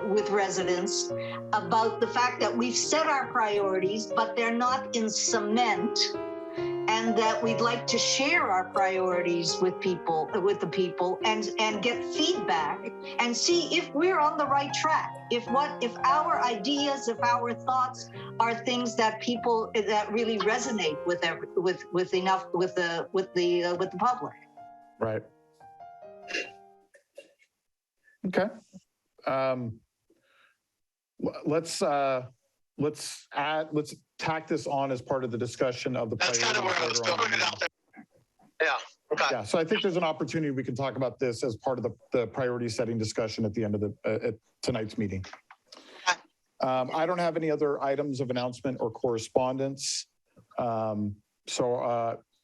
with residents about the fact that we've set our priorities, but they're not in cement, and that we'd like to share our priorities with the people, and get feedback and see if we're on the right track. If our ideas, if our thoughts are things that really resonate with the public. Right. Okay. Let's tack this on as part of the discussion of the. That's kind of where I was going out there. Yeah. Okay. Yeah. So I think there's an opportunity we can talk about this as part of the priority setting discussion at the end of at tonight's meeting. I don't have any other items of announcement or correspondence.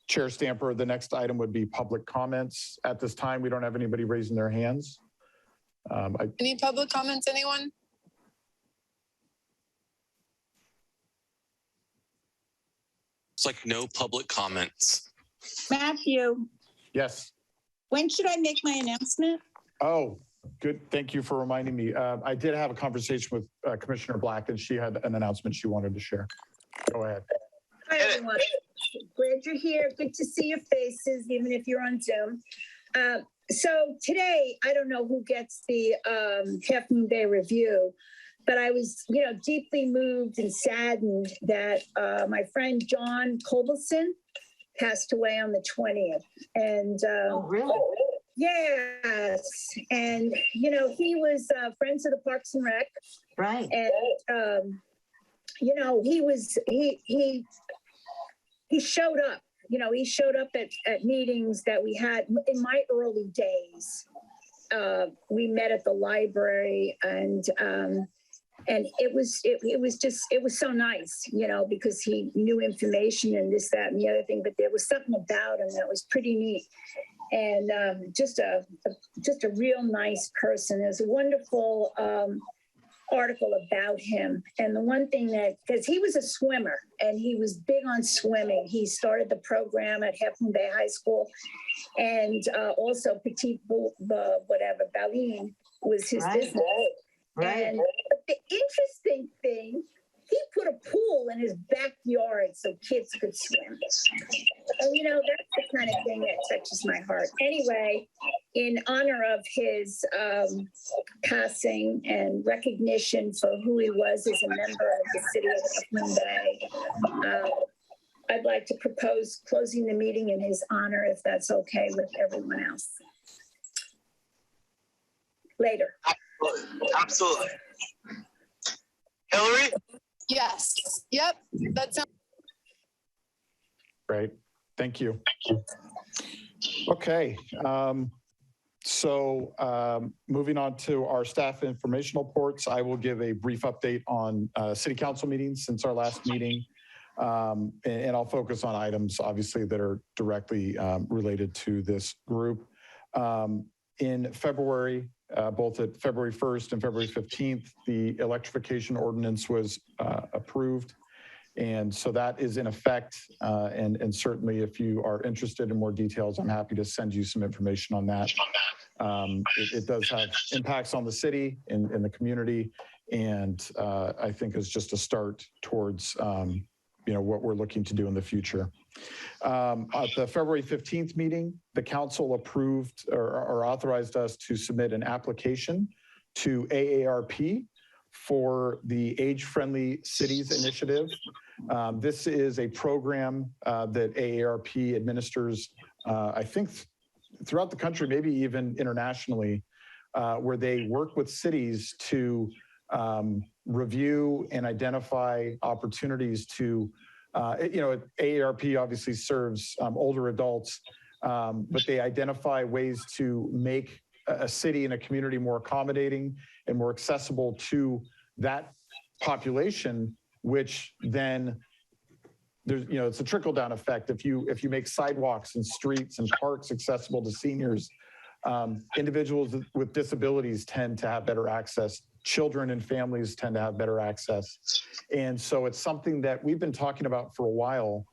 Chair Stamper, the next item would be public comments. At this time, we don't have anybody raising their hands. Any public comments, anyone? It's like no public comments. Matthew. Yes. When should I make my announcement? Oh, good. Thank you for reminding me. I did have a conversation with Commissioner Black, and she had an announcement she wanted to share. Go ahead. Hi, everyone. Glad you're here. Good to see your faces, even if you're on Zoom. So today, I don't know who gets the Half Moon Bay review, but I was, deeply moved and saddened that my friend John Cobleson passed away on the 20th. And oh, really? Yes. And, he was friends of the Parks and Rec. Right. And, he showed up. He showed up at meetings that we had in my early days. We met at the library, and it was so nice, because he knew information and this, that, and the other thing. But there was something about him that was pretty neat, and just a real nice person. There's a wonderful article about him, and the one thing because he was a swimmer and he was big on swimming. He started the program at Half Moon Bay High School, and also Petit Baleine was his business. Right. And the interesting thing, he put a pool in his backyard so kids could swim. And that's the kind of thing that touches my heart. Anyway, in honor of his passing and recognition for who he was as a member of the city of Half Moon Bay, I'd like to propose closing the meeting in his honor, if that's okay with everyone else. Later. Absolutely. Hillary? Yes. Yep. That sounds Great. Thank you. Okay. Moving on to our staff informational reports, I will give a brief update on city council meetings since our last meeting. And I'll focus on items, obviously, that are directly related to this group. In February, both at February 1st and February 15th, the electrification ordinance was approved. And so that is in effect. And certainly if you are interested in more details, I'm happy to send you some information on that. It does have impacts on the city and the community. And I think is just a start towards what we're looking to do in the future. At the February 15th meeting, the council approved or authorized us to submit an application to AARP for the Age-Friendly Cities Initiative. This is a program that AARP administers, I think, throughout the country, maybe even internationally, where they work with cities to review and identify opportunities to, AARP obviously serves older adults, but they identify ways to make a city and a community more accommodating and more accessible to that population, which then there's, it's a trickle down effect. If you make sidewalks and streets and parks accessible to seniors, individuals with disabilities tend to have better access. Children and families tend to have better access. And so it's something that we've been talking about for a while.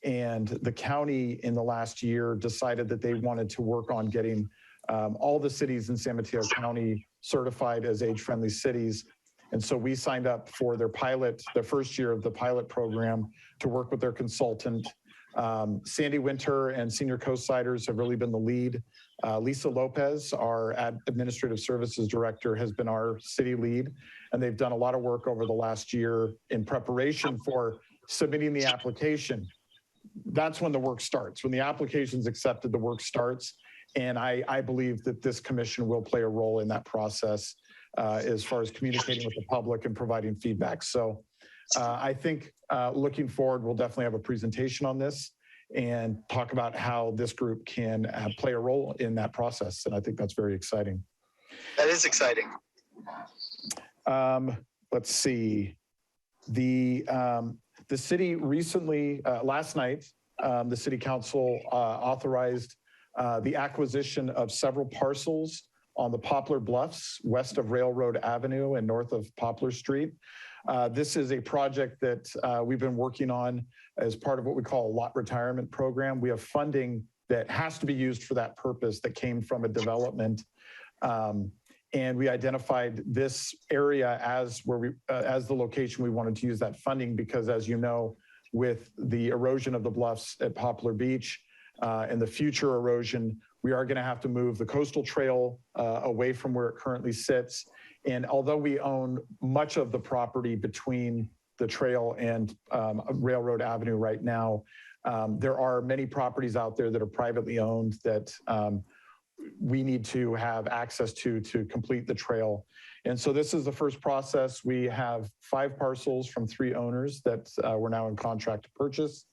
And the county in the last year decided that they wanted to work on getting all the cities in San Mateo County certified as age-friendly cities. And so we signed up for their first year of the pilot program to work with their consultant. Sandy Winter and Senior Co-Siders have really been the lead. Lisa Lopez, our Administrative Services Director, has been our city lead, and they've done a lot of work over the last year in preparation for submitting the application. That's when the work starts. When the application's accepted, the work starts. And I believe that this commission will play a role in that process as far as communicating with the public and providing feedback. So I think looking forward, we'll definitely have a presentation on this and talk about how this group can play a role in that process. And I think that's very exciting. That is exciting. Let's see. The city recently, last night, the city council authorized the acquisition of several parcels on the Poplar Bluffs, west of Railroad Avenue and north of Poplar Street. This is a project that we've been working on as part of what we call a lot retirement program. We have funding that has to be used for that purpose that came from a development. And we identified this area as as the location we wanted to use that funding because, as you know, with the erosion of the bluffs at Poplar Beach and the future erosion, we are going to have to move the coastal trail away from where it currently sits. And although we own much of the property between the trail and Railroad Avenue right now, there are many properties out there that are privately owned that we need to have access to complete the trail. And so this is the first process. We have 5 parcels from 3 owners that we're now in contract to purchase.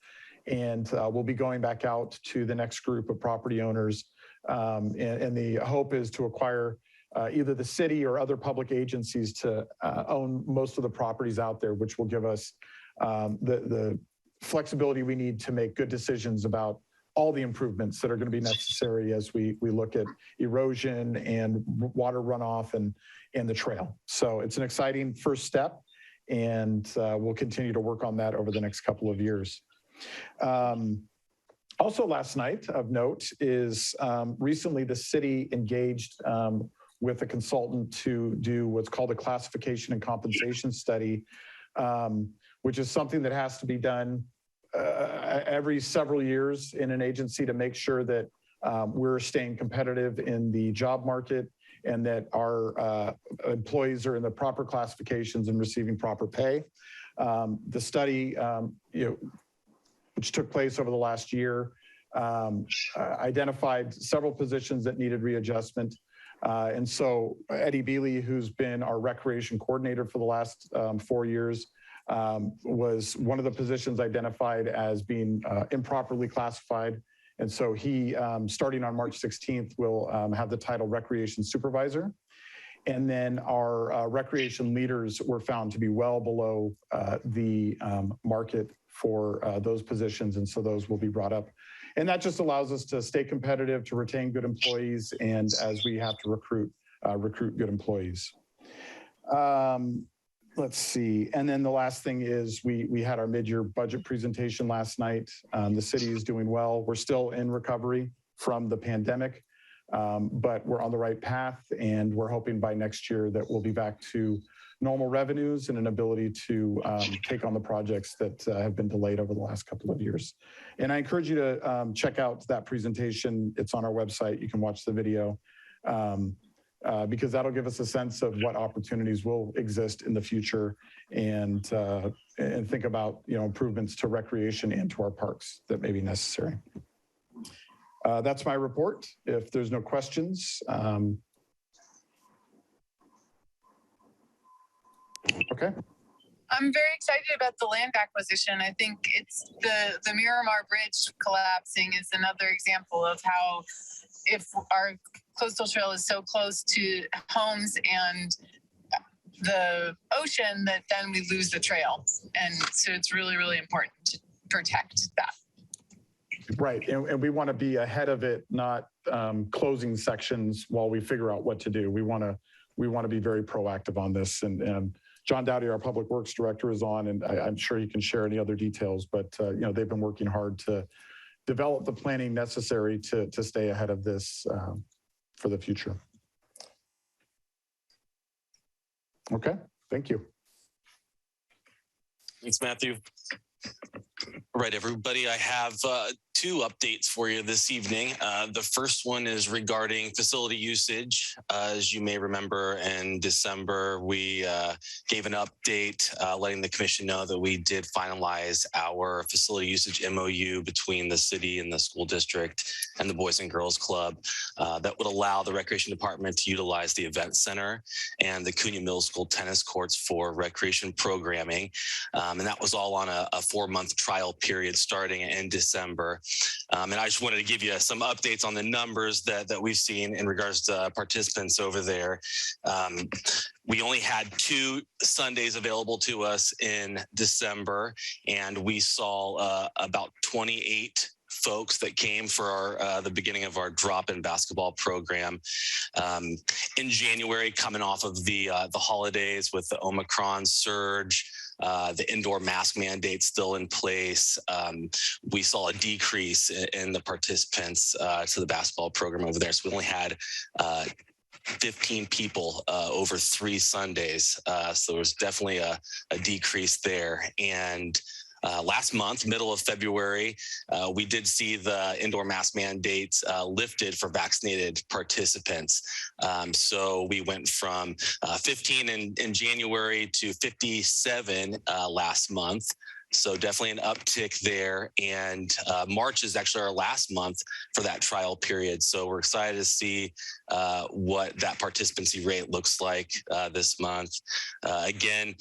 And we'll be going back out to the next group of property owners. And the hope is to acquire either the city or other public agencies to own most of the properties out there, which will give us the flexibility we need to make good decisions about all the improvements that are going to be necessary as we look at erosion and water runoff and the trail. So it's an exciting first step, and we'll continue to work on that over the next couple of years. Also last night of note is recently the city engaged with a consultant to do what's called a classification and compensation study, which is something that has to be done every several years in an agency to make sure that we're staying competitive in the job market and that our employees are in the proper classifications and receiving proper pay. The study, which took place over the last year, identified several positions that needed readjustment. And so Eddie Bealey, who's been our recreation coordinator for the last 4 years, was one of the positions identified as being improperly classified. And so he, starting on March 16th, will have the title Recreation Supervisor. And then our recreation leaders were found to be well below the market for those positions. And so those will be brought up. And that just allows us to stay competitive, to retain good employees, and as we have to recruit good employees. Let's see. And then the last thing is we had our mid-year budget presentation last night. The city is doing well. We're still in recovery from the pandemic, but we're on the right path, and we're hoping by next year that we'll be back to normal revenues and an ability to take on the projects that have been delayed over the last couple of years. And I encourage you to check out that presentation. It's on our website. You can watch the video because that'll give us a sense of what opportunities will exist in the future and think about improvements to recreation and to our parks that may be necessary. That's my report. If there's no questions. Okay. I'm very excited about the land acquisition. I think it's the Miramar Bridge collapsing is another example of how if our coastal trail is so close to homes and the ocean that then we lose the trail. And so it's really, really important to protect that. Right. And we want to be ahead of it, not closing sections while we figure out what to do. We want to be very proactive on this. And John Dowdy, our Public Works Director, is on, and I'm sure he can share any other details, but they've been working hard to develop the planning necessary to stay ahead of this for the future. Okay, thank you. Thanks, Matthew. All right, everybody, I have two updates for you this evening. The first one is regarding facility usage. As you may remember, in December, we gave an update letting the commission know that we did finalize our facility usage MOU between the city and the school district and the Boys and Girls Club that would allow the recreation department to utilize the event center and the Cunha Middle School tennis courts for recreation programming. And that was all on a 4-month trial period starting in December. And I just wanted to give you some updates on the numbers that we've seen in regards to participants over there. We only had 2 Sundays available to us in December, and we saw about 28 folks that came for the beginning of our drop-in basketball program. In January, coming off of the holidays with the Omicron surge, the indoor mask mandate still in place, we saw a decrease in the participants to the basketball program over there. So we only had 15 people over 3 Sundays. So there was definitely a decrease there. And last month, middle of February, we did see the indoor mask mandates lifted for vaccinated participants. So we went from 15 in January to 57 last month. So definitely an uptick there. And March is actually our last month for that trial period. So we're excited to see what that participancy rate looks like this month. Again,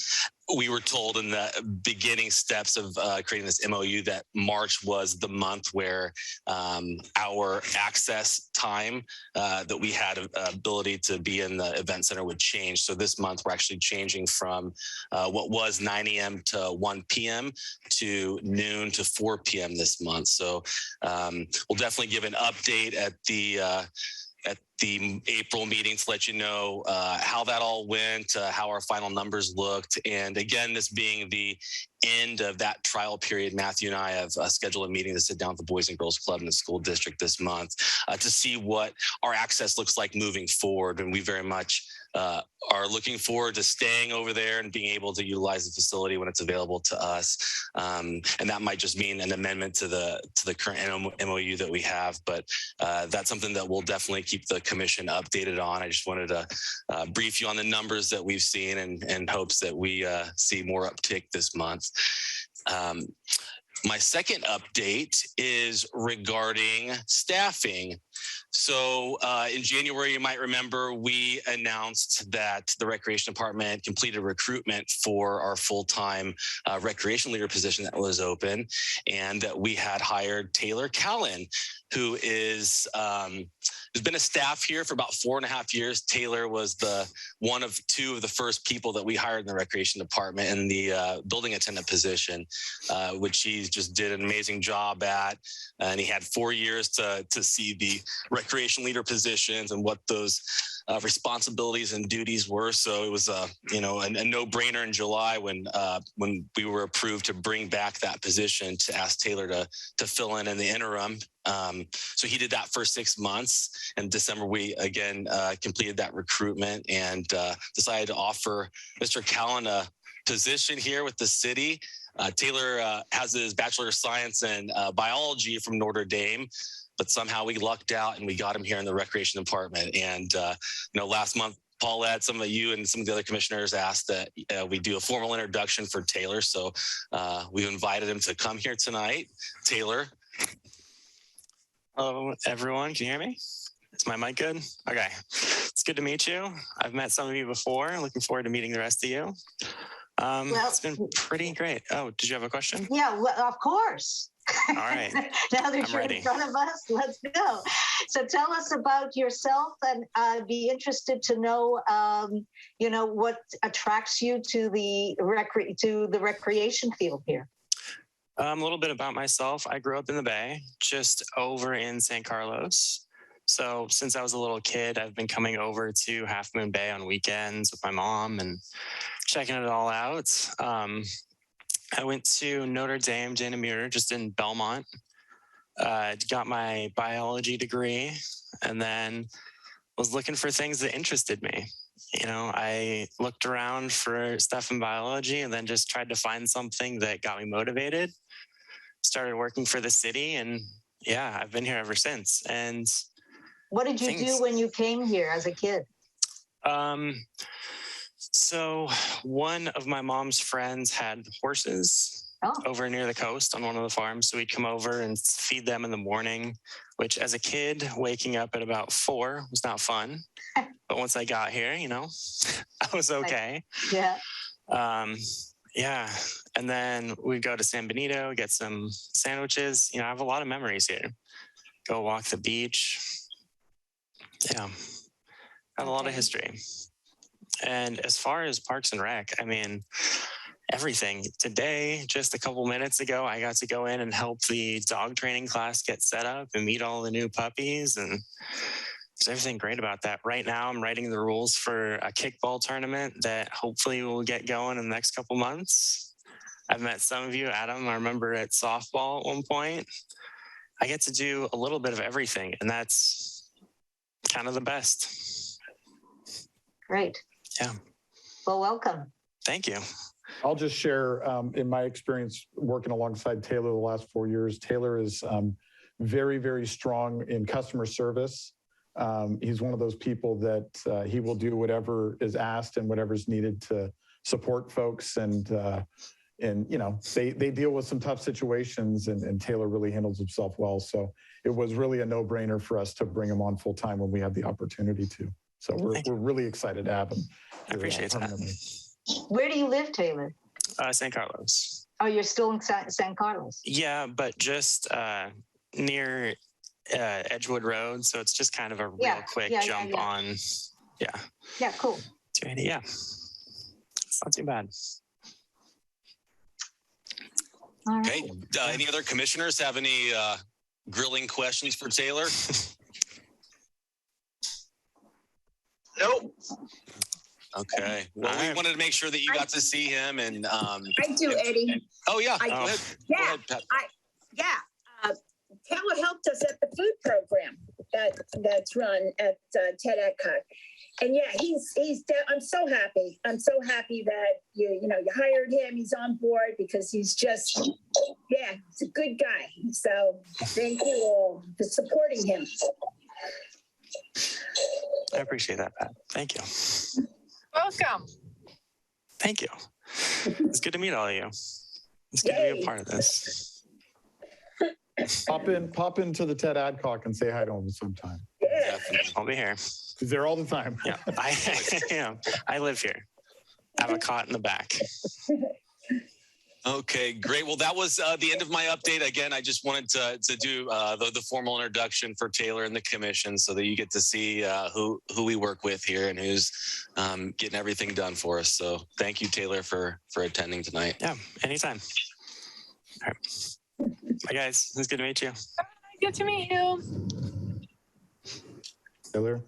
we were told in the beginning steps of creating this MOU that March was the month where our access time that we had ability to be in the event center would change. So this month we're actually changing from what was 9 a.m. to 1 p.m. to noon to 4 p.m. this month. So we'll definitely give an update at the April meeting to let you know how that all went, how our final numbers looked. And again, this being the end of that trial period, Matthew and I have scheduled a meeting to sit down with the Boys and Girls Club in the school district this month to see what our access looks like moving forward. And we very much are looking forward to staying over there and being able to utilize the facility when it's available to us. And that might just mean an amendment to the current MOU that we have, but that's something that we'll definitely keep the commission updated on. I just wanted to brief you on the numbers that we've seen and hopes that we see more uptick this month. My second update is regarding staffing. So in January, you might remember, we announced that the Recreation Department completed recruitment for our full-time recreation leader position that was open, and that we had hired Taylor Callan, who is has been a staff here for about 4.5 years. Taylor was one of 2 of the first people that we hired in the Recreation Department in the building attendant position, which he just did an amazing job at. And he had 4 years to see the recreation leader positions and what those responsibilities and duties were. So it was a no-brainer in July when we were approved to bring back that position, to ask Taylor to fill in the interim. So he did that for 6 months. In December, we again completed that recruitment and decided to offer Mr. Callan a position here with the city. Taylor has his Bachelor of Science in biology from Notre Dame, but somehow we lucked out and we got him here in the Recreation Department. And last month, Paulette, some of you and some of the other commissioners asked that we do a formal introduction for Taylor. So we invited him to come here tonight. Taylor. Hello, everyone. Can you hear me? Is my mic good? Okay. It's good to meet you. I've met some of you before. Looking forward to meeting the rest of you. It's been pretty great. Oh, did you have a question? Yeah, well, of course. All right. Now that you're in front of us, let's go. So tell us about yourself, and I'd be interested to know, what attracts you to the recreation field here. A little bit about myself. I grew up in the Bay, just over in San Carlos. So since I was a little kid, I've been coming over to Half Moon Bay on weekends with my mom and checking it all out. I went to Notre Dame, Dana Muir, just in Belmont. Got my biology degree, and then was looking for things that interested me. You know, I looked around for stuff in biology and then just tried to find something that got me motivated. Started working for the city, and yeah, I've been here ever since. And What did you do when you came here as a kid? So one of my mom's friends had horses over near the coast on one of the farms. So we'd come over and feed them in the morning, which as a kid, waking up at about 4 was not fun. But once I got here, you know, I was okay. Yeah. Yeah. And then we'd go to San Benito, get some sandwiches. You know, I have a lot of memories here. Go walk the beach. Yeah. Got a lot of history. And as far as Parks and Rec, I mean, everything. Today, just a couple minutes ago, I got to go in and help the dog training class get set up and meet all the new puppies. And there's everything great about that. Right now, I'm writing the rules for a kickball tournament that hopefully will get going in the next couple months. I've met some of you, Adam. I remember at softball at one point. I get to do a little bit of everything, and that's kind of the best. Great. Yeah. Well, welcome. Thank you. I'll just share in my experience working alongside Taylor the last 4 years. Taylor is very, very strong in customer service. He's one of those people that he will do whatever is asked and whatever's needed to support folks. And you know, they deal with some tough situations, and Taylor really handles himself well. So it was really a no-brainer for us to bring him on full time when we had the opportunity to. So we're really excited to have him. I appreciate that. Where do you live, Taylor? San Carlos. Oh, you're still in San Carlos? Yeah, but just near Edgewood Road. So it's just kind of a real quick jump on. Yeah. Yeah, cool. 280, yeah. It's not too bad. All right. Okay. Any other commissioners have any grilling questions for Taylor? Nope. Okay. Well, we wanted to make sure that you got to see him, and I do, Eddie. oh yeah. Go ahead. Yeah. Go ahead, Pat. Taylor helped us at the food program that's run at Ted Adcock. And yeah, I'm so happy. I'm so happy that you hired him. He's on board because he's just, he's a good guy. So thank you all for supporting him. I appreciate that, Pat. Thank you. Welcome. Thank you. It's good to meet all of you. It's good to be a part of this. Pop into the Ted Adcock and say hi to him sometime. Yeah. I'll be here. He's there all the time. Yeah, I am. I live here. I have a cot in the back. Okay, great. Well, that was the end of my update. Again, I just wanted to do the formal introduction for Taylor and the commission so that you get to see who we work with here and who's getting everything done for us. So thank you, Taylor, for attending tonight. Yeah, anytime. All right. Bye, guys. It's good to meet you. Good to meet you. Taylor.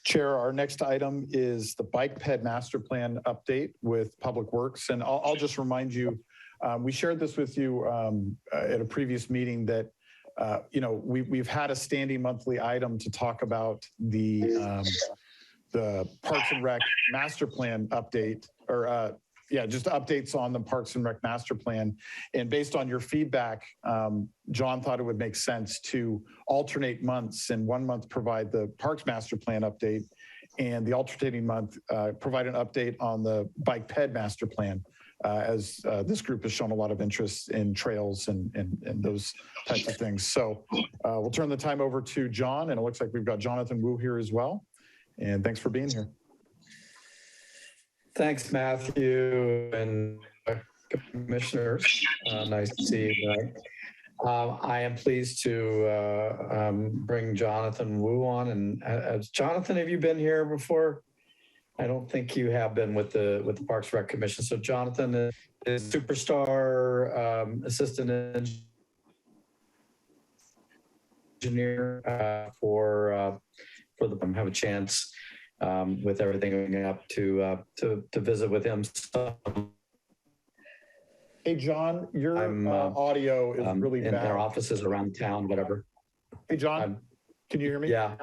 Chair, our next item is the Bike Ped Master Plan update with Public Works. And I'll just remind you, we shared this with you at a previous meeting that, we've had a standing monthly item to talk about the Parks and Rec Master Plan update, or just updates on the Parks and Rec Master Plan. And based on your feedback, John thought it would make sense to alternate months, and 1 month provide the Parks Master Plan update, and the alternating month provide an update on the Bike Ped Master Plan, as this group has shown a lot of interest in trails and those types of things. So we'll turn the time over to John, and it looks like we've got Jonathan Wu here as well. And thanks for being here. Thanks, Matthew and commissioners. Nice to see you tonight. I am pleased to bring Jonathan Wu on. And Jonathan, have you been here before? I don't think you have been with the Parks Rec Commission. So Jonathan is superstar assistant engineer for the have a chance. With everything going up to visit with him. Hey, John, your audio is really in bad. our offices around town, whatever. Hey, John, can you hear me? Yeah.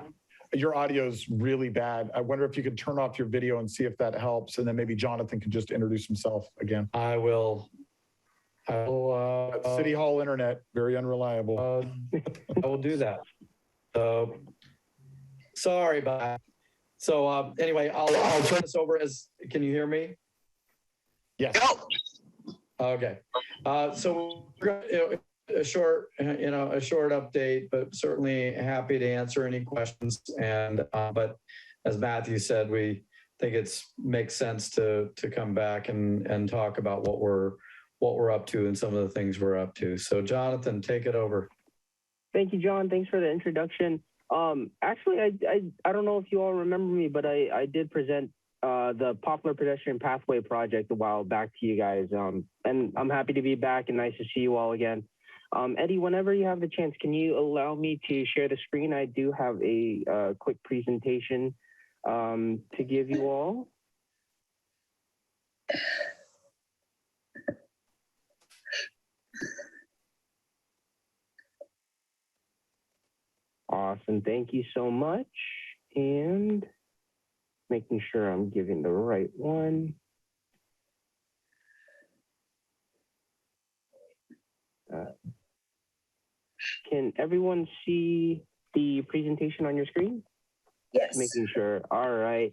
your audio is really bad. I wonder if you could turn off your video and see if that helps. And then maybe Jonathan can just introduce himself again. I will. City Hall internet, very unreliable. I will do that. So sorry about that. So anyway, I'll turn this over can you hear me? Yes. Go. Okay. So a short update, but certainly happy to answer any questions. And but as Matthew said, we think makes sense to come back and talk about what we're up to and some of the things we're up to. So Jonathan, take it over. Thank you, John. Thanks for the introduction. Actually, I don't know if you all remember me, but I did present the Poplar Pedestrian Pathway Project a while back to you guys. And I'm happy to be back and nice to see you all again. Eddie, whenever you have the chance, can you allow me to share the screen? I do have a quick presentation to give you all. Awesome. Thank you so much. And making sure I'm giving the right one. Can everyone see the presentation on your screen? Yes. Making sure. All right.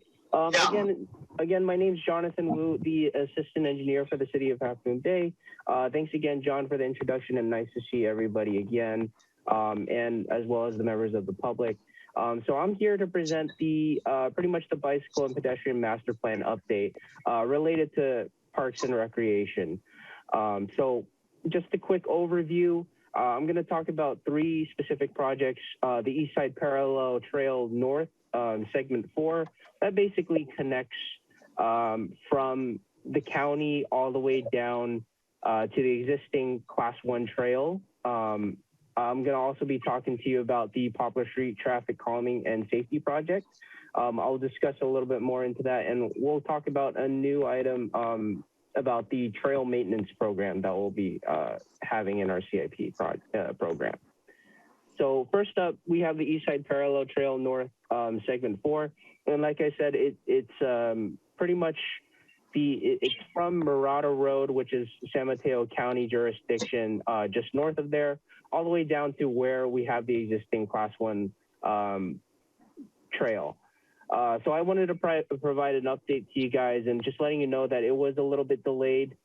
Again, my name's Jonathan Wu, the assistant engineer for the city of Half Moon Bay. Thanks again, John, for the introduction, and nice to see everybody again, and as well as the members of the public. So I'm here to present the pretty much the bicycle and pedestrian master plan update related to parks and recreation. So just a quick overview. I'm going to talk about 3 specific projects. The East Side Parallel Trail North, segment 4, that basically connects from the county all the way down to the existing Class 1 trail. I'm going to also be talking to you about the Poplar Street Traffic Calming and Safety Project. I'll discuss a little bit more into that, and we'll talk about a new item about the trail maintenance program that we'll be having in our CIP program. So first up, we have the East Side Parallel Trail North, segment 4. And like I said, it's pretty much it's from Murata Road, which is San Mateo County jurisdiction, just north of there, all the way down to where we have the existing Class 1 trail. So I wanted to provide an update to you guys and just letting you know that it was a little bit delayed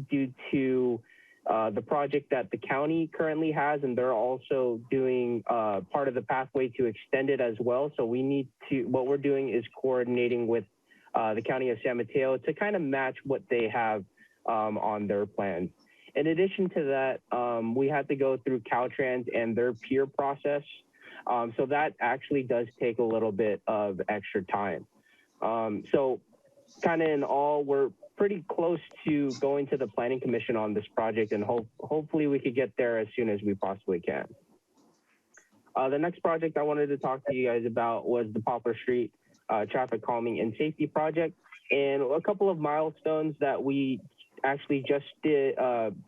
due to the project that the county currently has, and they're also doing part of the pathway to extend it as well. So what we're doing is coordinating with the county of San Mateo to kind of match what they have on their plans. In addition to that, we had to go through Caltrans and their peer process. So that actually does take a little bit of extra time. So kind of in all, we're pretty close to going to the Planning Commission on this project, and hopefully we could get there as soon as we possibly can. The next project I wanted to talk to you guys about was the Poplar Street Traffic Calming and Safety Project. And a couple of milestones that we actually just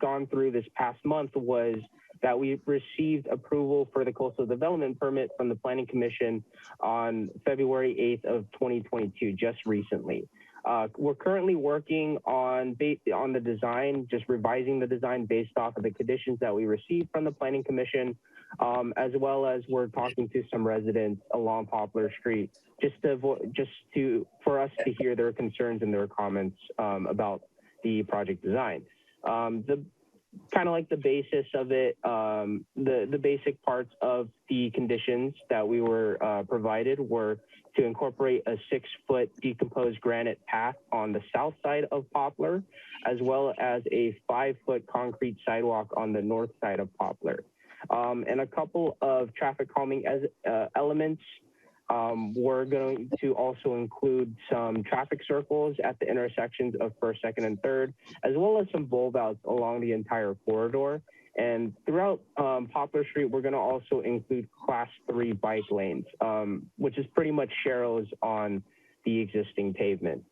gone through this past month was that we received approval for the coastal development permit from the Planning Commission on February 8th of 2022, just recently. We're currently working on the design, just revising the design based off of the conditions that we received from the Planning Commission, as well as we're talking to some residents along Poplar Street, for us to hear their concerns and their comments about the project design. Kind of like the basis of it, the basic parts of the conditions that we were provided were to incorporate a 6-foot decomposed granite path on the south side of Poplar, as well as a 5-foot concrete sidewalk on the north side of Poplar. And a couple of traffic calming elements. We're going to also include some traffic circles at the intersections of 1st, 2nd, and 3rd, as well as some bulb outs along the entire corridor. And throughout Poplar Street, we're going to also include Class 3 bike lanes, which is pretty much sharrows on the existing pavement.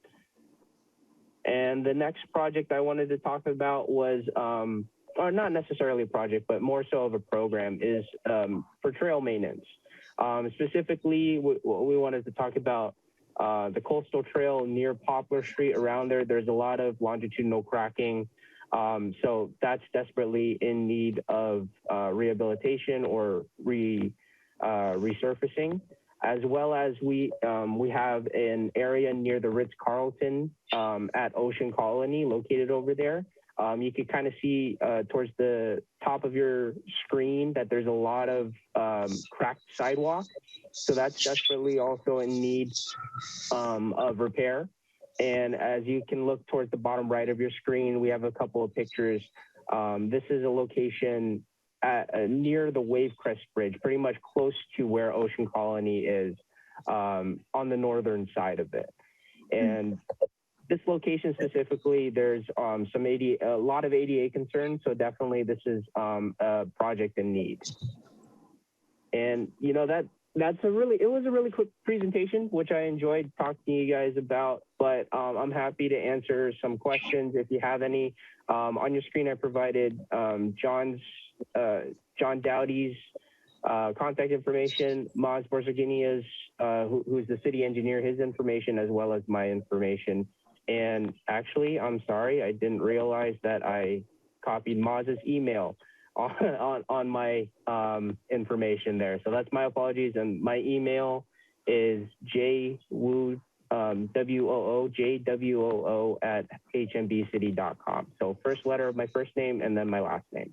And the next project I wanted to talk about was, or not necessarily a project, but more so of a program, is for trail maintenance. Specifically, we wanted to talk about the coastal trail near Poplar Street. Around there, there's a lot of longitudinal cracking. So that's desperately in need of rehabilitation or resurfacing, as well as we have an area near the Ritz-Carlton at Ocean Colony located over there. You can kind of see towards the top of your screen that there's a lot of cracked sidewalk. So that's desperately also in need of repair. And as you can look towards the bottom right of your screen, we have a couple of pictures. This is a location near the Wave Crest Bridge, pretty much close to where Ocean Colony is on the northern side of it. And this location specifically, there's a lot of ADA concerns. So definitely this is a project in need. And you know, it was a really quick presentation, which I enjoyed talking to you guys about, but I'm happy to answer some questions if you have any. On your screen, I provided John Dowdy's contact information, Maz Borzaginia's, who's the city engineer, his information, as well as my information. And actually, I'm sorry, I didn't realize that I copied Maz's email on my information there. So that's my apologies. And my email is jwooo, JWOO at hmbcity.com. So first letter of my first name and then my last name.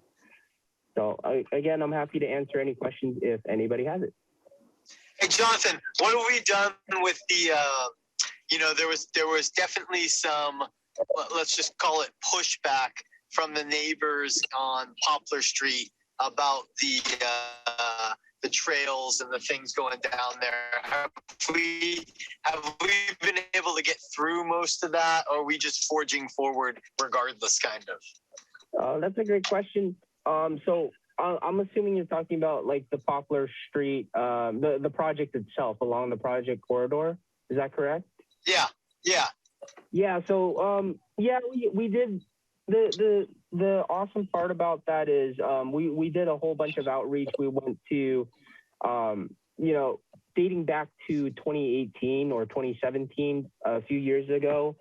So again, I'm happy to answer any questions if anybody has it. Hey, Jonathan, what have we done with the, you know, there was definitely some, let's just call it pushback from the neighbors on Poplar Street about the trails and the things going down there. Have we been able to get through most of that, or are we just forging forward regardless, kind of? That's a great question. So I'm assuming you're talking about like the Poplar Street, the project itself along the project corridor. Is that correct? Yeah. Yeah. So we did. The awesome part about that is we did a whole bunch of outreach. We went to, dating back to 2018 or 2017, a few years ago,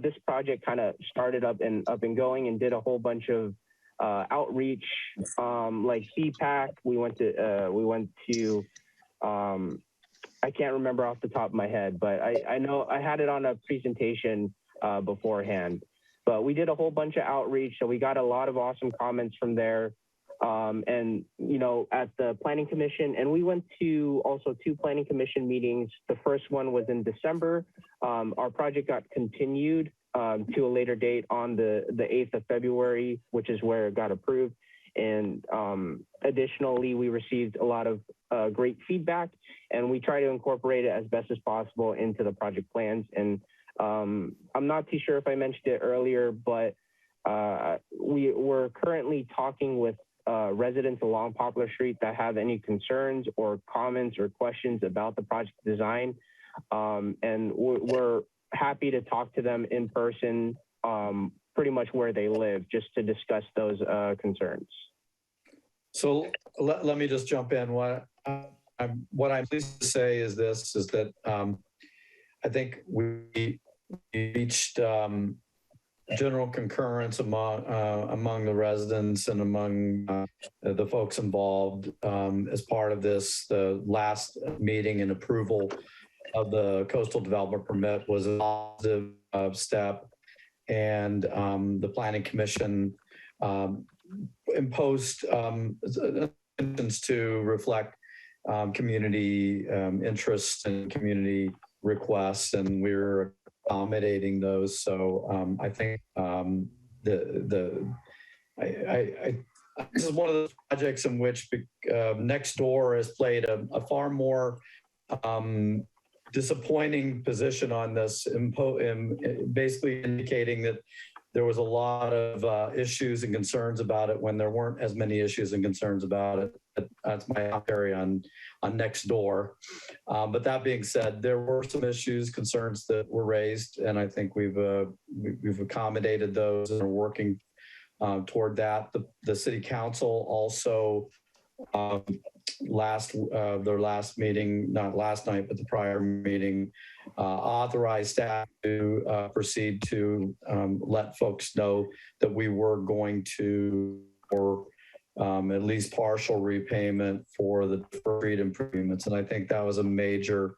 this project kind of started up and going and did a whole bunch of outreach, like CPAC. We went to I can't remember off the top of my head, but I know I had it on a presentation beforehand. But we did a whole bunch of outreach, so we got a lot of awesome comments from there. And, at the Planning Commission, and we went to also 2 Planning Commission meetings. The first one was in December. Our project got continued to a later date on the 8th of February, which is where it got approved. And additionally, we received a lot of great feedback, and we try to incorporate it as best as possible into the project plans. And I'm not too sure if I mentioned it earlier, but we're currently talking with residents along Poplar Street that have any concerns or comments or questions about the project design. And we're happy to talk to them in person, pretty much where they live, just to discuss those concerns. So let me just jump in. What I'm pleased to say is that I think we reached general concurrence among the residents and among the folks involved as part of this. The last meeting and approval of the coastal development permit was a positive step, and the Planning Commission imposed to reflect community interest and community requests, and we're accommodating those. So I think this is one of those projects in which Nextdoor has played a far more disappointing position on this, basically indicating that there was a lot of issues and concerns about it when there weren't as many issues and concerns about it. That's my commentary on Nextdoor. But that being said, there were some issues, concerns that were raised, and I think we've accommodated those and are working toward that. The City Council also their last meeting, not last night, but the prior meeting, authorized staff to proceed to let folks know that we were going to, or at least partial repayment for the deferred improvements. And I think that was a major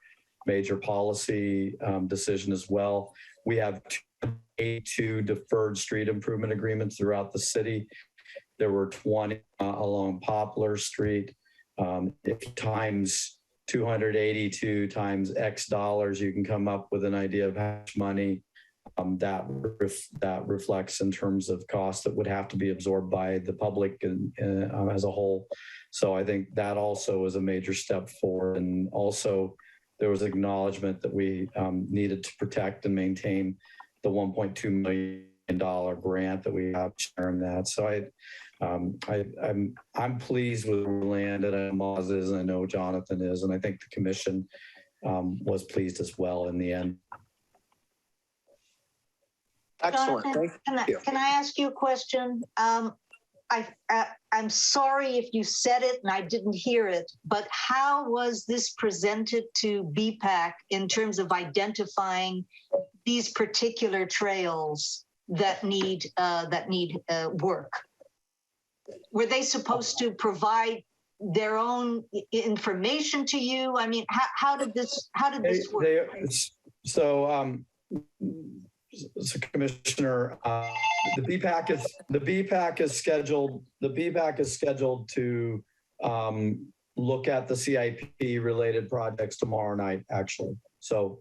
policy decision as well. We have 82 deferred street improvement agreements throughout the city. There were 20 along Poplar Street. If times 282 times X dollars, you can come up with an idea of how much money that reflects in terms of costs that would have to be absorbed by the public and as a whole. So I think that also is a major step forward. And also there was acknowledgement that we needed to protect and maintain the $1.2 million grant that we have sharing that. So I'm pleased with where we landed. And Moz is, and I know Jonathan is, and I think the commission was pleased as well in the end. Excellent. Jonathan, can I ask you a question? I'm sorry if you said it and I didn't hear it, but how was this presented to BPAC in terms of identifying these particular trails that need work? Were they supposed to provide their own information to you? I mean, how did this work? So, Commissioner, the BPAC is scheduled to look at the CIP related projects tomorrow night, actually. So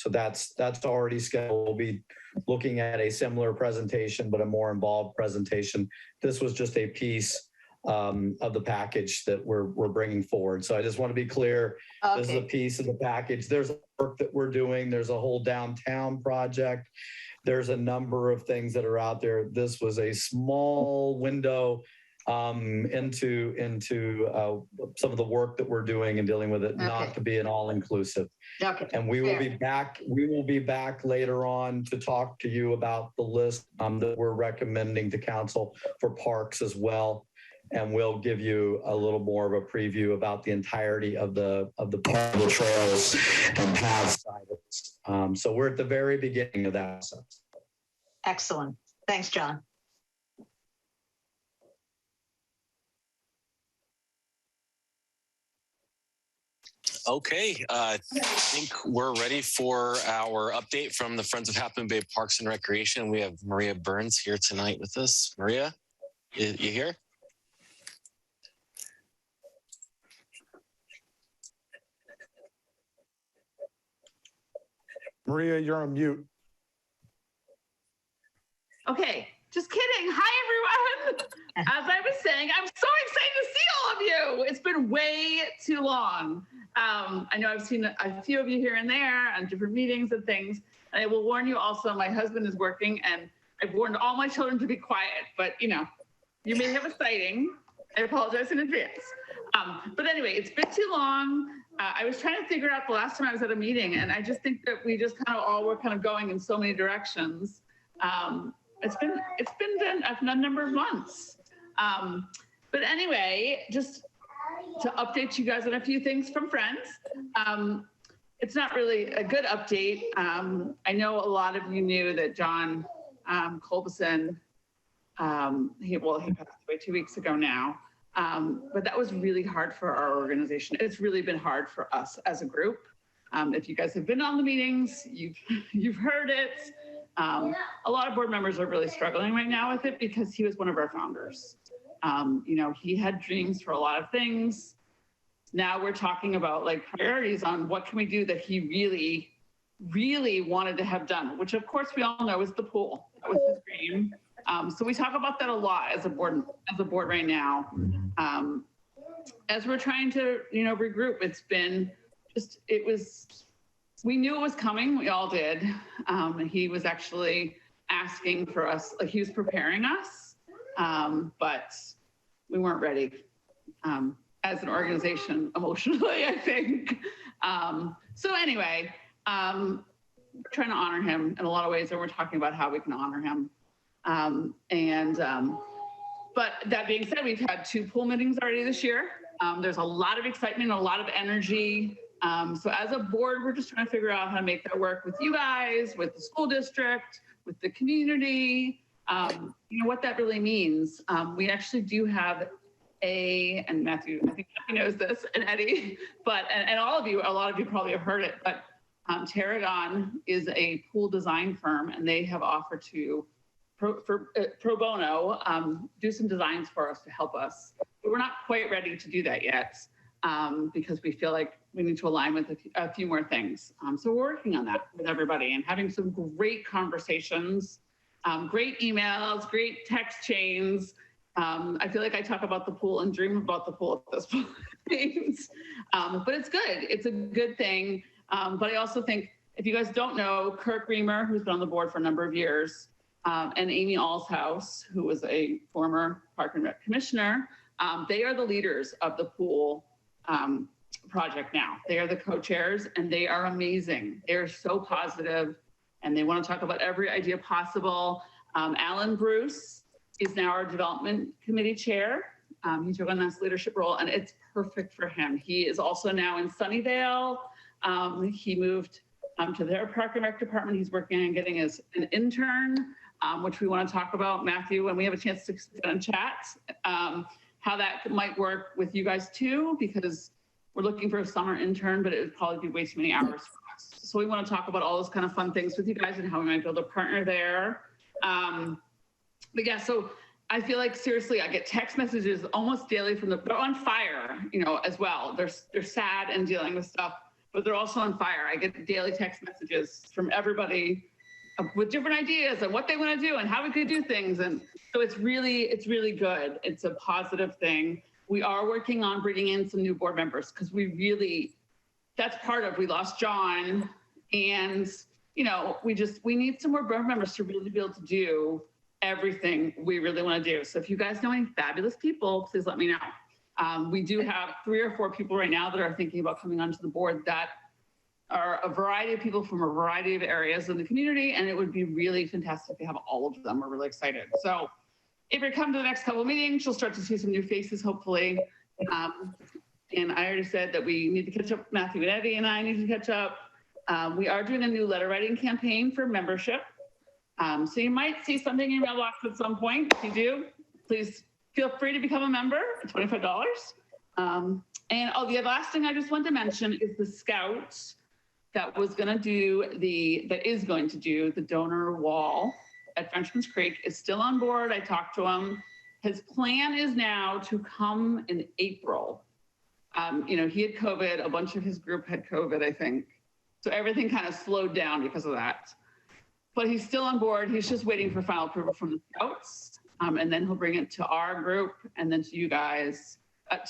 that's already scheduled. We'll be looking at a similar presentation, but a more involved presentation. This was just a piece of the package that we're bringing forward. So I just want to be clear. Okay. This is a piece of the package. There's work that we're doing. There's a whole downtown project. There's a number of things that are out there. This was a small window into some of the work that we're doing and dealing with it, okay. Not to be an all-inclusive. Okay. And we will be back. We will be back later on to talk to you about the list that we're recommending to council for parks as well. And we'll give you a little more of a preview about the entirety of the trails and paths. So we're at the very beginning of that process. Excellent. Thanks, John. Okay, I think we're ready for our update from the Friends of Half Moon Bay Parks and Recreation. We have Maria Burns here tonight with us. Maria, you here? Maria, you're on mute. Okay, just kidding. Hi, everyone. As I was saying, I'm so excited to see all of you. It's been way too long. I know I've seen a few of you here and there on different meetings and things. And I will warn you also, my husband is working and I've warned all my children to be quiet, but you know, you may have a sighting. I apologize in advance. But anyway, it's been too long. I was trying to figure out the last time I was at a meeting, and I just think that we just kind of all were kind of going in so many directions. It's been a number of months. But anyway, just to update you guys on a few things from Friends. It's not really a good update. I know a lot of you knew that John Colbison, he passed away 2 weeks ago now. But that was really hard for our organization. It's really been hard for us as a group. If you guys have been on the meetings, you've heard it. A lot of board members are really struggling right now with it because he was one of our founders. You know, he had dreams for a lot of things. Now we're talking about like priorities on what can we do that he really, really wanted to have done, which of course we all know is the pool. That was his dream. So we talk about that a lot as a board right now. As we're trying to, you know, regroup, we knew it was coming. We all did. He was actually asking for us, like he was preparing us, but we weren't ready as an organization emotionally, I think. So anyway, trying to honor him in a lot of ways, and we're talking about how we can honor him. But that being said, we've had 2 pool meetings already this year. There's a lot of excitement, a lot of energy. So as a board, we're just trying to figure out how to make that work with you guys, with the school district, with the community, what that really means. We actually do have and Matthew, I think Matthew knows this, and Eddie, and all of you, a lot of you probably have heard it, but Tarragon is a pool design firm, and they have offered to, pro bono, do some designs for us to help us. But we're not quite ready to do that yet because we feel like we need to align with a few more things. So we're working on that with everybody and having some great conversations, great emails, great text chains. I feel like I talk about the pool and dream about the pool at this point. But it's good. It's a good thing. But I also think, if you guys don't know, Kirk Reamer, who's been on the board for a number of years, and Amy Allshouse, who was a former Park and Rec commissioner, they are the leaders of the pool project now. They are the co-chairs, and they are amazing. They're so positive, and they want to talk about every idea possible. Alan Bruce is now our development committee chair. He took on this leadership role, and it's perfect for him. He is also now in Sunnyvale. He moved to their Park and Rec department. He's working on getting as an intern, which we want to talk about, Matthew, when we have a chance to sit and chat, how that might work with you guys too, because we're looking for a summer intern, but it would probably be way too many hours for us. So we want to talk about all those kind of fun things with you guys and how we might build a partner there. But yeah, so I feel like, seriously, I get text messages almost daily from they're on fire, as well. They're sad and dealing with stuff, but they're also on fire. I get daily text messages from everybody with different ideas and what they want to do and how we could do things. And so it's really good. It's a positive thing. We are working on bringing in some new board members because we lost John, and we need some more board members to really be able to do everything we really want to do. So if you guys know any fabulous people, please let me know. We do have 3 or 4 people right now that are thinking about coming onto the board that are a variety of people from a variety of areas in the community, and it would be really fantastic to have all of them. We're really excited. So if you come to the next couple of meetings, you'll start to see some new faces, hopefully. And I already said that we need to catch up. Matthew and Eddie and I need to catch up. We are doing a new letter writing campaign for membership. So you might see something in your mailbox at some point. If you do, please feel free to become a member at $25. And the last thing I just want to mention is the Scouts that is going to do the donor wall at Frenchman's Creek is still on board. I talked to him. His plan is now to come in April. He had COVID. A bunch of his group had COVID, I think. So everything kind of slowed down because of that. But he's still on board. He's just waiting for final approval from the Scouts. And then he'll bring it to our group and then to you guys,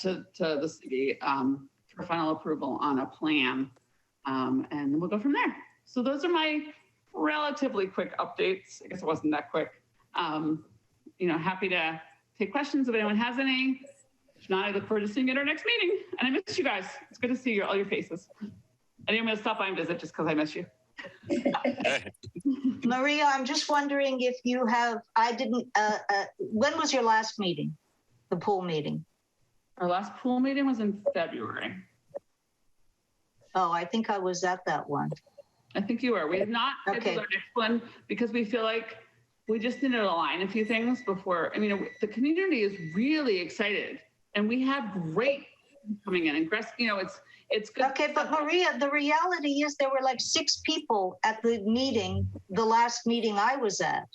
to the city for final approval on a plan. And then we'll go from there. So those are my relatively quick updates. I guess it wasn't that quick. Happy to take questions if anyone has any. If not, I look forward to seeing you at our next meeting. And I miss you guys. It's good to see all your faces. And I'm going to stop by and visit just because I miss you. Maria, I'm just wondering if you have, when was your last meeting? The pool meeting? Our last pool meeting was in February. Oh, I think I was at that one. I think you were. We have not scheduled our next one because we feel like we just need to align a few things before. The community is really excited, and we have great coming in. And it's good. Okay, but Maria, the reality is there were like 6 people at the meeting, the last meeting I was at.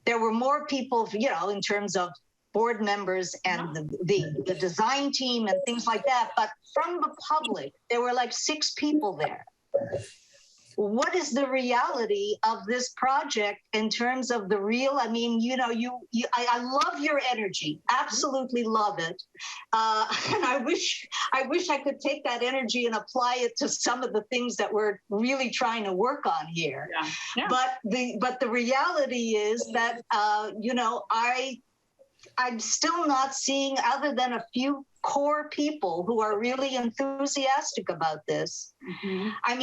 There were more people, in terms of board members and the design team and things like that. But from the public, there were like 6 people there. What is the reality of this project in terms of the real? I love your energy, absolutely love it, and I wish I could take that energy and apply it to some of the things that we're really trying to work on here. Yeah. But the reality is that I'm still not seeing, other than a few core people who are really enthusiastic about this. Mm-hmm. I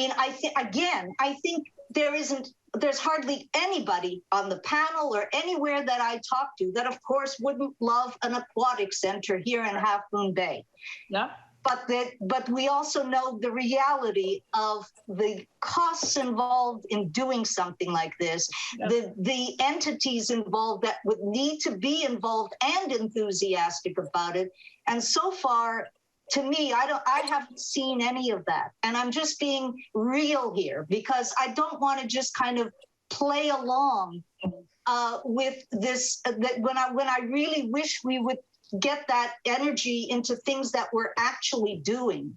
think there isn't there's hardly anybody on the panel or anywhere that I talk to that, of course, wouldn't love an aquatic center here in Half Moon Bay. Yeah. But we also know the reality of the costs involved in doing something like this, the entities involved that would need to be involved and enthusiastic about it. And so far, to me, I haven't seen any of that. And I'm just being real here because I don't want to just kind of play along with this, when I really wish we would get that energy into things that we're actually doing.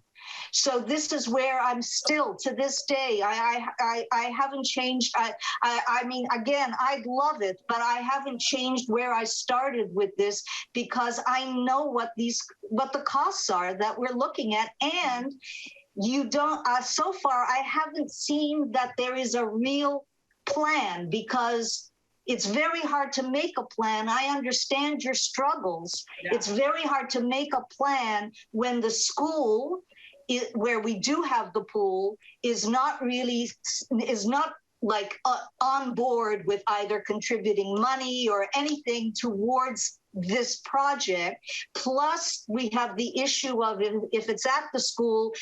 So this is where I'm still to this day. I haven't changed. I mean, again, I'd love it, but I haven't changed where I started with this because I know what the costs are that we're looking at, and you don't. So far, I haven't seen that there is a real plan because it's very hard to make a plan. I understand your struggles. Yeah. It's very hard to make a plan when the school, where we do have the pool, is not like on board with either contributing money or anything towards this project. Plus, we have the issue of if it's at the school,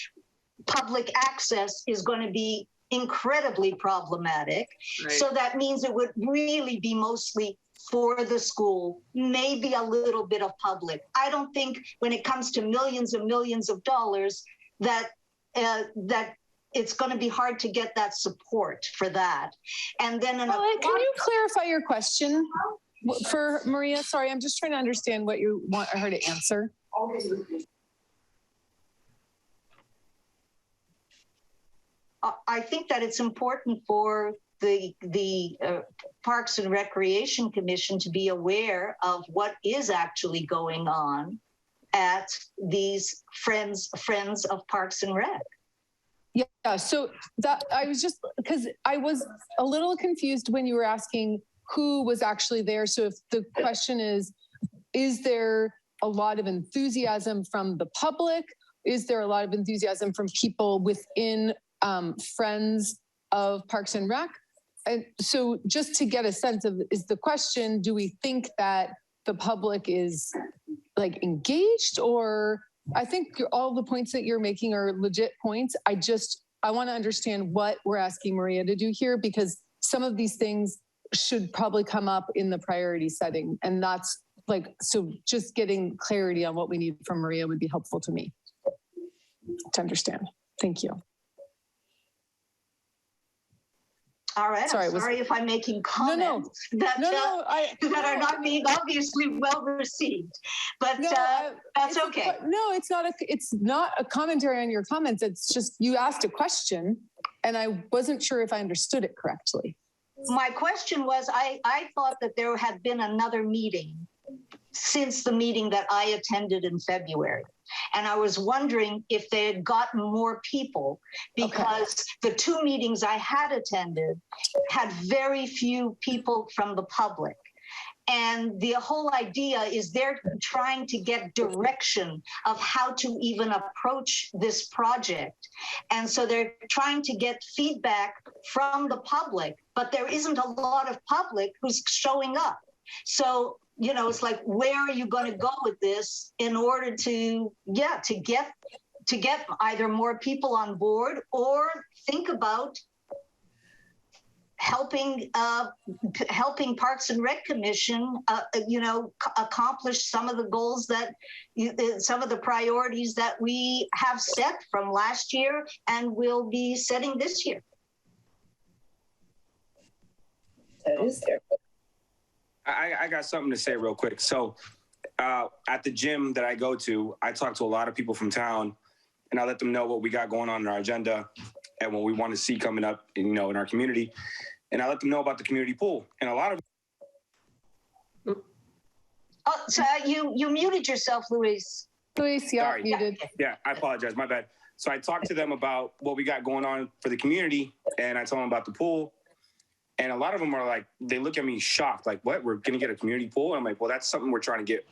public access is going to be incredibly problematic. Right. So that means it would really be mostly for the school, maybe a little bit of public. I don't think when it comes to millions and millions of dollars that it's going to be hard to get that support for that. And then can you clarify your question for Maria? Sorry, I'm just trying to understand what you want her to answer. I think that it's important for the Parks and Recreation Commission to be aware of what is actually going on at these friends of Parks and Rec. Yeah, so that I was just, because I was a little confused when you were asking who was actually there. So if the question is there a lot of enthusiasm from the public? Is there a lot of enthusiasm from people within Friends of Parks and Rec? And so just to get a sense of, is the question, do we think that the public is like engaged? Or I think all the points that you're making are legit points. I want to understand what we're asking Maria to do here, because some of these things should probably come up in the priority setting. And that's like, so just getting clarity on what we need from Maria would be helpful to me to understand. Thank you. All right. Sorry if I'm making comments that are not being obviously well received, but that's okay. It's not a commentary on your comments. It's just you asked a question, and I wasn't sure if I understood it correctly. My question was, I thought that there had been another meeting since the meeting that I attended in February. And I was wondering if they had gotten more people, because the two meetings I had attended had very few people from the public. And the whole idea is they're trying to get direction of how to even approach this project. And so they're trying to get feedback from the public, but there isn't a lot of public who's showing up. So, you know, it's like, where are you going to go with this in order to get either more people on board or think about helping Parks and Rec Commission, accomplish some of the goals that some of the priorities that we have set from last year and will be setting this year. That is there. I got something to say real quick. So at the gym that I go to, I talk to a lot of people from town, and I let them know what we got going on in our agenda and what we want to see coming up, in our community. And I let them know about the community pool. And a lot of Oh, so you muted yourself, Luis. Luis, yeah, sorry. muted. Yeah, I apologize. My bad. So I talked to them about what we got going on for the community, and I told them about the pool. And a lot of them are like, they look at me shocked, like, what? We're going to get a community pool? And I'm like, well, that's something we're trying to get,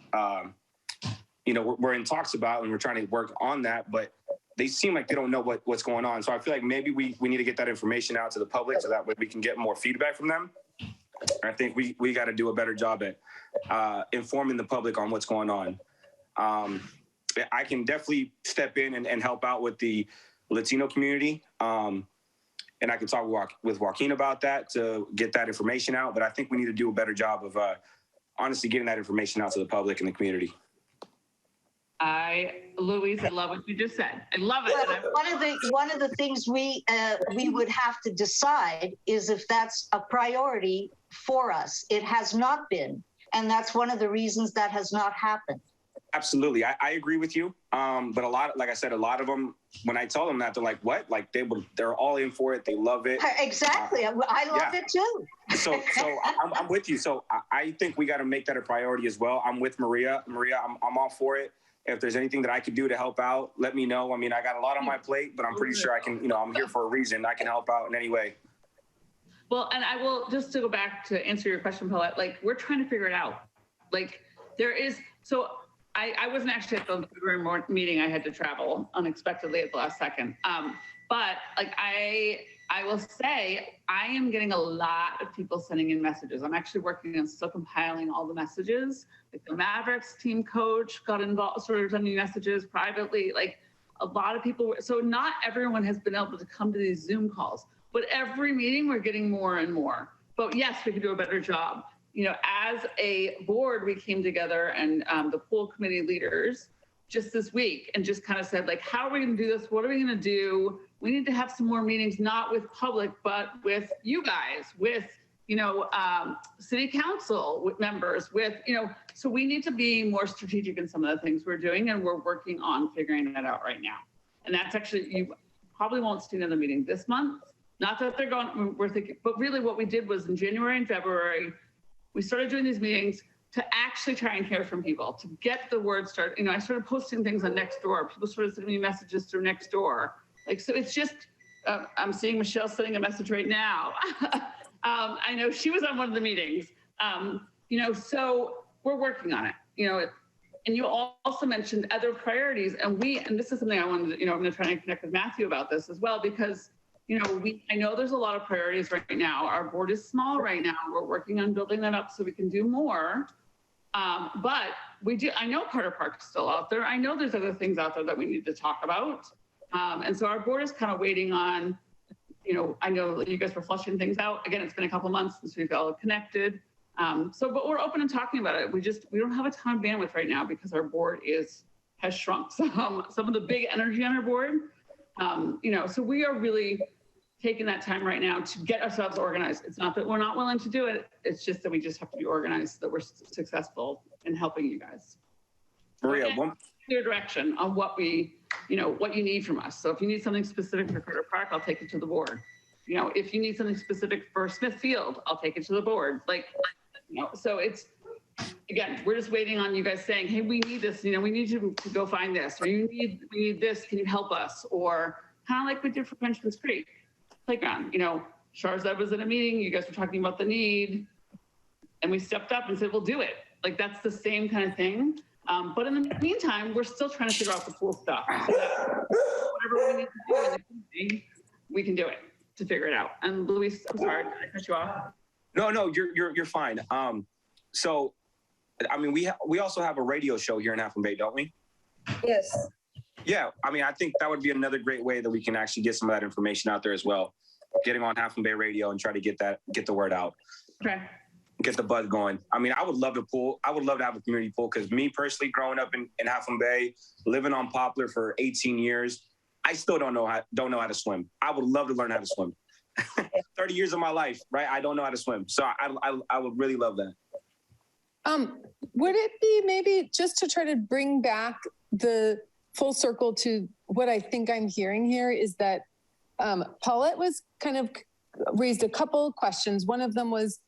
we're in talks about, and we're trying to work on that. But they seem like they don't know what's going on. So I feel like maybe we need to get that information out to the public so that way we can get more feedback from them. I think we got to do a better job at informing the public on what's going on. I can definitely step in and help out with the Latino community. And I can talk with Joaquin about that to get that information out. But I think we need to do a better job of honestly getting that information out to the public and the community. Louise, I love what you just said. I love it. Well, one of the things we would have to decide is if that's a priority for us. It has not been, and that's one of the reasons that has not happened. Absolutely, I agree with you. But like I said, a lot of them, when I tell them that, they're like, "What?" Like they're all in for it. They love it. Exactly, I love it too. So I'm with you. So I think we got to make that a priority as well. I'm with Maria. Maria, I'm all for it. If there's anything that I could do to help out, let me know. I mean, I got a lot on my plate, but I'm pretty sure I can, I'm here for a reason. I can help out in any way. Well, and I will, just to go back to answer your question, Paulette, like we're trying to figure it out. Like there is, so I wasn't actually at the February meeting. I had to travel unexpectedly at the last second. But like I will say, I am getting a lot of people sending in messages. I'm actually working on still compiling all the messages. Like the Mavericks team coach got involved, sort of sending messages privately. Like a lot of people. So not everyone has been able to come to these Zoom calls, but every meeting we're getting more and more. But yes, we can do a better job. As a board, we came together and the pool committee leaders just this week and just kind of said, like, how are we going to do this? What are we going to do? We need to have some more meetings, not with public, but with you guys, with, city council with members, with, so we need to be more strategic in some of the things we're doing, and we're working on figuring that out right now. And that's actually, you probably won't see another meeting this month. Not that they're going, we're thinking, but really what we did was in January and February, we started doing these meetings to actually try and hear from people, to get the word started. I started posting things on Nextdoor. People started sending me messages through Nextdoor. Like, so it's just, I'm seeing Michelle sending a message right now. I know she was on one of the meetings, so we're working on it, and you also mentioned other priorities, and this is something I wanted to, I'm going to try and connect with Matthew about this as well, because I know there's a lot of priorities right now. Our board is small right now. We're working on building that up so we can do more. But I know Carter Park is still out there. I know there's other things out there that we need to talk about. And so our board is kind of waiting on, I know you guys were flushing things out. Again, it's been a couple months since we've all connected. But we're open and talking about it. We don't have a ton of bandwidth right now because our board has shrunk some of the big energy on our board. So we are really taking that time right now to get ourselves organized. It's not that we're not willing to do it. It's just that we just have to be organized so that we're successful in helping you guys. Maria, one clear direction on what what you need from us. So if you need something specific for Carter Park, I'll take it to the board. If you need something specific for Smithfield, I'll take it to the board. So it's, again, we're just waiting on you guys saying, hey, we need this, we need you to go find this, or we need this, can you help us? Or kind of like we did for Frenchman's Creek Playground. Sharzad was in a meeting, you guys were talking about the need, and we stepped up and said, we'll do it. Like, that's the same kind of thing. But in the meantime, we're still trying to figure out the pool stuff. So that whatever we need to do in the community, we can do it to figure it out. And Luis, I'm sorry, did I cut you off? No, you're fine. So, I mean, we also have a radio show here in Half Moon Bay, don't we? Yes. Yeah, I mean, I think that would be another great way that we can actually get some of that information out there as well. Getting on Half Moon Bay Radio and try to get the word out. Okay. Get the buzz going. I mean, I would love to have a community pool, because me personally, growing up in Half Moon Bay, living on Poplar for 18 years, I still don't know how to swim. I would love to learn how to swim. 30 years of my life, right? I don't know how to swim. So I would really love that. Would it be maybe just to try to bring back the full circle to what I think I'm hearing here is that Paulette was kind of raised a couple questions. One of them was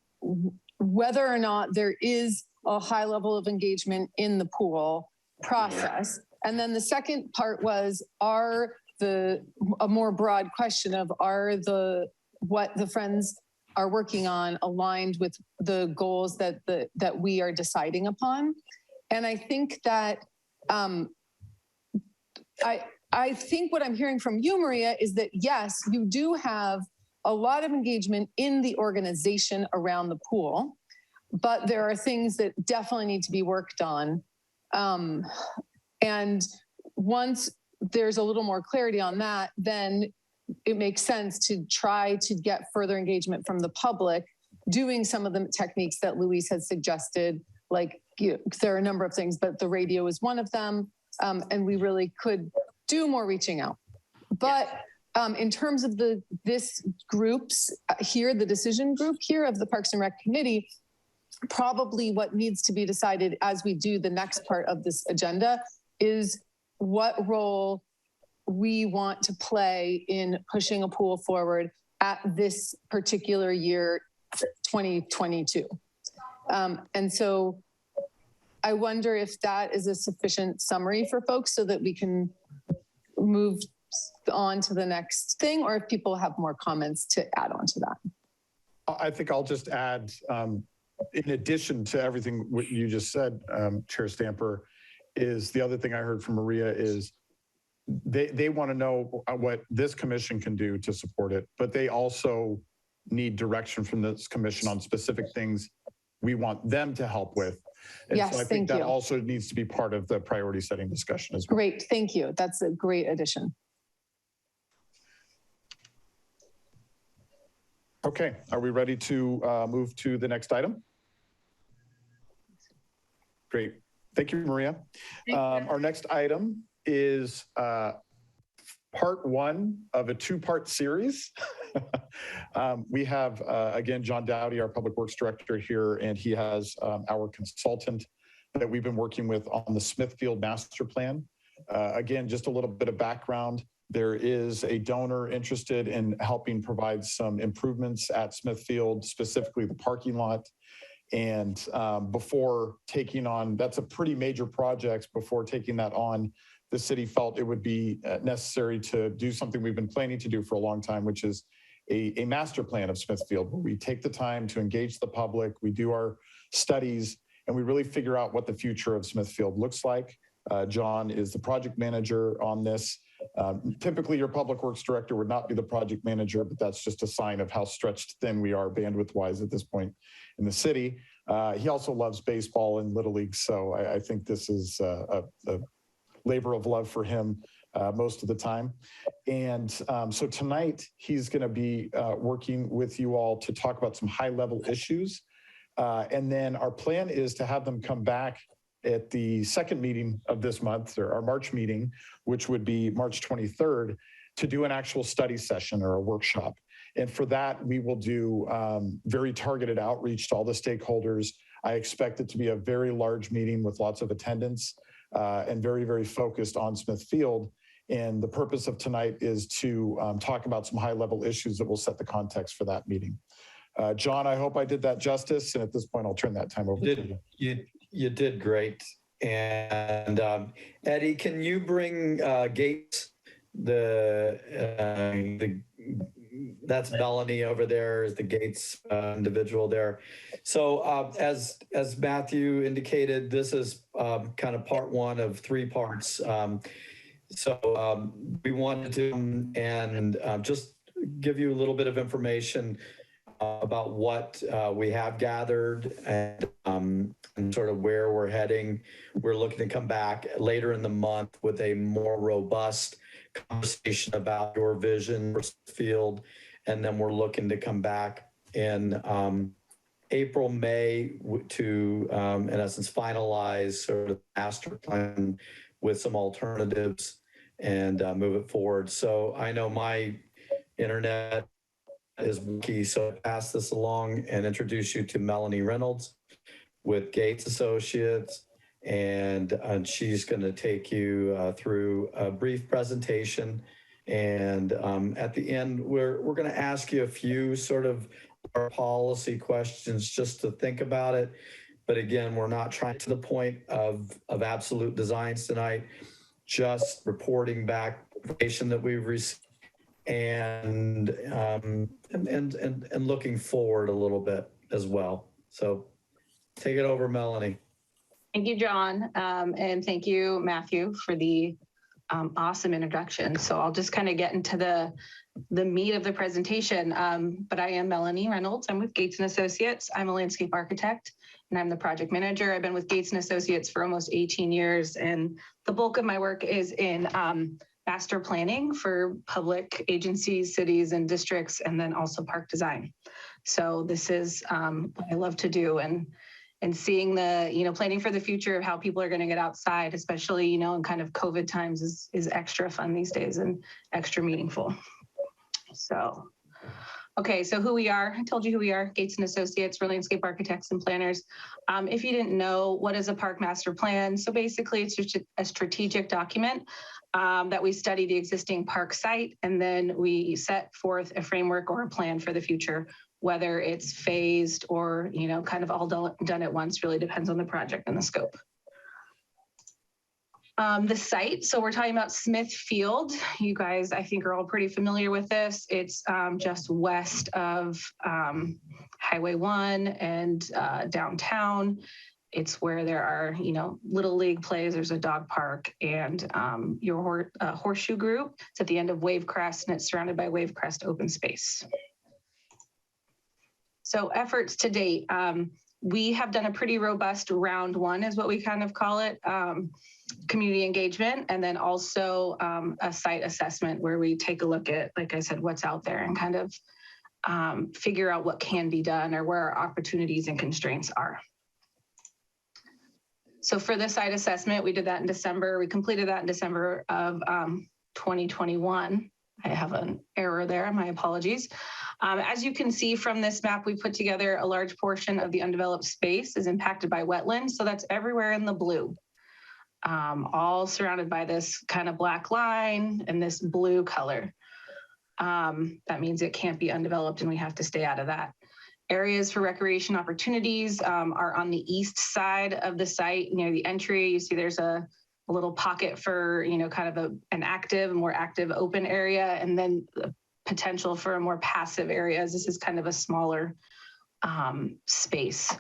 whether or not there is a high level of engagement in the pool process. And then the second part was, a more broad question of what the Friends are working on aligned with the goals that we are deciding upon. And I think that I think what I'm hearing from you, Maria, is that yes, you do have a lot of engagement in the organization around the pool, but there are things that definitely need to be worked on. And once there's a little more clarity on that, then it makes sense to try to get further engagement from the public, doing some of the techniques that Louise has suggested, like there are a number of things, but the radio is one of them. And we really could do more reaching out. But in terms of this group's here, the decision group here of the Parks and Rec Committee, probably what needs to be decided as we do the next part of this agenda is what role we want to play in pushing a pool forward at this particular year, 2022. And so I wonder if that is a sufficient summary for folks so that we can move on to the next thing, or if people have more comments to add on to that. I think I'll just add, in addition to everything what you just said, Chair Stamper, is the other thing I heard from Maria is they want to know what this commission can do to support it, but they also need direction from this commission on specific things we want them to help with. And yes, so I think that also needs to be part of the priority setting discussion as well. Great, thank you. That's a great addition. Okay, are we ready to move to the next item? Great, thank you, Maria. Our next item is part one of a two-part series. We have, again, John Dowdy, our Public Works Director here, and he has our consultant that we've been working with on the Smithfield Master Plan. Again, just a little bit of background. There is a donor interested in helping provide some improvements at Smithfield, specifically the parking lot. And before taking on, that's a pretty major project, before taking that on, the city felt it would be necessary to do something we've been planning to do for a long time, which is a master plan of Smithfield, where we take the time to engage the public, we do our studies, and we really figure out what the future of Smithfield looks like. John is the project manager on this. Typically, your Public Works Director would not be the project manager, but that's just a sign of how stretched thin we are bandwidth-wise at this point in the city. He also loves baseball and Little League, so I think this is a labor of love for him most of the time. And so tonight, he's going to be working with you all to talk about some high-level issues. And then our plan is to have them come back at the second meeting of this month, or our March meeting, which would be March 23rd, to do an actual study session or a workshop. And for that, we will do very targeted outreach to all the stakeholders. I expect it to be a very large meeting with lots of attendance and very, very focused on Smithfield. And the purpose of tonight is to talk about some high-level issues that will set the context for that meeting. John, I hope I did that justice. And at this point, I'll turn that time over to you. You did great. And Eddie, can you bring Gates? That's Melanie over there, is the Gates individual there. So as Matthew indicated, this is kind of part one of three parts. So we wanted to and just give you a little bit of information about what we have gathered and sort of where we're heading. We're looking to come back later in the month with a more robust conversation about your vision for Smithfield. And then we're looking to come back in April, May to, in essence, finalize sort of master plan with some alternatives and move it forward. So I know my internet is key, so I pass this along and introduce you to Melanie Reynolds with Gates Associates, and she's going to take you through a brief presentation. And at the end, we're going to ask you a few sort of our policy questions just to think about it. But again, we're not trying to the point of absolute designs tonight, just reporting back information that we've received and looking forward a little bit as well. So take it over, Melanie. Thank you, John. And thank you, Matthew, for the awesome introduction. So I'll just kind of get into the meat of the presentation. But I am Melanie Reynolds. I'm with Gates and Associates. I'm a landscape architect and I'm the project manager. I've been with Gates and Associates for almost 18 years. And the bulk of my work is in master planning for public agencies, cities, and districts, and then also park design. So this is what I love to do, and seeing the, planning for the future of how people are going to get outside, especially, in kind of COVID times is extra fun these days and extra meaningful. So, okay, so who we are, I told you who we are, Gates and Associates, we're landscape architects and planners. If you didn't know, what is a park master plan? So basically it's just a strategic document that we study the existing park site, and then we set forth a framework or a plan for the future, whether it's phased or, kind of all done at once, really depends on the project and the scope. The site, so we're talking about Smith Field. You guys, I think, are all pretty familiar with this. It's just west of Highway 1 and downtown. It's where there are, Little League plays, there's a dog park, and your horseshoe group. It's at the end of Wavecrest, and it's surrounded by Wavecrest open space. So efforts to date, we have done a pretty robust round one, is what we kind of call it, community engagement, and then also a site assessment where we take a look at, like I said, what's out there and kind of figure out what can be done or where our opportunities and constraints are. So for the site assessment, we did that in December. We completed that in December of 2021. I have an error there, my apologies. As you can see from this map, we put together a large portion of the undeveloped space is impacted by wetlands. So that's everywhere in the blue, all surrounded by this kind of black line and this blue color. That means it can't be undeveloped and we have to stay out of that. Areas for recreation opportunities are on the east side of the site near the entry. You see there's a little pocket for, kind of a more active open area, and then the potential for a more passive areas. This is kind of a smaller space.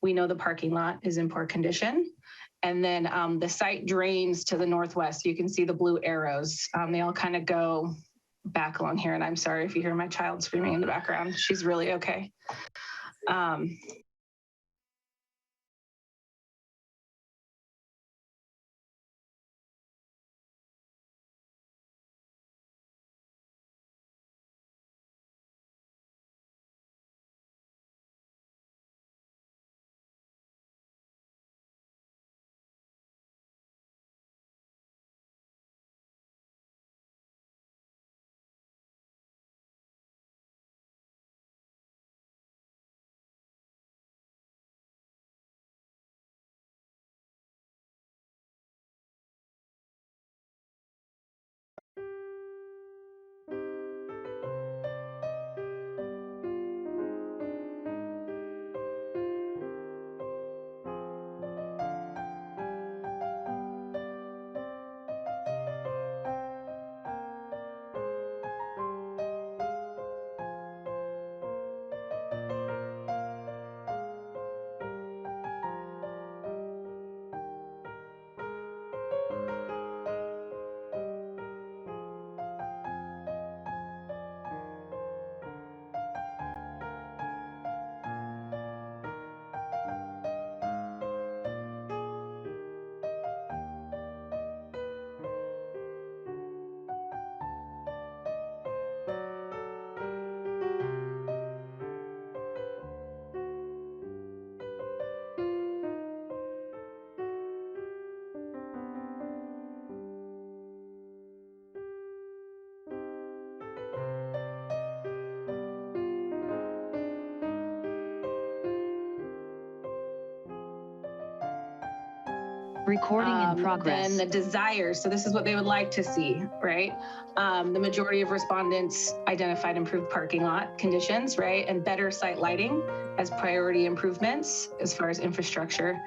We know the parking lot is in poor condition. And then the site drains to the northwest. You can see the blue arrows. They all kind of go back along here. And I'm sorry if you hear my child screaming in the background. She's really okay. Recording in progress. And the desire. So this is what they would like to see, right? The majority of respondents identified improved parking lot conditions, right? And better site lighting as priority improvements as far as infrastructure.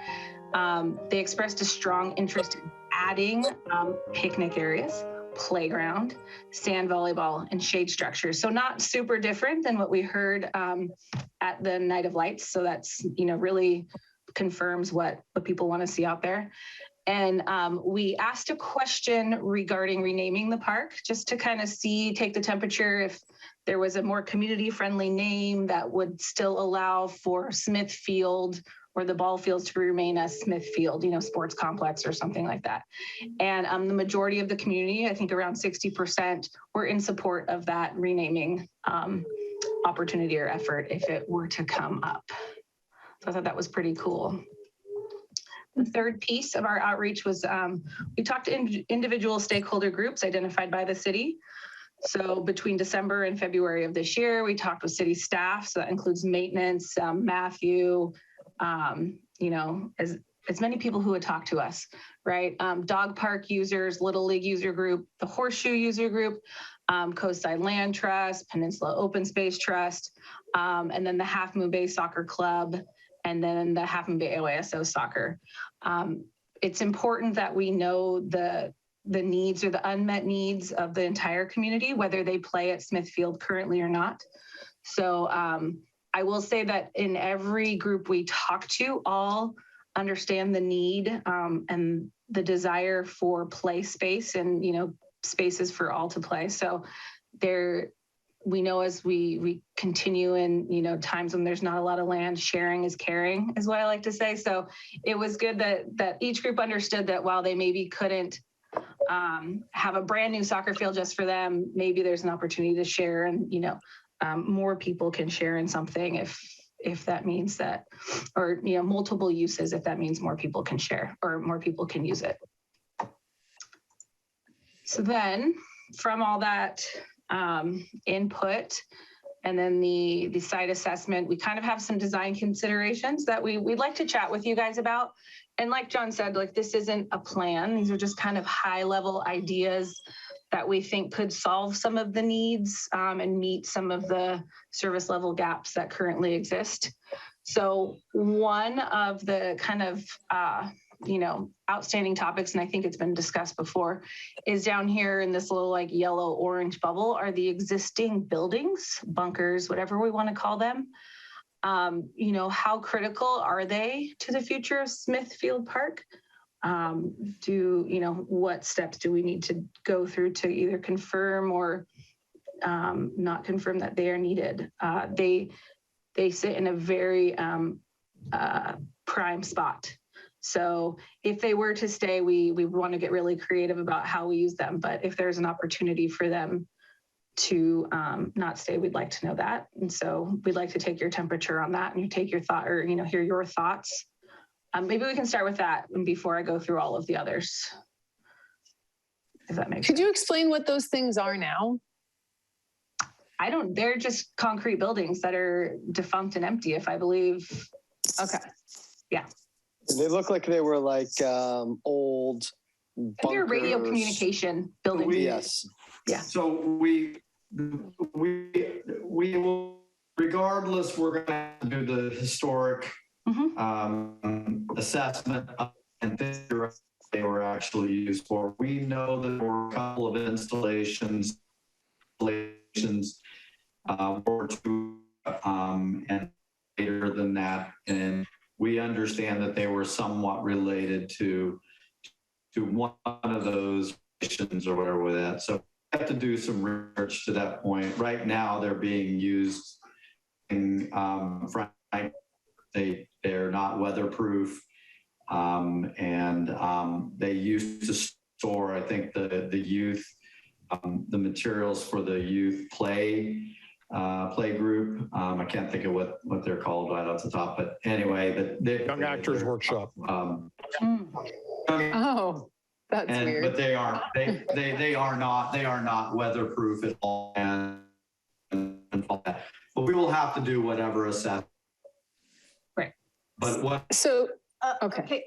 They expressed a strong interest in adding picnic areas, playground, sand volleyball, and shade structures. So not super different than what we heard at the Night of Lights. So that's, really confirms what people want to see out there. And we asked a question regarding renaming the park, just to kind of take the temperature if there was a more community-friendly name that would still allow for Smith Field or the ball fields to remain as Smith Field, sports complex or something like that. And the majority of the community, I think around 60%, were in support of that renaming opportunity or effort if it were to come up. So I thought that was pretty cool. The third piece of our outreach was we talked to individual stakeholder groups identified by the city. So between December and February of this year, we talked with city staff. So that includes maintenance, Matthew, as many people who would talk to us, right? Dog park users, Little League user group, the Horseshoe user group, Coastside Land Trust, Peninsula Open Space Trust, and then the Half Moon Bay Soccer Club, and then the Half Moon Bay OASO Soccer. It's important that we know the needs or the unmet needs of the entire community, whether they play at Smith Field currently or not. So I will say that in every group we talk to, all understand the need and the desire for play space and, spaces for all to play. So we know as we continue in, times when there's not a lot of land, sharing is caring is what I like to say. So it was good that each group understood that while they maybe couldn't have a brand new soccer field just for them, maybe there's an opportunity to share and, more people can share in something if that means that, or, multiple uses, if that means more people can share or more people can use it. So then from all that input and then the site assessment, we kind of have some design considerations that we'd like to chat with you guys about. And like John said, this isn't a plan. These are just kind of high level ideas that we think could solve some of the needs and meet some of the service level gaps that currently exist. So one of the kind of, outstanding topics, and I think it's been discussed before, is down here in this little yellow orange bubble are the existing buildings, bunkers, whatever we want to call them. How critical are they to the future of Smith Field Park? What steps do we need to go through to either confirm or not confirm that they are needed? They sit in a very prime spot. So if they were to stay, we want to get really creative about how we use them. But if there's an opportunity for them to not stay, we'd like to know that. And so we'd like to take your temperature on that and take your thought or, hear your thoughts. Maybe we can start with that before I go through all of the others. If that makes sense. Could you explain what those things are now? They're just concrete buildings that are defunct and empty, if I believe. Okay. Yeah. They look like they were old bunkers. They're radio communication buildings. Yes. Yeah. So we will, regardless, we're going to have to do the historic assessment and things they were actually used for. We know that there were a couple of installations or two and later than that, and we understand that they were somewhat related to one of those stations or whatever with that. So we have to do some research to that point. Right now, they're being used in they're not weatherproof, and they used to store, I think, the youth, the materials for the youth play group. I can't think of what they're called right off the top, but anyway, Young Actors Workshop. Oh, that's weird. But they are not weatherproof at all, and all that. But we will have to do whatever assessment. Right. But what? So okay.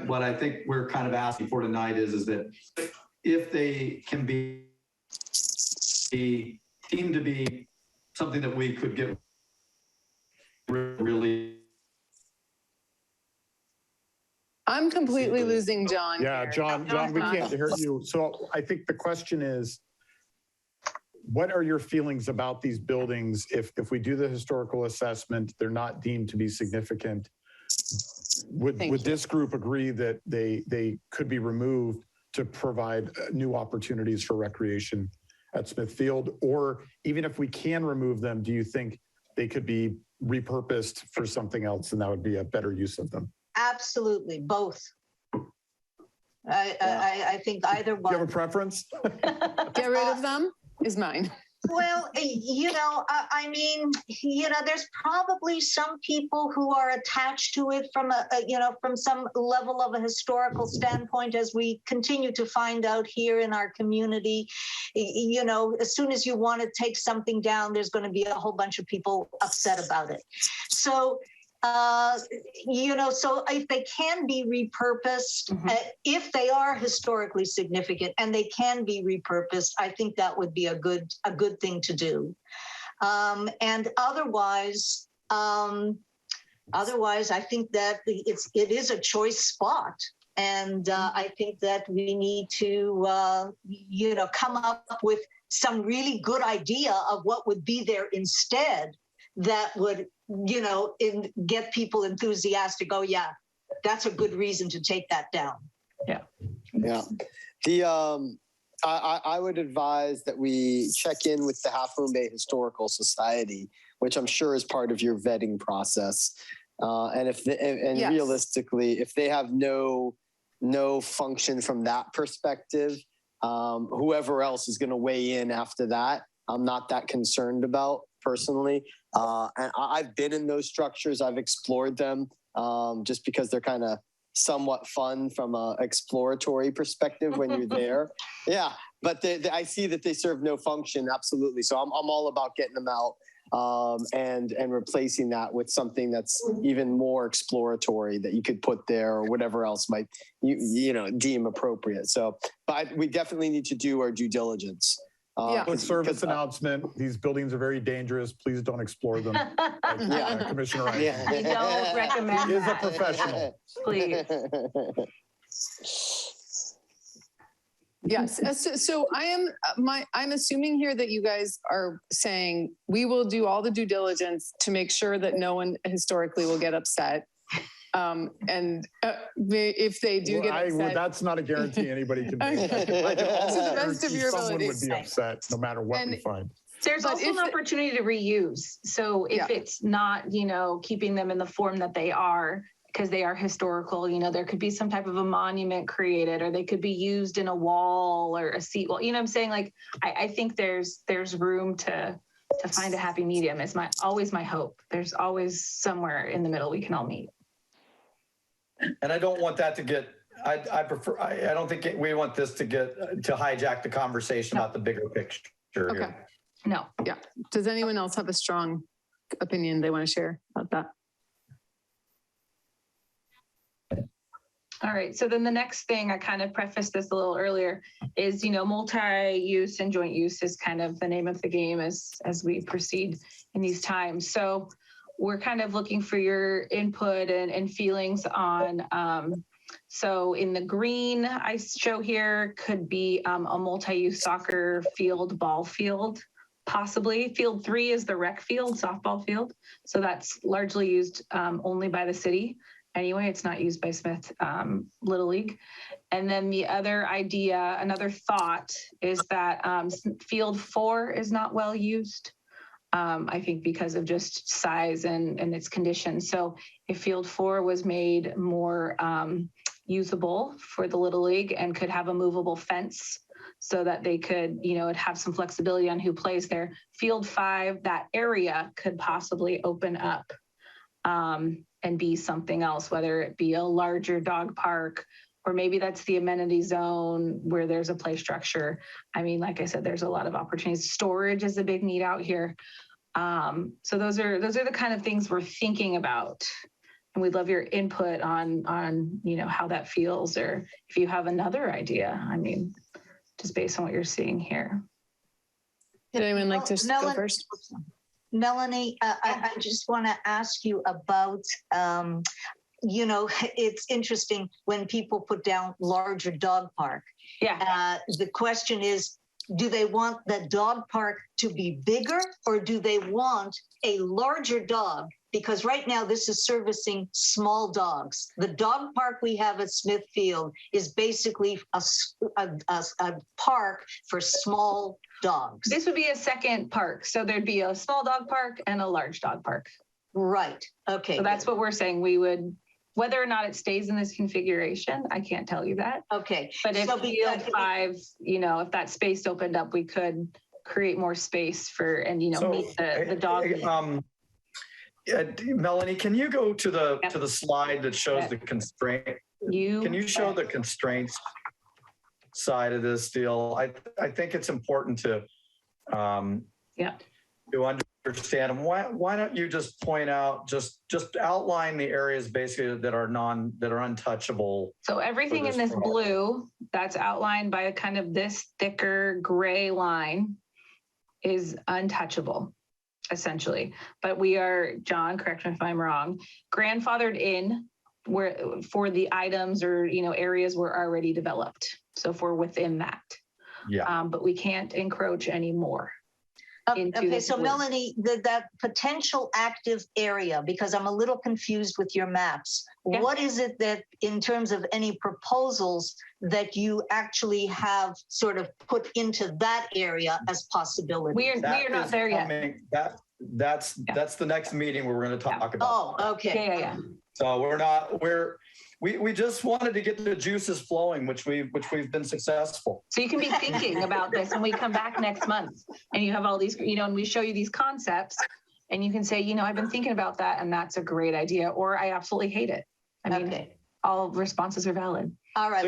What I think we're kind of asking for tonight is that if they can be deemed to be something that we could get really. I'm completely losing John. Yeah, here. John, we can't hear you. So I think the question is, what are your feelings about these buildings? If we do the historical assessment, they're not deemed to be significant. would this group agree that they could be removed to provide new opportunities for recreation at Smithfield? Or even if we can remove them, do you think they could be repurposed for something else and that would be a better use of them? Absolutely, both. I think either one. Do you have a preference? Get rid of them is mine. Well, I mean, there's probably some people who are attached to it from from some level of a historical standpoint, as we continue to find out here in our community. As soon as you want to take something down, there's going to be a whole bunch of people upset about it. So, so if they can be repurposed, if they are historically significant and they can be repurposed, I think that would be a good thing to do. And otherwise, I think that it is a choice spot. And I think that we need to, come up with some really good idea of what would be there instead that would, get people enthusiastic. Oh, yeah, that's a good reason to take that down. Yeah. I would advise that we check in with the Half Moon Bay Historical Society, which I'm sure is part of your vetting process. And yes. Realistically, if they have no function from that perspective, whoever else is going to weigh in after that, I'm not that concerned about personally. And I've been in those structures. I've explored them just because they're kind of somewhat fun from an exploratory perspective when you're there. Yeah, but I see that they serve no function. Absolutely. So I'm all about getting them out and replacing that with something that's even more exploratory that you could put there or whatever else might you deem appropriate. So, but we definitely need to do our due diligence. Quick service announcement. These buildings are very dangerous. Please don't explore them. Commissioner Wright. We don't recommend He is a that. professional. Please. Yes. So I'm assuming here that you guys are saying we will do all the due diligence to make sure that no one historically will get upset. If they do get upset, that's not a guarantee anybody can make. To the best of your someone abilities. would be upset no matter what we find. There's also an opportunity to reuse. So if it's not, keeping them in the form that they are, because they are historical, there could be some type of a monument created, or they could be used in a wall or a seat wall. I'm saying? Like, I think there's room to find a happy medium. It's always my hope. There's always somewhere in the middle we can all meet. And I don't want that to get, I don't think we want this to hijack the conversation about the bigger picture. Okay. Here. No. Yeah. Does anyone else have a strong opinion they want to share about that? All right. So then the next thing, I kind of prefaced this a little earlier, is, multi-use and joint use is kind of the name of the game as we proceed in these times. So we're kind of looking for your input and feelings on, so in the green I show here could be a multi-use soccer field, ball field, possibly. Field 3 is the rec field, softball field. So that's largely used only by the city. Anyway, it's not used by Smith Little League. And then the other idea, another thought is that field 4 is not well used. I think because of just size and its condition. So if field 4 was made more usable for the Little League and could have a movable fence so that they could, have some flexibility on who plays there. Field 5, that area could possibly open up and be something else, whether it be a larger dog park, or maybe that's the amenity zone where there's a play structure. I mean, like I said, there's a lot of opportunities. Storage is a big need out here. So those are the kind of things we're thinking about. And we'd love your input on how that feels, or if you have another idea, I mean, just based on what you're seeing here. Would anyone like to go first? Melanie, I just want to ask you about, it's interesting when people put down larger dog park. Yeah. The question is, do they want the dog park to be bigger, or do they want a larger dog because right now this is servicing small dogs. The dog park we have at Smithfield is basically a park for small dogs. This would be a second park. So there'd be a small dog park and a large dog park. Right. Okay. So that's what we're saying. We would, whether or not it stays in this configuration, I can't tell you that. Okay. But if Field 5, you know, if that space opened up, we could create more space for, and, you know, So, meet the dog. Melanie, can you go to the slide that shows the constraint? Can you show the constraints side of this deal? I think it's important to understand. Why don't you just point out, just outline the areas basically that are untouchable. So everything in this blue that's outlined by kind of this thicker gray line is untouchable, essentially. But we are, John, correct me if I'm wrong, grandfathered in where for the items or, you know, areas were already developed. So if we're within that. Yeah. But we can't encroach anymore. Okay, so Melanie, that potential active area, because I'm a little confused with your maps. Yeah. What is it that, in terms of any proposals, that you actually have sort of put into that area as possibilities? We are not there yet. That's the next meeting where we're going to talk about. Oh, okay. Yeah. So we just wanted to get the juices flowing, which we've been successful. So you can be thinking about this when we come back next month and you have all these, you know, and we show you these concepts and you can say, you know, I've been thinking about that and that's a great idea, or I absolutely hate it. I mean, all responses are valid. All right.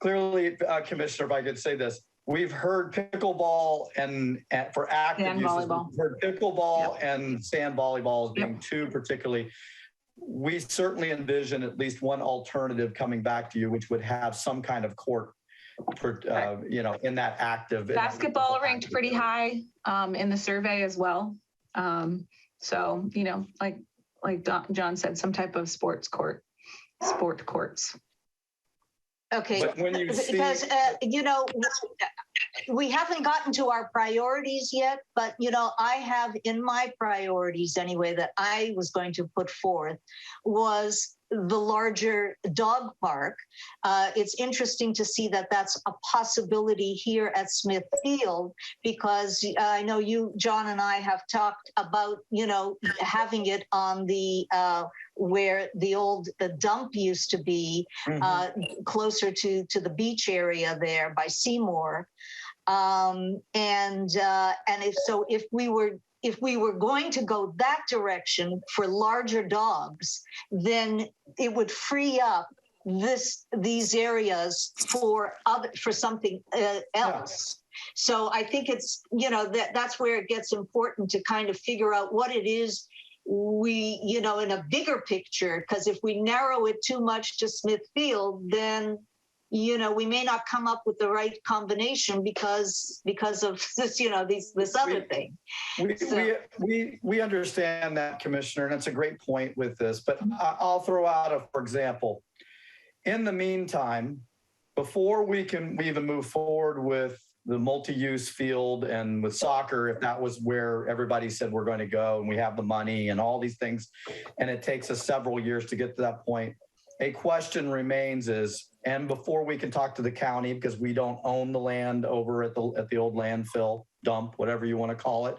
Clearly, Commissioner, if I could say this, we've heard pickleball and for active sand uses, volleyball. we've heard pickleball and sand volleyball as being two particularly. We certainly envision at least one alternative coming back to you, which would have some kind of court, for, you know, in that active. Basketball ranked pretty high in the survey as well. So, you know, like John said, some type of sport courts. Okay, but when you because, you know, we haven't gotten to our priorities yet, but, you know, I have in my priorities anyway that I was going to put forth was the larger dog park. It's interesting to see that that's a possibility here at Smithfield, because I know you, John, and I have talked about, you know, having it on the where the dump used to be, closer to the beach area there by Seymour. If we were going to go that direction for larger dogs, then it would free up these areas for something else. So I think it's, you know, that's where it gets important to kind of figure out what it is we, you know, in a bigger picture, because if we narrow it too much to Smithfield, then, you know, we may not come up with the right combination because of this, you know, this other thing. We understand that, Commissioner, and it's a great point with this, but I'll throw out for example, in the meantime, before we even move forward with the multi-use field and with soccer, if that was where everybody said we're going to go and we have the money and all these things, and it takes us several years to get to that point, a question remains is, and before we can talk to the county, because we don't own the land over at the old landfill dump, whatever you want to call it,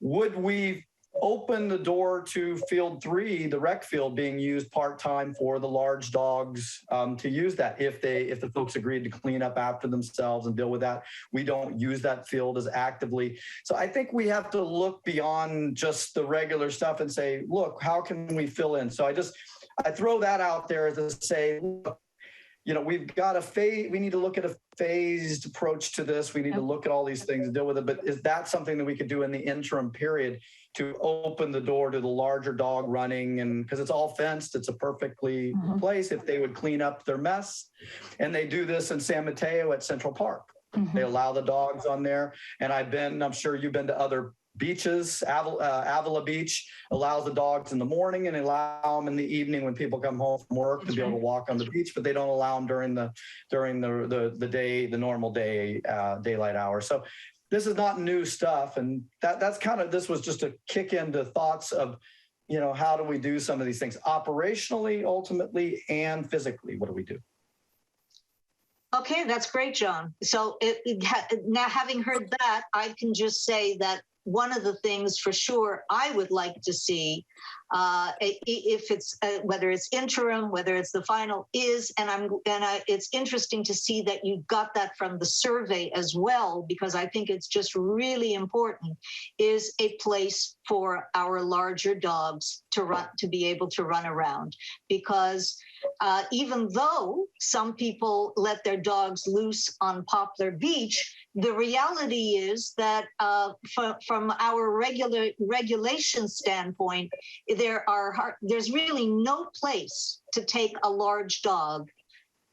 would we open the door to field 3, the rec field, being used part-time for the large dogs to use that if the folks agreed to clean up after themselves and deal with that? We don't use that field as actively. So I think we have to look beyond just the regular stuff and say, look, how can we fill in? So I throw that out there to say, look, you know, we've got we need to look at a phased approach to this. We need to look at all these things and deal with it. But is that something that we could do in the interim period to open the door to the larger dog running? And because it's all fenced, it's a perfectly place if they would clean up their mess. And they do this in San Mateo at Central Park. They allow the dogs on there. And I'm sure you've been to other beaches. Avila Beach allows the dogs in the morning and allow them in the evening when people come home from work to be able to walk on the beach, but they don't allow them during the day, the normal day, daylight hours. So this is not new stuff. And that's kind of, this was just a kick into thoughts of, how do we do some of these things operationally, ultimately, and physically? What do we do? Okay, that's great, John. So now having heard that, I can just say that one of the things for sure I would like to see, if it's whether it's interim, whether it's the final, is, it's interesting to see that you got that from the survey as well, because I think it's just really important, is a place for our larger dogs to be able to run around. Because even though some people let their dogs loose on Poplar Beach, the reality is that from our regulation standpoint, there's really no place to take a large dog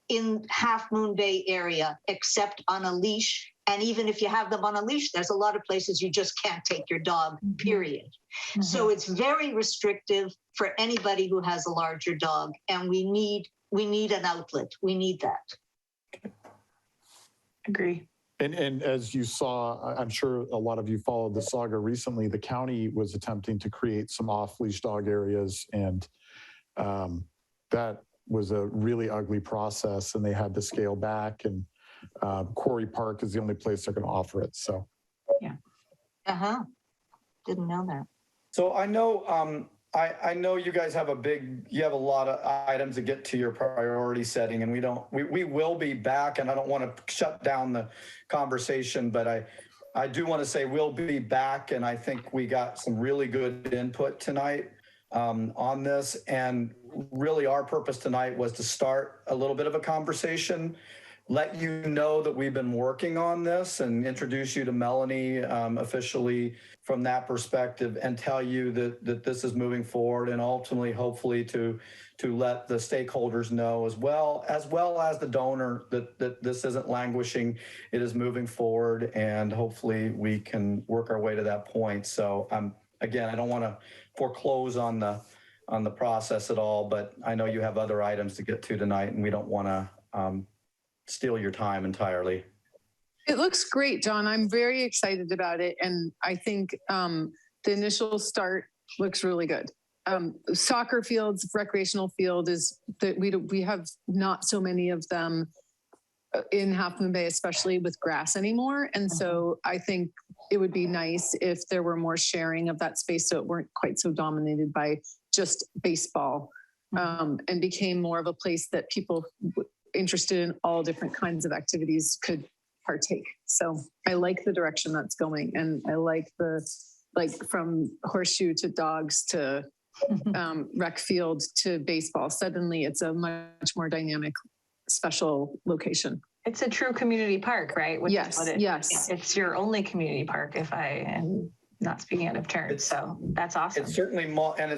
in Half Moon Bay area except on a leash. And even if you have them on a leash, there's a lot of places you just can't take your dog, period. Mm-hmm. So it's very restrictive for anybody who has a larger dog. And we need an outlet. We need that. Agree. And as you saw, I'm sure a lot of you followed the saga recently, the county was attempting to create some off-leash dog areas, and that was a really ugly process, and they had to scale back, and Quarry Park is the only place they're going to offer it. So, yeah. Didn't know that. So I know, I know you guys have you have a lot of items to get to your priority setting, and we will be back, and I don't want to shut down the conversation, but I do want to say we'll be back, and I think we got some really good input tonight on this. And really our purpose tonight was to start a little bit of a conversation, let you know that we've been working on this, and introduce you to Melanie officially from that perspective, and tell you that this is moving forward, and ultimately, hopefully, to let the stakeholders know as well as the donor that this isn't languishing, it is moving forward, and hopefully we can work our way to that point. So again, I don't want to foreclose on the process at all, but I know you have other items to get to tonight, and we don't want to steal your time entirely. It looks great, John. I'm very excited about it. And I think the initial start looks really good. Soccer fields, recreational field is that we have not so many of them in Half Moon Bay, especially with grass anymore. And so I think it would be nice if there were more sharing of that space, so it weren't quite so dominated by just baseball, and became more of a place that people interested in all different kinds of activities could partake. So I like the direction that's going, and I like from horseshoe to dogs to rec field to baseball. Suddenly it's a much more dynamic, special location. It's a true community park, right? Which yes, is what it's your only community park, if I am not speaking out of turn. So that's awesome. It's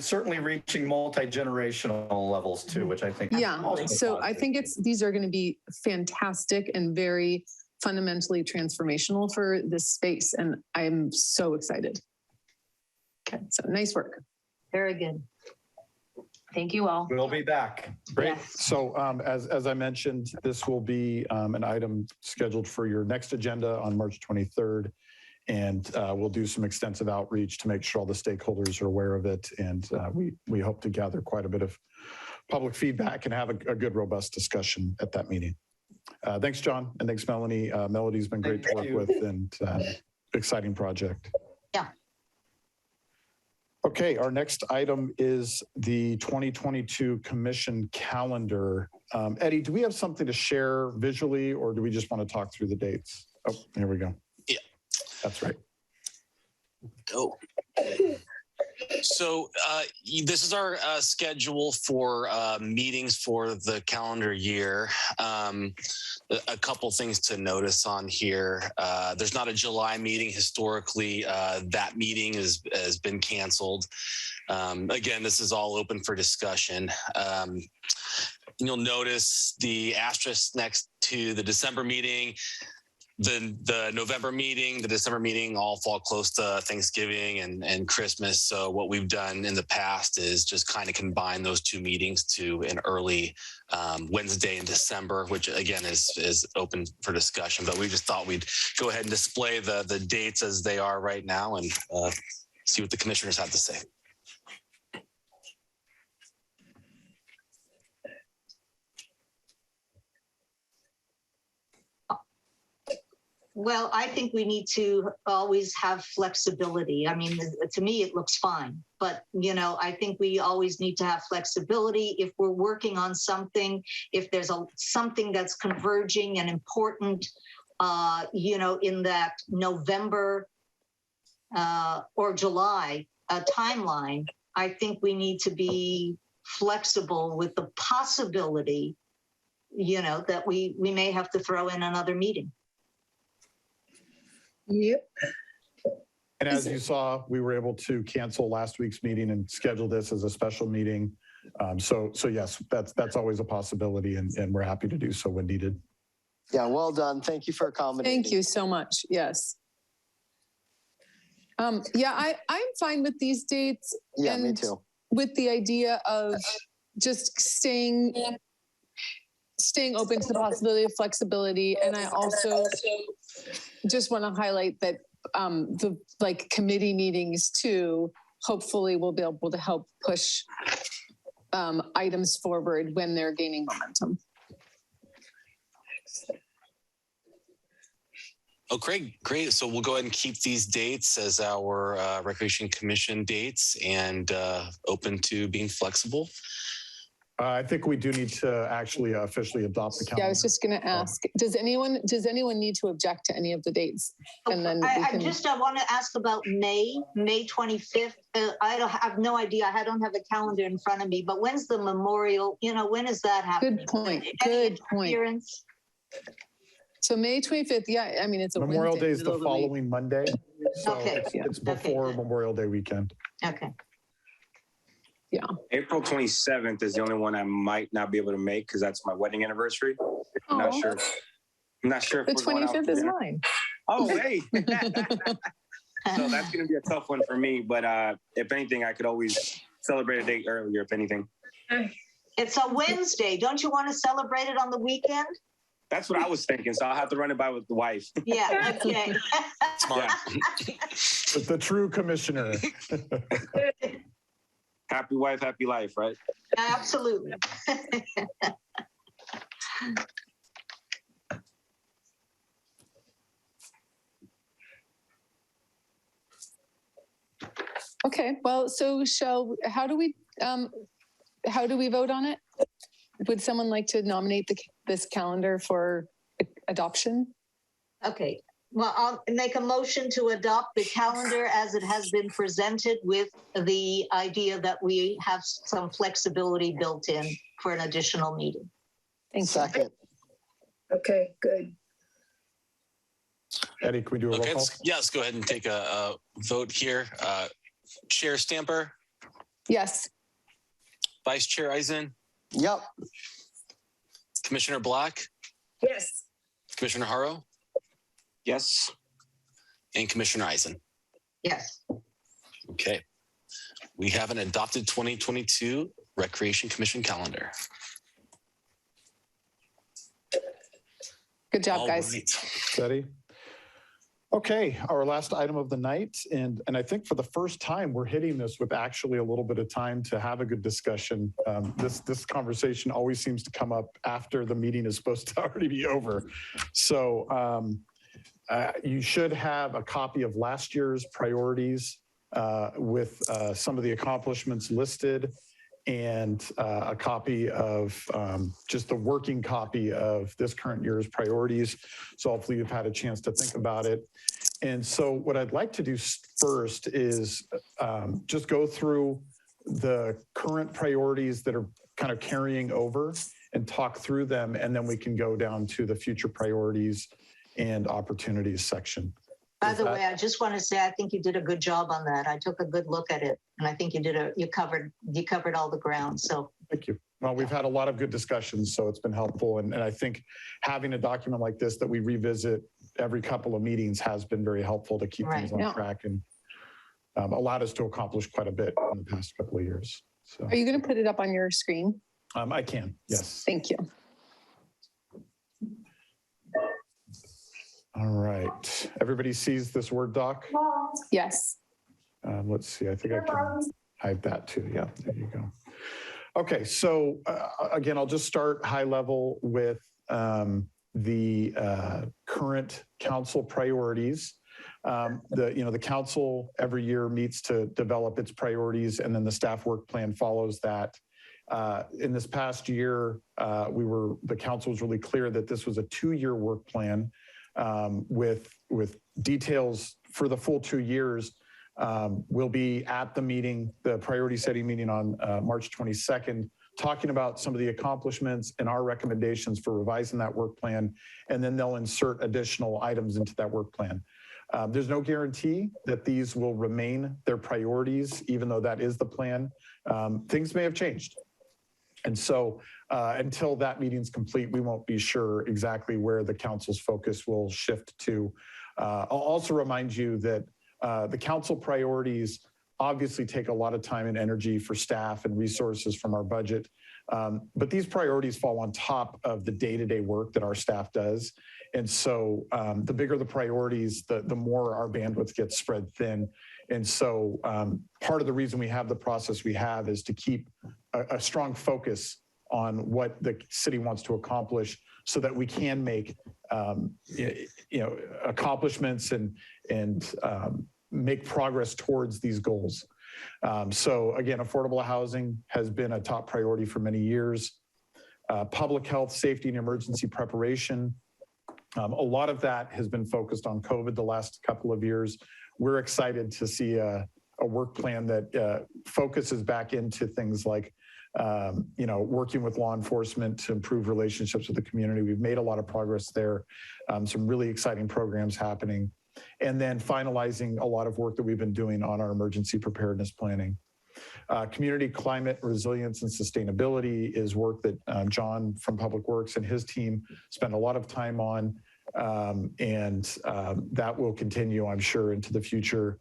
certainly reaching multi-generational levels too, which I think. Yeah. So I think these are going to be fantastic and very fundamentally transformational for this space. And I'm so excited. Okay. So nice work. Very good. Thank you all. We'll be back. Great. So as I mentioned, this will be an item scheduled for your next agenda on March 23rd. And we'll do some extensive outreach to make sure all the stakeholders are aware of it. And we hope to gather quite a bit of public feedback and have a good, robust discussion at that meeting. Thanks, John. And thanks, Melanie. Melody's been great to work with, and exciting project. Yeah. Okay, our next item is the 2022 commission calendar. Eddie, do we have something to share visually, or do we just want to talk through the dates? Oh, here we go. Yeah. That's right. Go. So this is our schedule for meetings for the calendar year. A couple things to notice on here. There's not a July meeting. Historically, that meeting has been canceled. Again, this is all open for discussion. You'll notice the asterisk next to the December meeting. the November meeting, the December meeting all fall close to Thanksgiving and Christmas. So what we've done in the past is just kind of combine those two meetings to an early Wednesday in December, which again is open for discussion. But we just thought we'd go ahead and display the dates as they are right now and see what the commissioners have to say. Well, I think we need to always have flexibility. I mean, to me, it looks fine. But, you know, I think we always need to have flexibility. If we're working on something, if there's something that's converging and important, you know, in that November or July timeline, I think we need to be flexible with the possibility, you know, that we may have to throw in another meeting. Yep. And as you saw, we were able to cancel last week's meeting and schedule this as a special meeting. So yes, that's always a possibility, and we're happy to do so when needed. Yeah, well done. Thank you for accommodating. Thank you so much. Yes. Yeah, I'm fine with these dates. Yeah, and me too. With the idea of just staying open to the possibility of flexibility. And I also just want to highlight that the committee meetings too, hopefully will be able to help push items forward when they're gaining momentum. Oh, great. So we'll go ahead and keep these dates as our Recreation Commission dates and open to being flexible. I think we do need to actually officially adopt the calendar. Yeah, I was just going to ask, does anyone need to object to any of the dates? And then I want to ask about May 25th. I have no idea. I don't have a calendar in front of me, but when's the memorial? You know, when is that happening? Good point. Good point. So May 25th. Yeah, I mean, it's a Memorial Wednesday, Day is the following Monday. So okay. It's before Memorial Day weekend. Okay. Yeah. April 27th is the only one I might not be able to make because that's my wedding anniversary. I'm not sure. I'm not sure if the 25th is mine. Oh, hey. So that's going to be a tough one for me. But if anything, I could always celebrate a date earlier, if anything. It's a Wednesday. Don't you want to celebrate it on the weekend? That's what I was thinking. So I'll have to run it by with the wife. Yeah, okay. Smart. The true commissioner. Happy wife, happy life, right? Absolutely. Okay, well, so how do we vote on it? Would someone like to nominate this calendar for adoption? Okay. Well, I'll make a motion to adopt the calendar as it has been presented with the idea that we have some flexibility built in for an additional meeting. Thank you. Second. Okay, good. Eddie, can we do a roll call? Let's go ahead and take a vote here. Chair Stamper? Yes. Vice Chair Eisen? Yep. Commissioner Black? Yes. Commissioner Haro? Yes. And Commissioner Eisen? Yes. Okay. We have an adopted 2022 Recreation Commission calendar. Good job, guys. Right. Ready? Okay, our last item of the night, and I think for the first time we're hitting this with actually a little bit of time to have a good discussion. This conversation always seems to come up after the meeting is supposed to already be over. So you should have a copy of last year's priorities with some of the accomplishments listed, and a copy of just the working copy of this current year's priorities. So hopefully you've had a chance to think about it. And so what I'd like to do first is just go through the current priorities that are kind of carrying over and talk through them, and then we can go down to the future priorities and opportunities section. By the way, I just want to say I think you did a good job on that. I took a good look at it, and I think you covered all the ground. So thank you. Well, we've had a lot of good discussions, so it's been helpful, and I think having a document like this that we revisit every couple of meetings has been very helpful to keep things on track and allowed us to accomplish quite a bit in the past couple of years. So, are you going to put it up on your screen? I can, yes. Thank you. All right. Everybody sees this Word doc? Yes. Let's see. I think I can hide that too. Yeah, there you go. Okay. So again, I'll just start high level with the current council priorities. The council every year meets to develop its priorities, and then the staff work plan follows that. In this past year, the council was really clear that this was a 2-year work plan with details for the full 2 years. We'll be at the meeting, the priority setting meeting on March 22nd, talking about some of the accomplishments and our recommendations for revising that work plan, and then they'll insert additional items into that work plan. There's no guarantee that these will remain their priorities, even though that is the plan. Things may have changed. And so until that meeting's complete, we won't be sure exactly where the council's focus will shift to. I'll also remind you that the council priorities obviously take a lot of time and energy for staff and resources from our budget. But these priorities fall on top of the day-to-day work that our staff does. And so the bigger the priorities, the more our bandwidth gets spread thin. And so part of the reason we have the process we have is to keep a strong focus on what the city wants to accomplish so that we can make accomplishments and make progress towards these goals. So again, affordable housing has been a top priority for many years. Public health, safety, and emergency preparation. A lot of that has been focused on COVID the last couple of years. We're excited to see a work plan that focuses back into things like working with law enforcement to improve relationships with the community. We've made a lot of progress there. Some really exciting programs happening. And then finalizing a lot of work that we've been doing on our emergency preparedness planning. Community climate resilience and sustainability is work that John from Public Works and his team spend a lot of time on. And that will continue, I'm sure, into the future.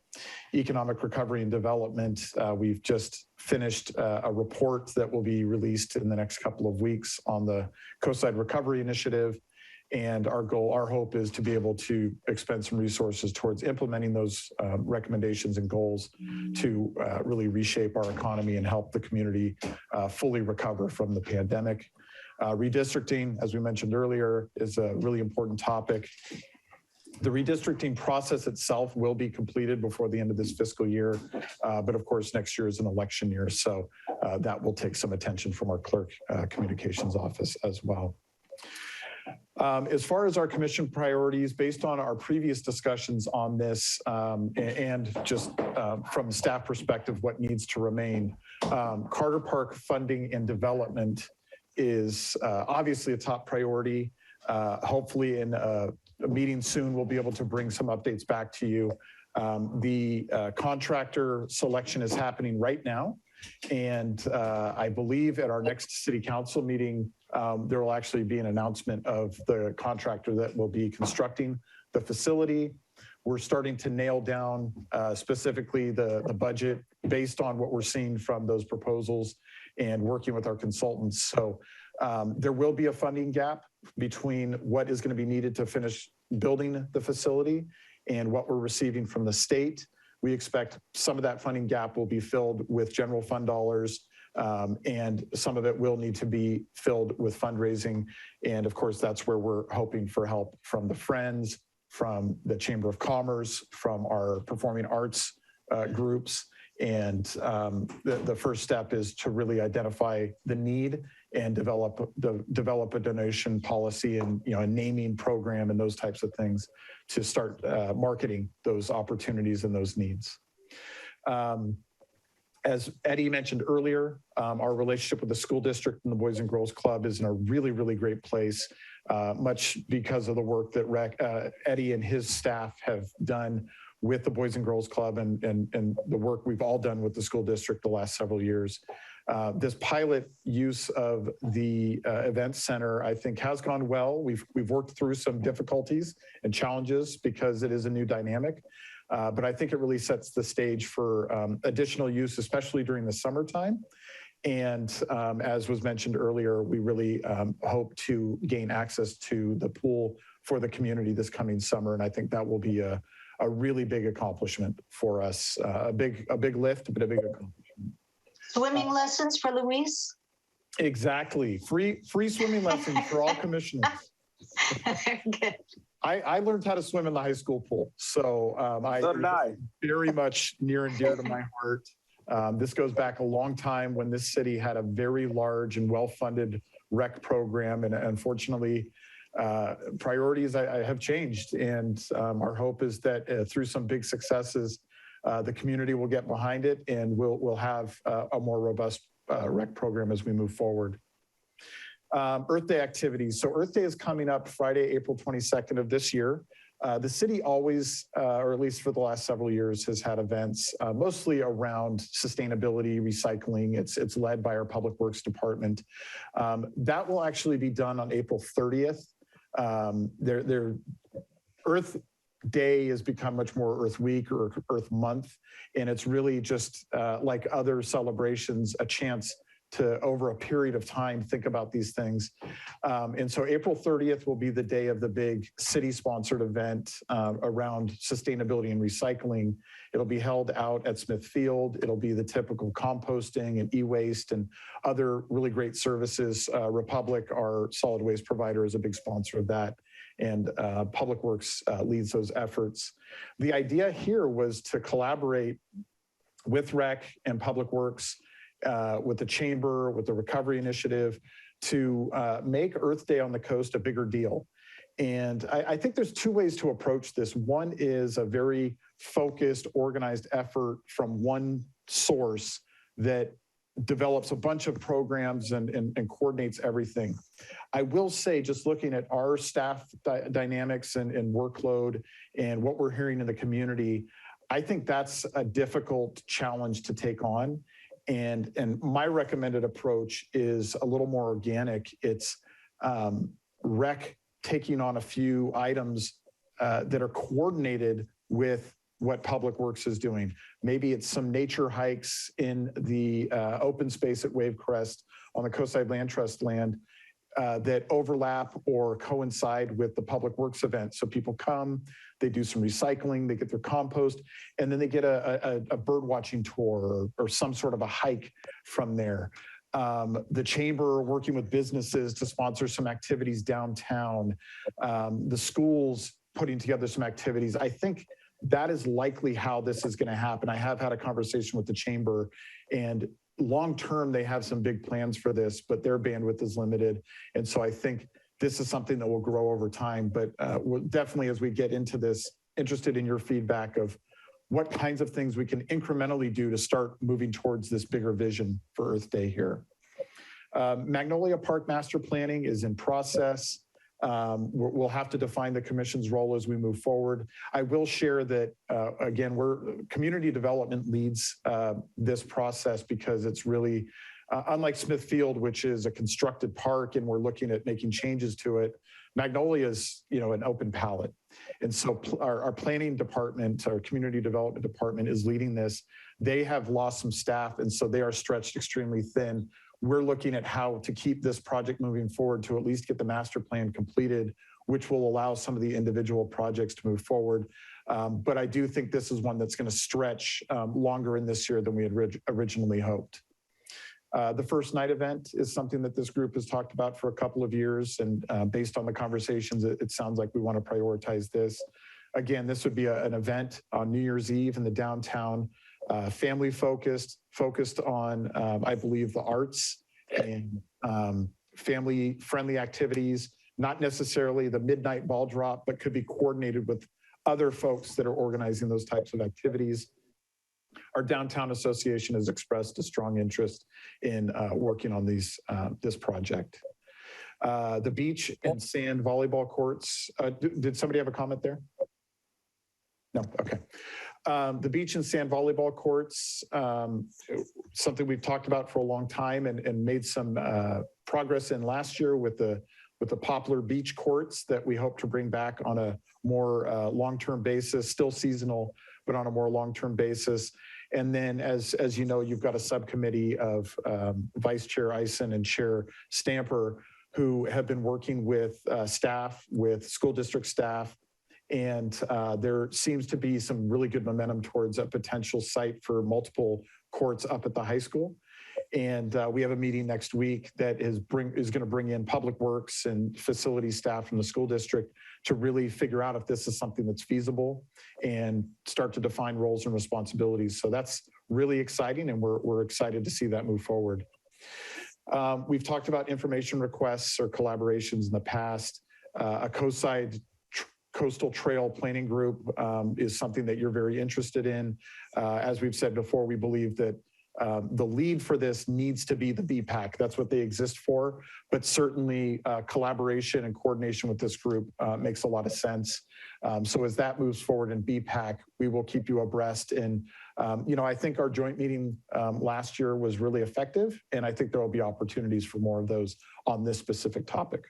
Economic recovery and development. We've just finished a report that will be released in the next couple of weeks on the Coastside Recovery Initiative. And our hope is to be able to expend some resources towards implementing those recommendations and goals to really reshape our economy and help the community fully recover from the pandemic. Redistricting, as we mentioned earlier, is a really important topic. The redistricting process itself will be completed before the end of this fiscal year, but of course next year is an election year, so that will take some attention from our clerk communications office as well. As far as our commission priorities, based on our previous discussions on this and just from a staff perspective, what needs to remain, Carter Park funding and development is obviously a top priority. Hopefully in a meeting soon, we'll be able to bring some updates back to you. The contractor selection is happening right now. And I believe at our next city council meeting, there will actually be an announcement of the contractor that will be constructing the facility. We're starting to nail down specifically the budget based on what we're seeing from those proposals and working with our consultants. So there will be a funding gap between what is going to be needed to finish building the facility and what we're receiving from the state. We expect some of that funding gap will be filled with general fund dollars, and some of it will need to be filled with fundraising. And of course, that's where we're hoping for help from the Friends, from the Chamber of Commerce, from our performing arts groups. And the first step is to really identify the need and develop a donation policy and a naming program and those types of things to start marketing those opportunities and those needs. As Eddie mentioned earlier, our relationship with the school district and the Boys and Girls Club is in a really, really great place, much because of the work that Eddie and his staff have done with the Boys and Girls Club and the work we've all done with the school district the last several years. This pilot use of the event center, I think, has gone well. We've worked through some difficulties and challenges because it is a new dynamic. But I think it really sets the stage for additional use, especially during the summertime. And as was mentioned earlier, we really hope to gain access to the pool for the community this coming summer. And I think that will be a really big accomplishment for us. A big lift, but a big accomplishment. Swimming lessons for Luis? Exactly. Free swimming lessons for all commissioners. Good. I learned how to swim in the high school pool. So I very much near and dear to my heart. This goes back a long time when this city had a very large and well-funded rec program. And unfortunately, priorities I have changed. And our hope is that through some big successes, the community will get behind it and we'll have a more robust rec program as we move forward. Earth Day activities. So Earth Day is coming up Friday, April 22nd of this year. The city always, or at least for the last several years, has had events mostly around sustainability, recycling. It's led by our Public Works Department. That will actually be done on April 30th. Their Earth Day has become much more Earth Week or Earth Month, and it's really just like other celebrations, a chance to, over a period of time, think about these things. And so April 30th will be the day of the big city-sponsored event around sustainability and recycling. It'll be held out at Smith Field. It'll be the typical composting and e-waste and other really great services. Republic, our solid waste provider, is a big sponsor of that. And Public Works leads those efforts. The idea here was to collaborate with REC and Public Works, with the Chamber, with the Recovery Initiative, to make Earth Day on the coast a bigger deal. And I think there's two ways to approach this. One is a very focused, organized effort from one source that develops a bunch of programs and coordinates everything. I will say, just looking at our staff dynamics and workload and what we're hearing in the community, I think that's a difficult challenge to take on. And my recommended approach is a little more organic. It's REC taking on a few items that are coordinated with what Public Works is doing. Maybe it's some nature hikes in the open space at Wave Crest on the Coastside Land Trust land that overlap or coincide with the Public Works event. So people come, they do some recycling, they get their compost, and then they get a bird watching tour or some sort of a hike from there. The Chamber working with businesses to sponsor some activities downtown. The schools putting together some activities. I think that is likely how this is going to happen. I have had a conversation with the Chamber, and long-term, they have some big plans for this, but their bandwidth is limited. And so I think this is something that will grow over time. But we'll definitely, as we get into this, interested in your feedback of what kinds of things we can incrementally do to start moving towards this bigger vision for Earth Day here. Magnolia Park master planning is in process. We'll have to define the commission's role as we move forward. I will share that, again, community development leads this process because it's really, unlike Smith Field, which is a constructed park and we're looking at making changes to it, Magnolia is, an open palette. And so our planning department, our community development department is leading this. They have lost some staff, and so they are stretched extremely thin. We're looking at how to keep this project moving forward to at least get the master plan completed, which will allow some of the individual projects to move forward. But I do think this is one that's going to stretch longer in this year than we had originally hoped. The first night event is something that this group has talked about for a couple of years. And based on the conversations, it sounds like we want to prioritize this. Again, this would be an event on New Year's Eve in the downtown, family focused on, I believe, the arts and family friendly activities, not necessarily the midnight ball drop, but could be coordinated with other folks that are organizing those types of activities. Our downtown association has expressed a strong interest in working on this project. The beach and sand volleyball courts. Did somebody have a comment there? No, okay. The beach and sand volleyball courts, something we've talked about for a long time and made some progress in last year with the Poplar Beach courts that we hope to bring back on a more long-term basis, still seasonal, but on a more long-term basis. And then as you know, you've got a subcommittee of Vice Chair Eisen and Chair Stamper who have been working with staff, with school district staff, and there seems to be some really good momentum towards a potential site for multiple courts up at the high school. And we have a meeting next week that is going to bring in public works and facility staff from the school district to really figure out if this is something that's feasible and start to define roles and responsibilities. So that's really exciting, and we're excited to see that move forward. We've talked about information requests or collaborations in the past. A coastal trail planning group is something that you're very interested in. As we've said before, we believe that the lead for this needs to be the BPAC. That's what they exist for. But certainly collaboration and coordination with this group makes a lot of sense. So as that moves forward in BPAC, we will keep you abreast. And, I think our joint meeting last year was really effective. And I think there will be opportunities for more of those on this specific topic.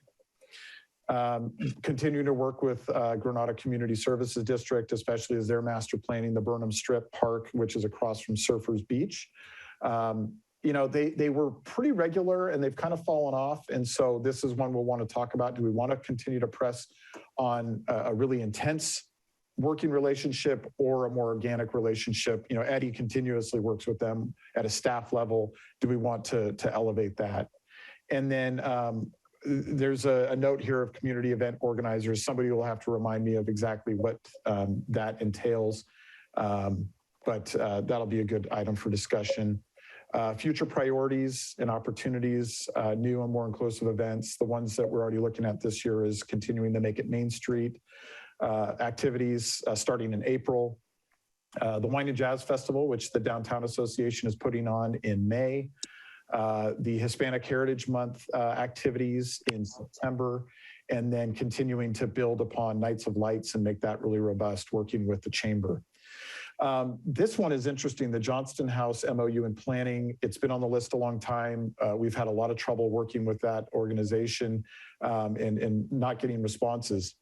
Continuing to work with Granada Community Services District, especially as they're master planning the Burnham Strip Park, which is across from Surfers Beach. They were pretty regular and they've kind of fallen off. And so this is one we'll want to talk about. Do we want to continue to press on a really intense working relationship or a more organic relationship? Eddie continuously works with them at a staff level. Do we want to elevate that? And then there's a note here of community event organizers. Somebody will have to remind me of exactly what that entails, but that'll be a good item for discussion. Future priorities and opportunities, new and more inclusive events. The ones that we're already looking at this year is continuing to Make It Main Street activities starting in April. The Wine and Jazz Festival, which the Downtown Association is putting on in May. The Hispanic Heritage Month activities in September, and then continuing to build upon Nights of Lights and make that really robust, working with the Chamber. This one is interesting, the Johnston House MOU and planning. It's been on the list a long time. We've had a lot of trouble working with that organization and not getting responses.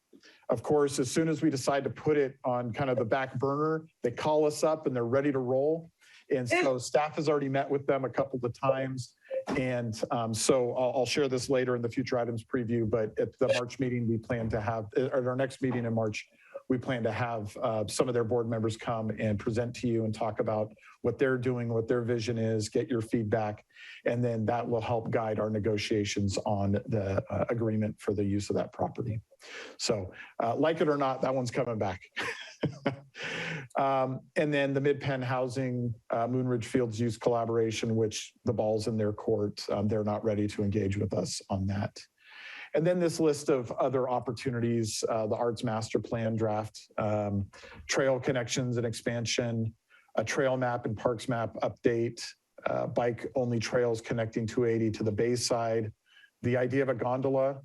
Of course, as soon as we decide to put it on kind of the back burner, they call us up and they're ready to roll. And so staff has already met with them a couple of times. And so I'll share this later in the future items preview, but at the March meeting, we plan to have, at our next meeting in March, we plan to have some of their board members come and present to you and talk about what they're doing, what their vision is, get your feedback, and then that will help guide our negotiations on the agreement for the use of that property. So like it or not, that one's coming back. And then the Mid-Penn Housing Moonridge Fields Use Collaboration, which the ball's in their court. They're not ready to engage with us on that. And then this list of other opportunities, the Arts Master Plan draft, trail connections and expansion, a trail map and parks map update, bike-only trails connecting 280 to the Bayside, the idea of a gondola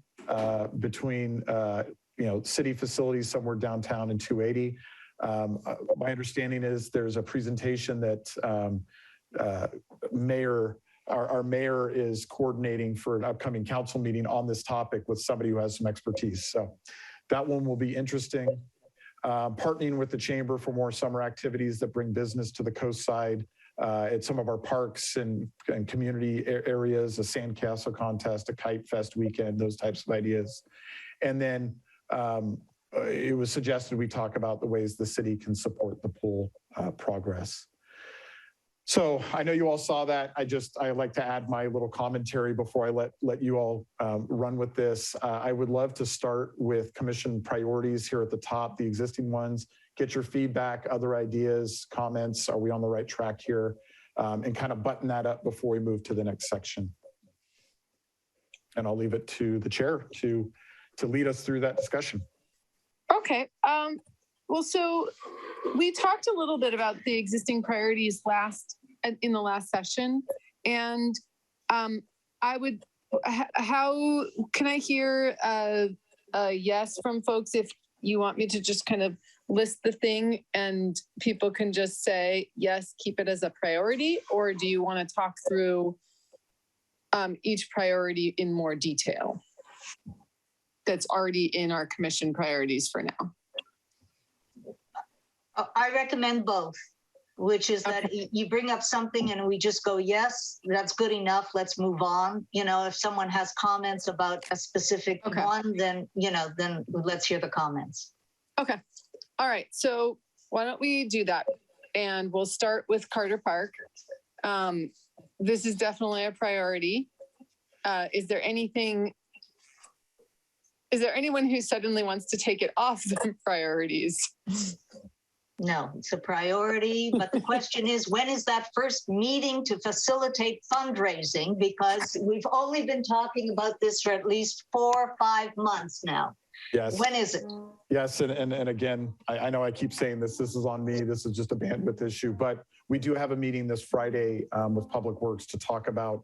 between city facilities somewhere downtown and 280. My understanding is there's a presentation that our mayor is coordinating for an upcoming council meeting on this topic with somebody who has some expertise. So that one will be interesting. Partnering with the Chamber for more summer activities that bring business to the coast side at some of our parks and community areas, a sandcastle contest, a kite fest weekend, those types of ideas. And then it was suggested we talk about the ways the city can support the pool progress. So I know you all saw that. I like to add my little commentary before I let you all run with this. I would love to start with commission priorities here at the top, the existing ones, get your feedback, other ideas, comments. Are we on the right track here? And kind of button that up before we move to the next section. And I'll leave it to the chair to lead us through that discussion. Okay. Well, so we talked a little bit about the existing priorities in the last session, and how can I hear a yes from folks if you want me to just kind of list the thing and people can just say, yes, keep it as a priority? Or do you want to talk through each priority in more detail that's already in our commission priorities for now? I recommend both, which is that you bring up something and we just go, yes, that's good enough. Let's move on. You know, if someone has comments about a specific one, then, you know, then let's hear the comments. Okay. All right. So why don't we do that? And we'll start with Carter Park. This is definitely a priority. Is there anyone who suddenly wants to take it off the priorities? No, it's a priority, but the question is, when is that first meeting to facilitate fundraising? Because we've only been talking about this for at least 4 or 5 months now. Yes. When is it? Yes, and again, I know I keep saying this is on me, this is just a bandwidth issue, but we do have a meeting this Friday with Public Works to talk about,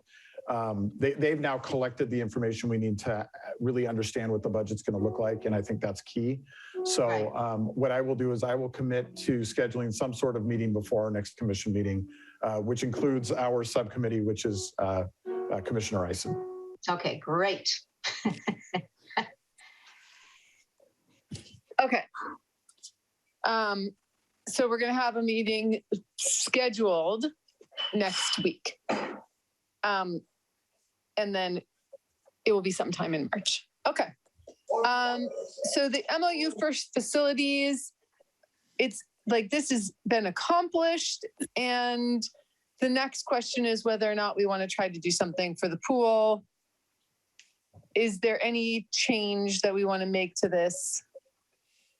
they've now collected the information we need to really understand what the budget's gonna look like, and I think that's key. So what I will do is I will commit to scheduling some sort of meeting before our next commission meeting, which includes our subcommittee, which is Commissioner Eisen. Okay, great. Okay. So we're going to have a meeting scheduled next week. And then it will be sometime in March. Okay. So the MOU for facilities, it's like this has been accomplished. And the next question is whether or not we want to try to do something for the pool. Is there any change that we want to make to this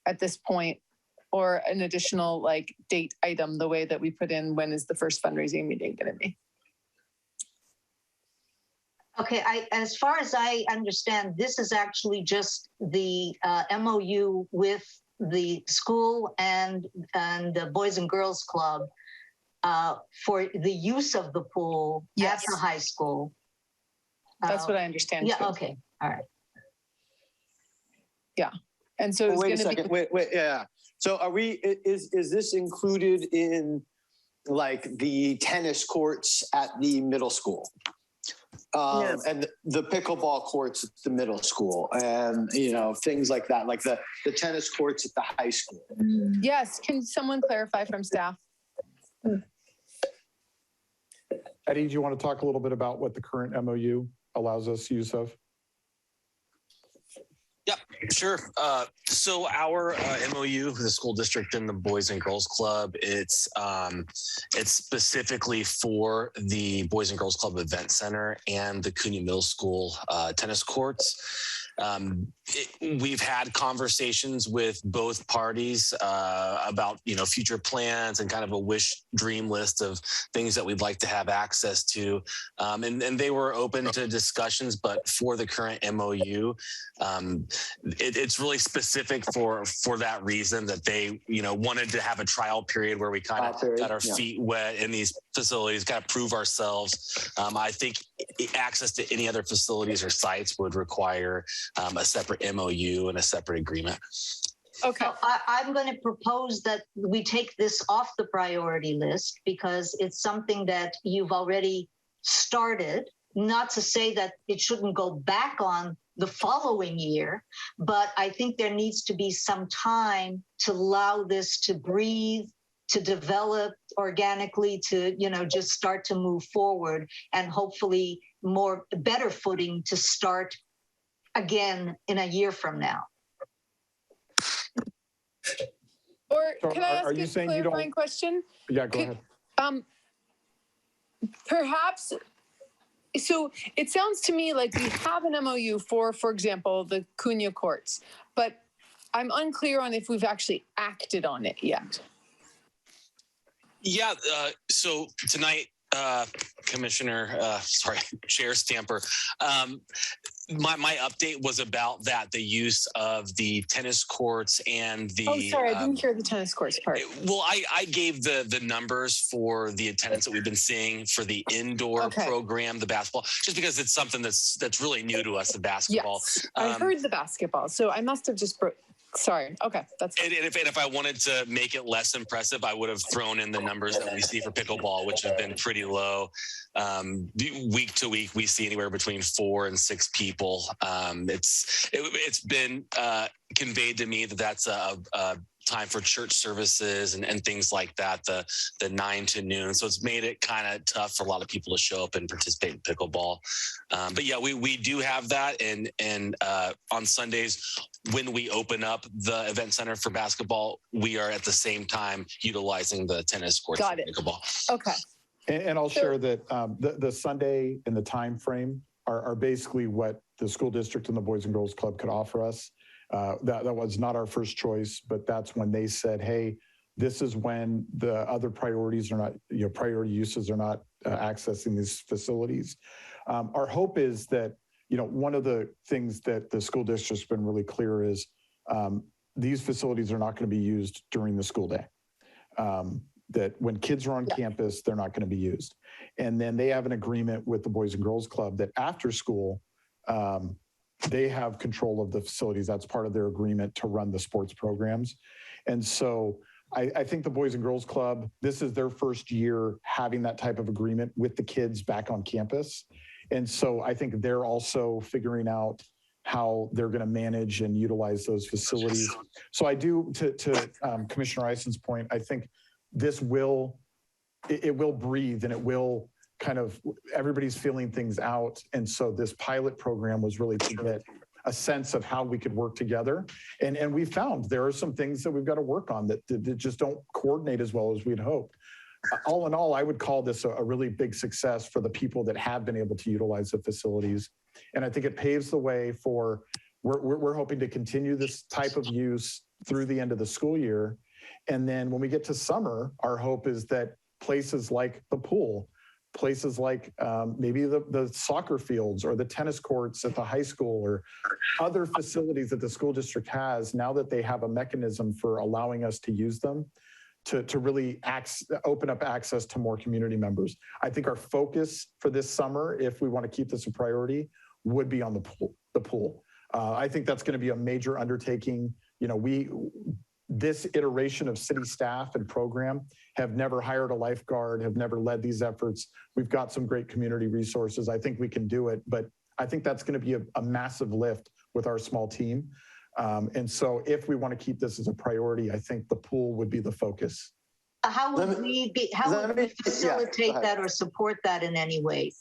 at this point, or an additional like date item, the way that we put in when is the first fundraising meeting going to be? Okay, as far as I understand, this is actually just the MOU with the school and the Boys and Girls Club for the use of the pool at the high school. That's what I understand. Yeah, too. okay, all right. Yeah. And so it's wait a going to second. be. Wait. Yeah. So are we? Is this included in like the tennis courts at the middle school, Yes. and the pickleball courts at the middle school, and you know things like that, like the tennis courts at the high school? Yes. Can someone clarify from staff? Eddie, do you want to talk a little bit about what the current MOU allows us use of? Yep, sure. So our MOU with the school district and the Boys and Girls Club, it's specifically for the Boys and Girls Club Event Center and the Cunha Middle School tennis courts. We've had conversations with both parties about, you know, future plans and kind of a wish dream list of things that we'd like to have access to. And they were open to discussions, but for the current MOU, it's really specific for that reason, that they, you know, wanted to have a trial period where we kind of got our feet wet in these facilities, kind of prove ourselves. I think access to any other facilities or sites would require a separate MOU and a separate agreement. Okay. So I'm going to propose that we take this off the priority list because it's something that you've already started. Not to say that it shouldn't go back on the following year, but I think there needs to be some time to allow this to breathe, to develop organically, to, you know, just start to move forward, and hopefully better footing to start again in a year from now. Or So can I ask are you a saying you clarifying don't? question? Yeah, go ahead. Perhaps, so it sounds to me like we have an MOU for example, the Cunha courts, but I'm unclear on if we've actually acted on it yet. Yeah, so tonight, Chair Stamper, my update was about that, the use of the tennis courts and the... Oh, sorry, I didn't hear the tennis courts part. Well, I gave the numbers for the attendance that we've been seeing for the indoor program, the basketball, just because it's something that's really new to us, the basketball. Yes, I heard the basketball, so I must have just Sorry. Okay. That's and if I wanted to make it less impressive, I would have thrown in the numbers that we see for pickleball, which have been pretty low. Week to week, we see anywhere between 4 and 6 people. It's been conveyed to me that that's a time for church services and things like that, the 9 to noon. So it's made it kind of tough for a lot of people to show up and participate in pickleball. But yeah, we do have that. And on Sundays, when we open up the event center for basketball, we are at the same time utilizing the tennis courts for pickleball. Okay. And I'll share that the Sunday and the time frame are basically what the school district and the Boys and Girls Club could offer us. That was not our first choice, but that's when they said, hey, this is when the other priorities are not, priority uses are not accessing these facilities. Our hope is that, one of the things that the school district's been really clear is these facilities are not going to be used during the school day. That when kids are on campus, they're not going to be used. And then they have an agreement with the Boys and Girls Club that after school, they have control of the facilities. That's part of their agreement to run the sports programs. And so I think the Boys and Girls Club, this is their first year having that type of agreement with the kids back on campus. And so I think they're also figuring out how they're going to manage and utilize those facilities. So I do, to Commissioner Eisen's point, I think this will breathe and it will kind of, everybody's feeling things out. And so this pilot program was really to get a sense of how we could work together. And we found there are some things that we've got to work on that just don't coordinate as well as we'd hoped. All in all, I would call this a really big success for the people that have been able to utilize the facilities. And I think it paves the way for, we're hoping to continue this type of use through the end of the school year. And then when we get to summer, our hope is that places like the pool, places like maybe the soccer fields or the tennis courts at the high school or other facilities that the school district has, now that they have a mechanism for allowing us to use them, to really open up access to more community members. I think our focus for this summer, if we want to keep this a priority, would be on the pool. I think that's going to be a major undertaking. This iteration of city staff and program have never hired a lifeguard, have never led these efforts. We've got some great community resources. I think we can do it, but I think that's going to be a massive lift with our small team. And so if we want to keep this as a priority, I think the pool would be the focus. How would we facilitate that or support that in any way?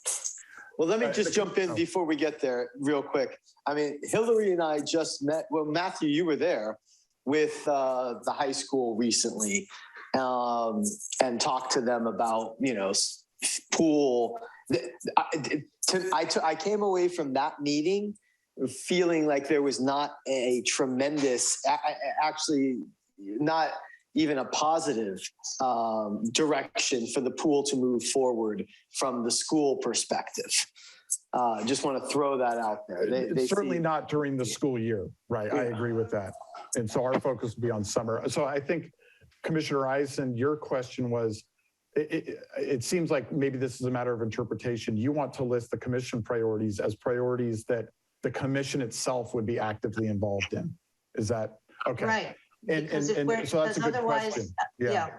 Well, let me just jump in before we get there real quick. I mean, Hillary and I just met, well, Matthew, you were there with the high school recently and talked to them about, pool. I came away from that meeting feeling like there was not a tremendous, actually not even a positive direction for the pool to move forward from the school perspective. Just want to throw that out there. It's certainly not during the school year, right? Yeah. I agree with that. And so our focus will be on summer. So I think, Commissioner Eisen, your question was, it seems like maybe this is a matter of interpretation. You want to list the commission priorities as priorities that the commission itself would be actively involved in. Is that okay? Right. And so that's a good question. Yeah.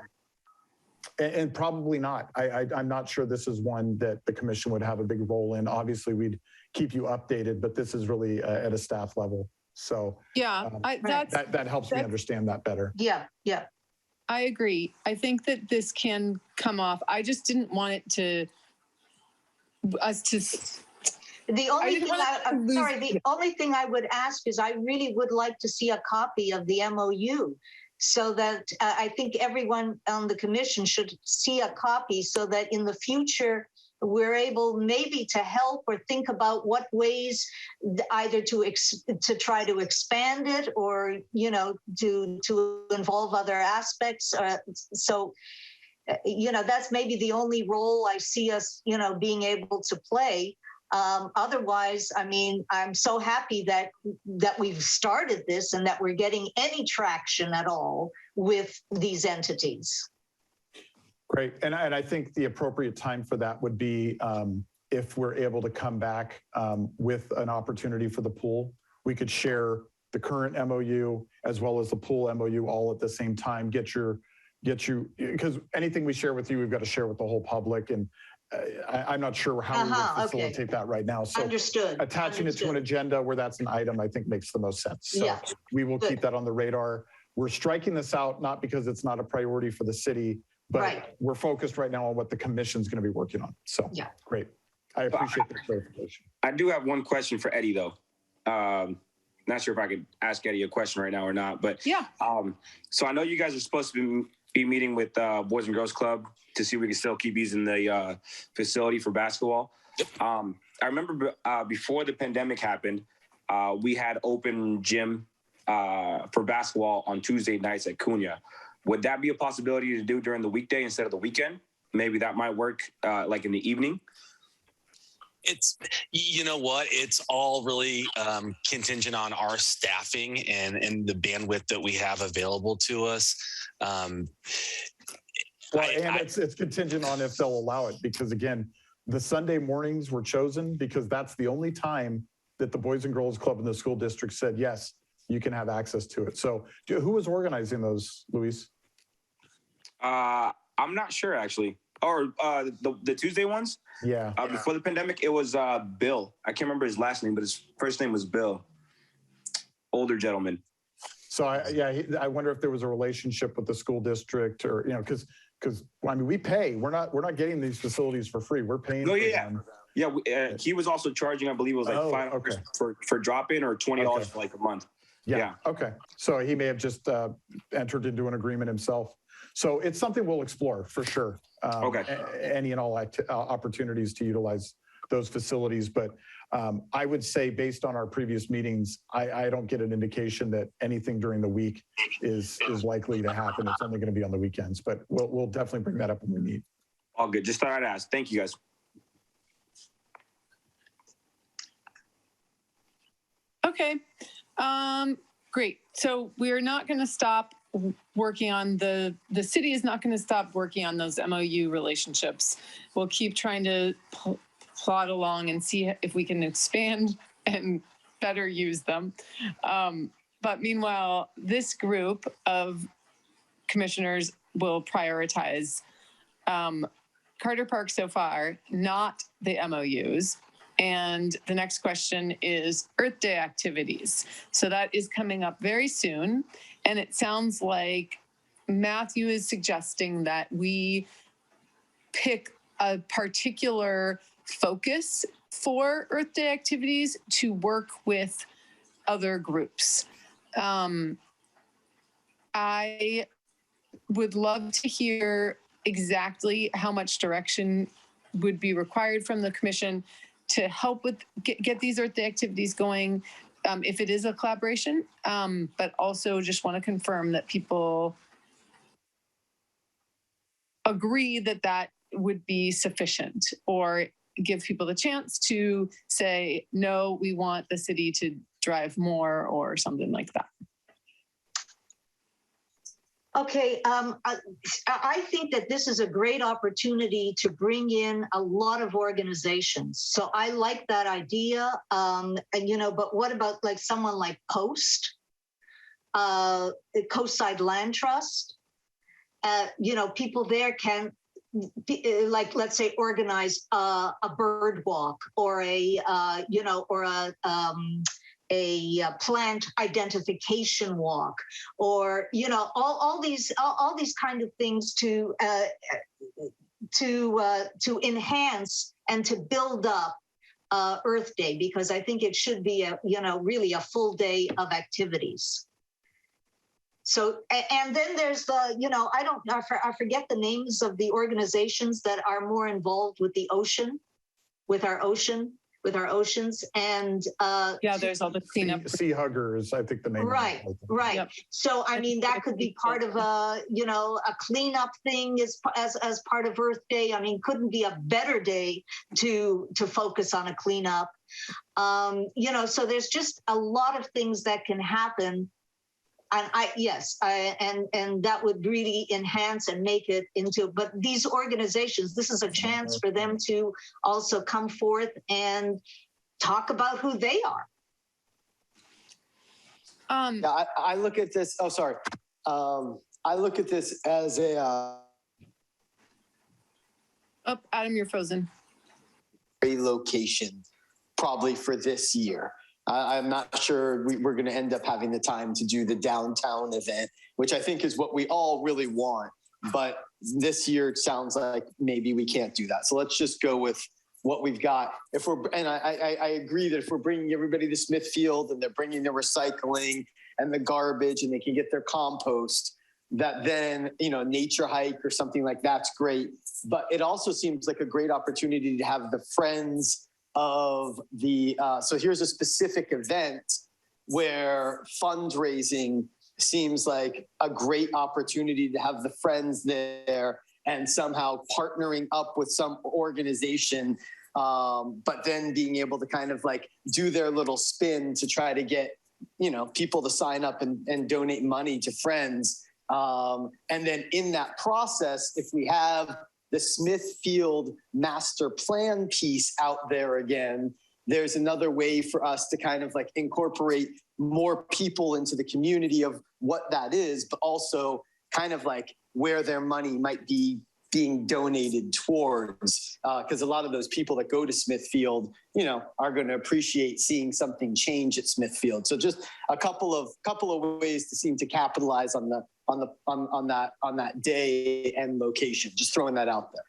And probably not. I'm not sure this is one that the commission would have a big role in. Obviously, we'd keep you updated, but this is really at a staff level. So yeah, that helps me understand that better. Yeah. I agree. I think that this can come off. I just didn't want it to us to. The only thing I would ask is I really would like to see a copy of the MOU so that I think everyone on the commission should see a copy so that in the future we're able maybe to help or think about what ways either to try to expand it or, to involve other aspects. So that's maybe the only role I see us, being able to play. Otherwise, I mean, I'm so happy that we've started this and that we're getting any traction at all with these entities. Great. And I think the appropriate time for that would be if we're able to come back with an opportunity for the pool. We could share the current MOU as well as the pool MOU all at the same time, get you, because anything we share with you, we've got to share with the whole public. And I'm not sure how we would facilitate that right now. So Understood. Attaching it to an agenda where that's an item, I think makes the most sense. So we will keep that on the radar. We're striking this out, not because it's not a priority for the city, but we're focused right now on what the commission's going to be working on. So great. I appreciate the clarification. I do have one question for Eddie though. Not sure if I could ask Eddie a question right now or not, but so I know you guys are supposed to be meeting with Boys and Girls Club to see if we can still keep using the facility for basketball. I remember before the pandemic happened, we had open gym for basketball on Tuesday nights at Cunha. Would that be a possibility to do during the weekday instead of the weekend? Maybe that might work like in the evening. It's, you know what, it's all really contingent on our staffing and the bandwidth that we have available to us. It's contingent on if they'll allow it, because again, the Sunday mornings were chosen because that's the only time that the Boys and Girls Club in the school district said, yes, you can have access to it. So who was organizing those, Luis? I'm not sure actually. Or the Tuesday ones? Yeah. Before the pandemic, it was Bill. I can't remember his last name, but his first name was Bill. Older gentleman. So I wonder if there was a relationship with the school district, or because I mean we pay. We're not getting these facilities for free. We're paying. He was also charging. I believe it was like $5 for drop in or $20 for like a month. Yeah. Okay. So he may have just entered into an agreement himself. So it's something we'll explore for sure. Any and all opportunities to utilize those facilities. But I would say based on our previous meetings, I don't get an indication that anything during the week is likely to happen. It's only going to be on the weekends, but we'll definitely bring that up when we need. All good. Just thought I'd ask. Thank you guys. Okay. Great. So we're not going to stop working on the city is not going to stop working on those MOU relationships. We'll keep trying to plod along and see if we can expand and better use them. But meanwhile, this group of commissioners will prioritize Carter Park so far, not the MOUs. And the next question is Earth Day activities. So that is coming up very soon. And it sounds like Matthew is suggesting that we pick a particular focus for Earth Day activities to work with other groups. I would love to hear exactly how much direction would be required from the commission to help with get these Earth Day activities going, if it is a collaboration, but also just want to confirm that people agree that that would be sufficient, or give people the chance to say, no, we want the city to drive more, or something like that. Okay, I think that this is a great opportunity to bring in a lot of organizations. So I like that idea, but what about like someone like Coast, Coastside Land Trust? People there can, like, let's say, organize a bird walk or a plant identification walk, or all these kind of things to enhance and to build up Earth Day, because I think it should be really a full day of activities. So, and then there's the, I forget the names of the organizations that are more involved with the ocean, with our oceans, and there's all the cleanup. Sea Huggers, I think the name. Right. Yep. So I mean, that could be part of a cleanup thing as part of Earth Day. I mean, couldn't be a better day to focus on a cleanup. So there's just a lot of things that can happen. And that would really enhance and make it into, but these organizations, this is a chance for them to also come forth and talk about who they are. Yeah, I look at this. Oh, sorry. I look at this as a Oh, Adam, you're frozen. relocation, probably for this year. I'm not sure we're going to end up having the time to do the downtown event, which I think is what we all really want. But this year, it sounds like maybe we can't do that. So let's just go with what we've got. I agree that if we're bringing everybody to Smithfield and they're bringing their recycling and the garbage and they can get their compost, that then, nature hike or something like that's great. But it also seems like a great opportunity to have the friends of the, so here's a specific event where fundraising seems like a great opportunity to have the friends there and somehow partnering up with some organization, but then being able to kind of like do their little spin to try to get, people to sign up and donate money to friends. And then in that process, if we have the Smithfield master plan piece out there again, there's another way for us to kind of like incorporate more people into the community of what that is, but also kind of like where their money might be being donated towards, because a lot of those people that go to Smithfield, are going to appreciate seeing something change at Smithfield. So just a couple of ways to seem to capitalize on that day and location. Just throwing that out there.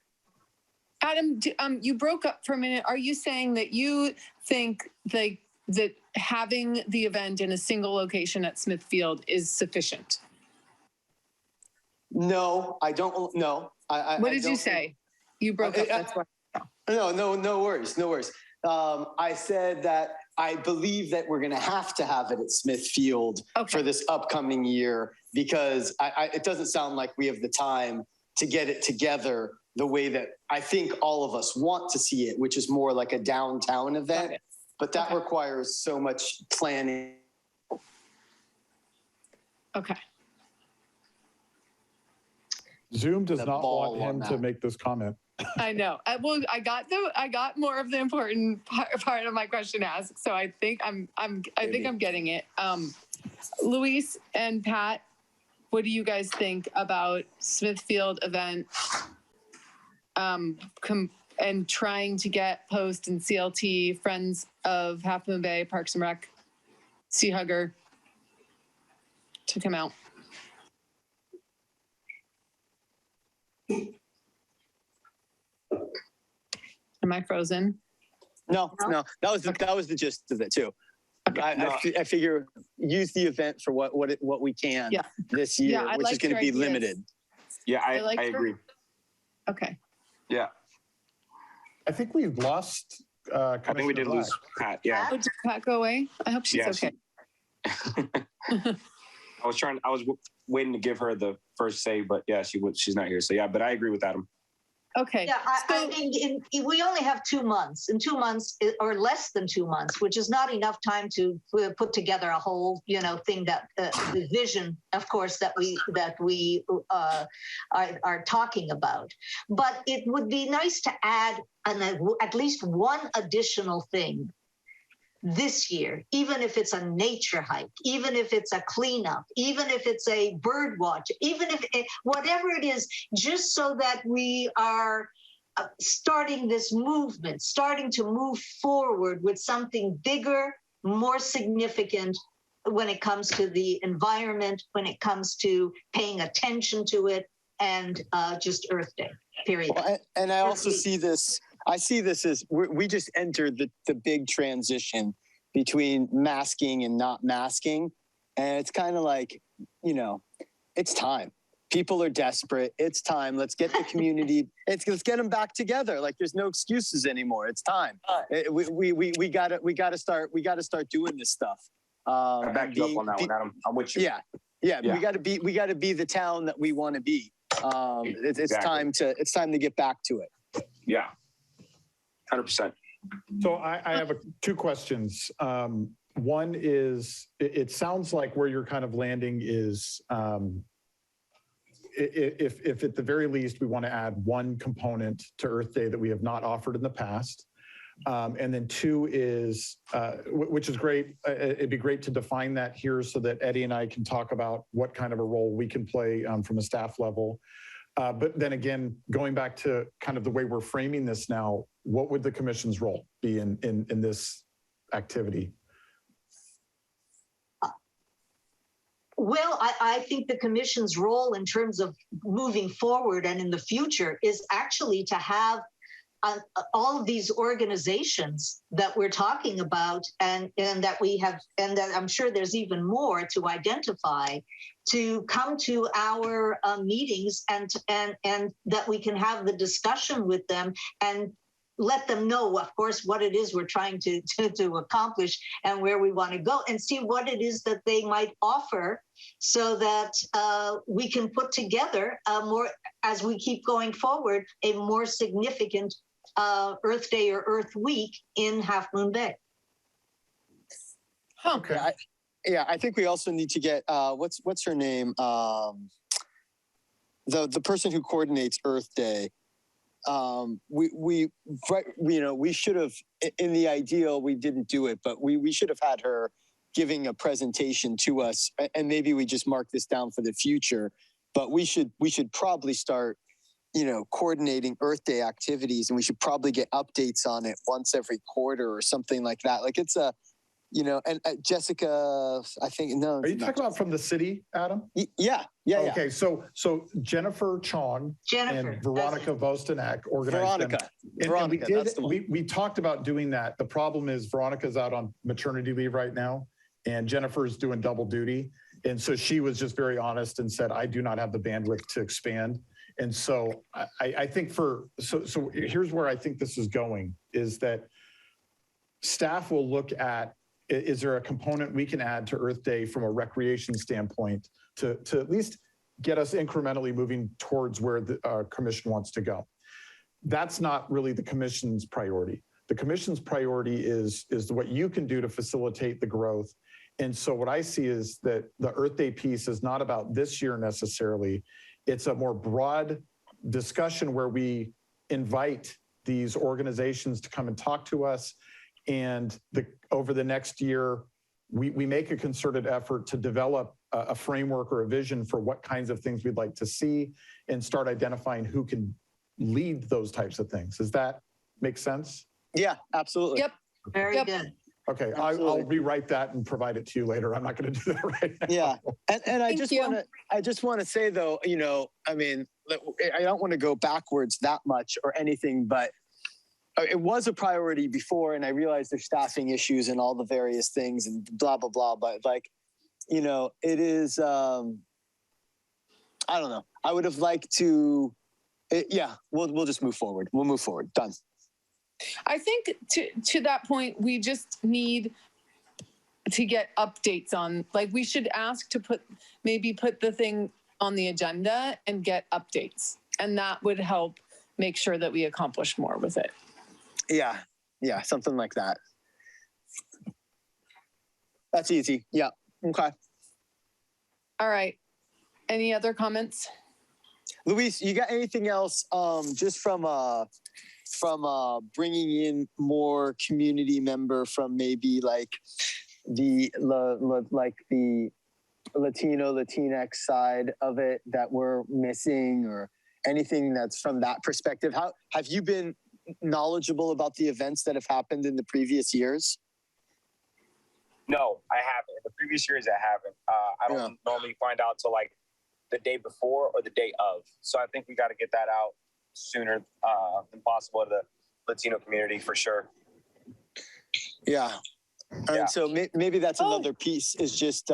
Adam, you broke up for a minute. Are you saying that you think that having the event in a single location at Smithfield is sufficient? No, I don't. No. What did you say? You broke up. That's why. No worries. I said that I believe that we're going to have it at Smithfield for this upcoming year because it doesn't sound like we have the time to get it together the way that I think all of us want to see it, which is more like a downtown event. But that requires so much planning. Okay. Zoom does not want him to make this comment. I know. I got more of the important part of my question asked, so I think I'm getting it. Luis and Pat, what do you guys think about Smithfield event? And trying to get Post and CLT, Friends of Half Moon Bay, Parks and Rec, Sea Hugger to come out. Am I frozen? No. That was the gist of it too. I figure use the event for what we can this year, which is going to be limited. Yeah, I agree. Okay. Yeah. I think we lost. I think we did lose Pat. Yeah. Oh, did Pat go away? I hope she's okay. I was waiting to give her the first say, but yeah, she's not here. So yeah, but I agree with Adam. Okay. Yeah, I think we only have 2 months. In 2 months or less than 2 months, which is not enough time to put together a whole, thing that the vision, of course, that we are talking about. But it would be nice to add at least one additional thing this year, even if it's a nature hike, even if it's a cleanup, even if it's a bird watch, even if whatever it is, just so that we are starting this movement, starting to move forward with something bigger, more significant when it comes to the environment, when it comes to paying attention to it, and just Earth Day, period. Well, and I also see this. I see this as we just entered the big transition between masking and not masking. And it's kind of like, it's time. People are desperate. It's time. Let's get the community. Let's get them back together. Like there's no excuses anymore. It's time. We gotta start doing this stuff. I back you up on that one, Adam. I'm with you. Yeah. We gotta be the town that we want to be. It's time to get back to it. Yeah. 100%. So I have 2 questions. One is, it sounds like where you're kind of landing is, if at the very least we want to add one component to Earth Day that we have not offered in the past, And then 2 is, which is great. It'd be great to define that here so that Eddie and I can talk about what kind of a role we can play from a staff level. But then again, going back to kind of the way we're framing this now, what would the commission's role be in this activity? Well, I think the commission's role in terms of moving forward and in the future is actually to have all of these organizations that we're talking about and that we have, and that I'm sure there's even more to identify, to come to our meetings and that we can have the discussion with them and let them know, of course, what it is we're trying to accomplish and where we want to go, and see what it is that they might offer so that we can put together more, as we keep going forward, a more significant Earth Day or Earth Week in Half Moon Bay. Okay. I think we also need to get, what's her name? The person who coordinates Earth Day. We should have, in the ideal, we didn't do it, but we should have had her giving a presentation to us, and maybe we just mark this down for the future, but we should probably start, coordinating Earth Day activities, and we should probably get updates on it once every quarter or something like that. Like it's a, and Jessica, I think, no. Are you talking about from the city, Adam? Yeah. Okay, so Jennifer Chong and Veronica Vostanak organized them. And we talked about doing that. The problem is Veronica's out on maternity leave right now, and Jennifer's doing double duty. And so she was just very honest and said, I do not have the bandwidth to expand. And so I think so here's where I think this is going, is that staff will look at, is there a component we can add to Earth Day from a recreation standpoint to at least get us incrementally moving towards where the commission wants to go? That's not really the commission's priority. The commission's priority is what you can do to facilitate the growth. And so what I see is that the Earth Day piece is not about this year necessarily. It's a more broad discussion where we invite these organizations to come and talk to us. And over the next year, we make a concerted effort to develop a framework or a vision for what kinds of things we'd like to see and start identifying who can lead those types of things. Does that make sense? Yeah, absolutely. Yep. Very good. Okay, I'll rewrite that and provide it to you later. I'm not going to do that right now. Yeah, and I just want to say though, I mean, I don't want to go backwards that much or anything, but it was a priority before, and I realize there's staffing issues and all the various things and blah, blah, blah. But it is, I don't know. I would have liked to, we'll just move forward. We'll move forward. Done. I think to that point, we just need to get updates on, we should ask to put the thing on the agenda and get updates. And that would help make sure that we accomplish more with it. Yeah, something like that. That's easy. Yeah. Okay. All right. Any other comments? Luis, you got anything else just from bringing in more community member from maybe the Latino, Latinx side of it that we're missing, or anything that's from that perspective? How have you been knowledgeable about the events that have happened in the previous years? No, I haven't. In the previous years, I haven't. I don't normally find out till the day before or the day of. So I think we got to get that out sooner than possible to the Latino community for sure. Yeah. And so maybe that's another piece is just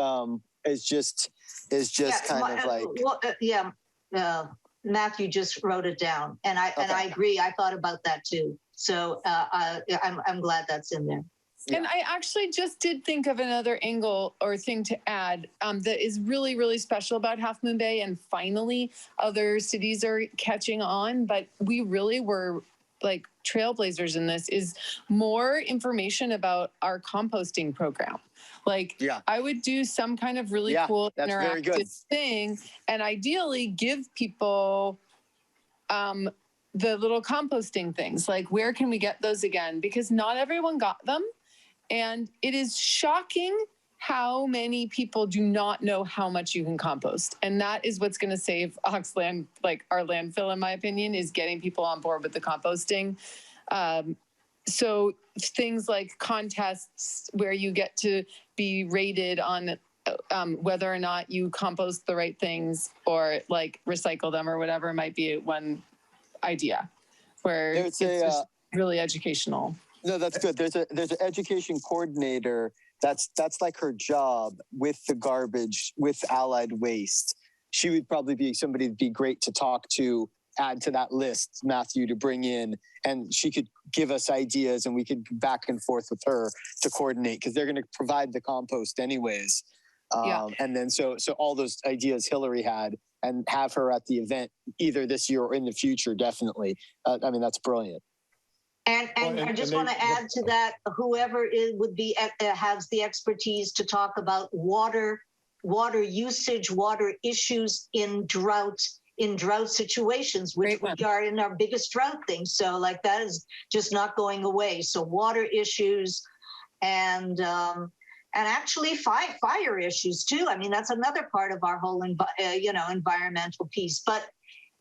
Matthew just wrote it down, and I agree. I thought about that too. So I'm glad that's in there. Yeah. And I actually just did think of another angle or thing to add that is really, really special about Half Moon Bay, and finally other cities are catching on, but we really were trailblazers in this, is more information about our composting program. I would do some kind of really cool interactive thing, and ideally give people the little composting things, like where can we get those again? Because not everyone got them. And it is shocking how many people do not know how much you can compost. And that is what's going to save Oxland, like our landfill, in my opinion, is getting people on board with the composting. So things like contests where you get to be rated on whether or not you compost the right things or like recycle them or whatever might be one idea where it's just really educational. No, that's good. There's an education coordinator. That's like her job with the garbage, with allied waste. She would probably be somebody that'd be great to talk to, add to that list, Matthew, to bring in, and she could give us ideas and we could back and forth with her to coordinate because they're going to provide the compost anyways. And then so all those ideas Hillary had, and have her at the event either this year or in the future, definitely. I mean, that's brilliant. And I just want to add to that, whoever would be has the expertise to talk about water usage, water issues in drought situations, which we are in our biggest drought thing. So like that is just not going away. So water issues and actually fire issues too. I mean, that's another part of our whole environmental piece. But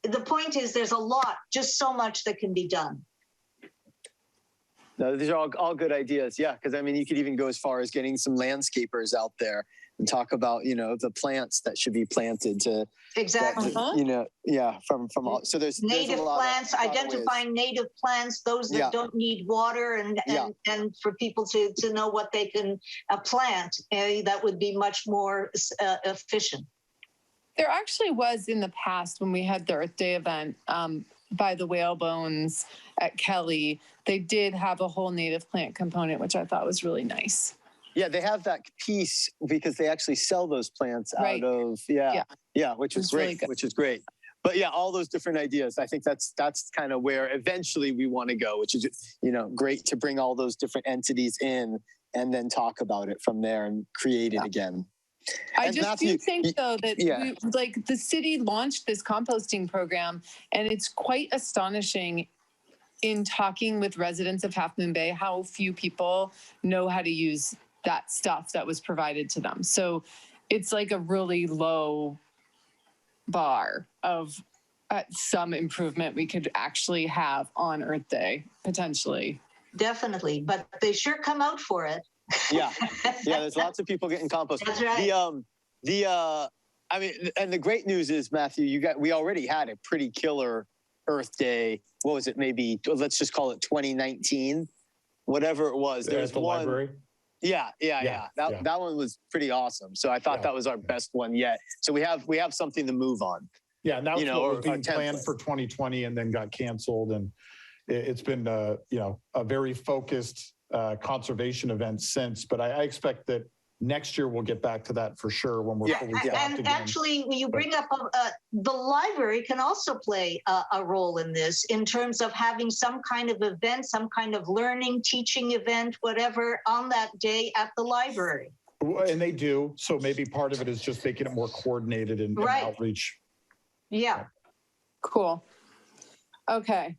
the point is, there's a lot, just so much that can be done. No, these are all good ideas. Yeah, because I mean, you could even go as far as getting some landscapers out there and talk about, the plants that should be planted to exactly. From all. So there's native plants, identifying native plants, those that don't need water, and for people to know what they can plant. That would be much more efficient. There actually was in the past when we had the Earth Day event by the whale bones at Kelly, they did have a whole native plant component, which I thought was really nice. Yeah, they have that piece because they actually sell those plants out of, which is great, really But yeah, all those different ideas. I think that's kind of where eventually we want to go, which is, great to bring all those different entities in and then talk about it from there and create it again. I just do think, though, that the city launched this composting program, and it's quite astonishing in talking with residents of Half Moon Bay how few people know how to use that stuff that was provided to them. So it's like a really low bar of some improvement we could actually have on Earth Day, potentially. Definitely, but they sure come out for it. Yeah, there's lots of people getting compost. That's right. I mean, and the great news is, Matthew, we already had a pretty killer Earth Day. What was it? Maybe let's just call it 2019, whatever it was. There's at the library. Yeah. That one was pretty awesome. So I thought that was our best one yet. So we have something to move on. Yeah, and that was what was being planned for 2020 and then got canceled. And it's been a very focused conservation event since. But I expect that next year we'll get back to that for sure when we're fully staffed again. Actually, when you bring up the library can also play a role in this in terms of having some kind of event, some kind of learning, teaching event, whatever, on that day at the library. And they do. So maybe part of it is just making it more coordinated and outreach. Yeah. Cool. Okay.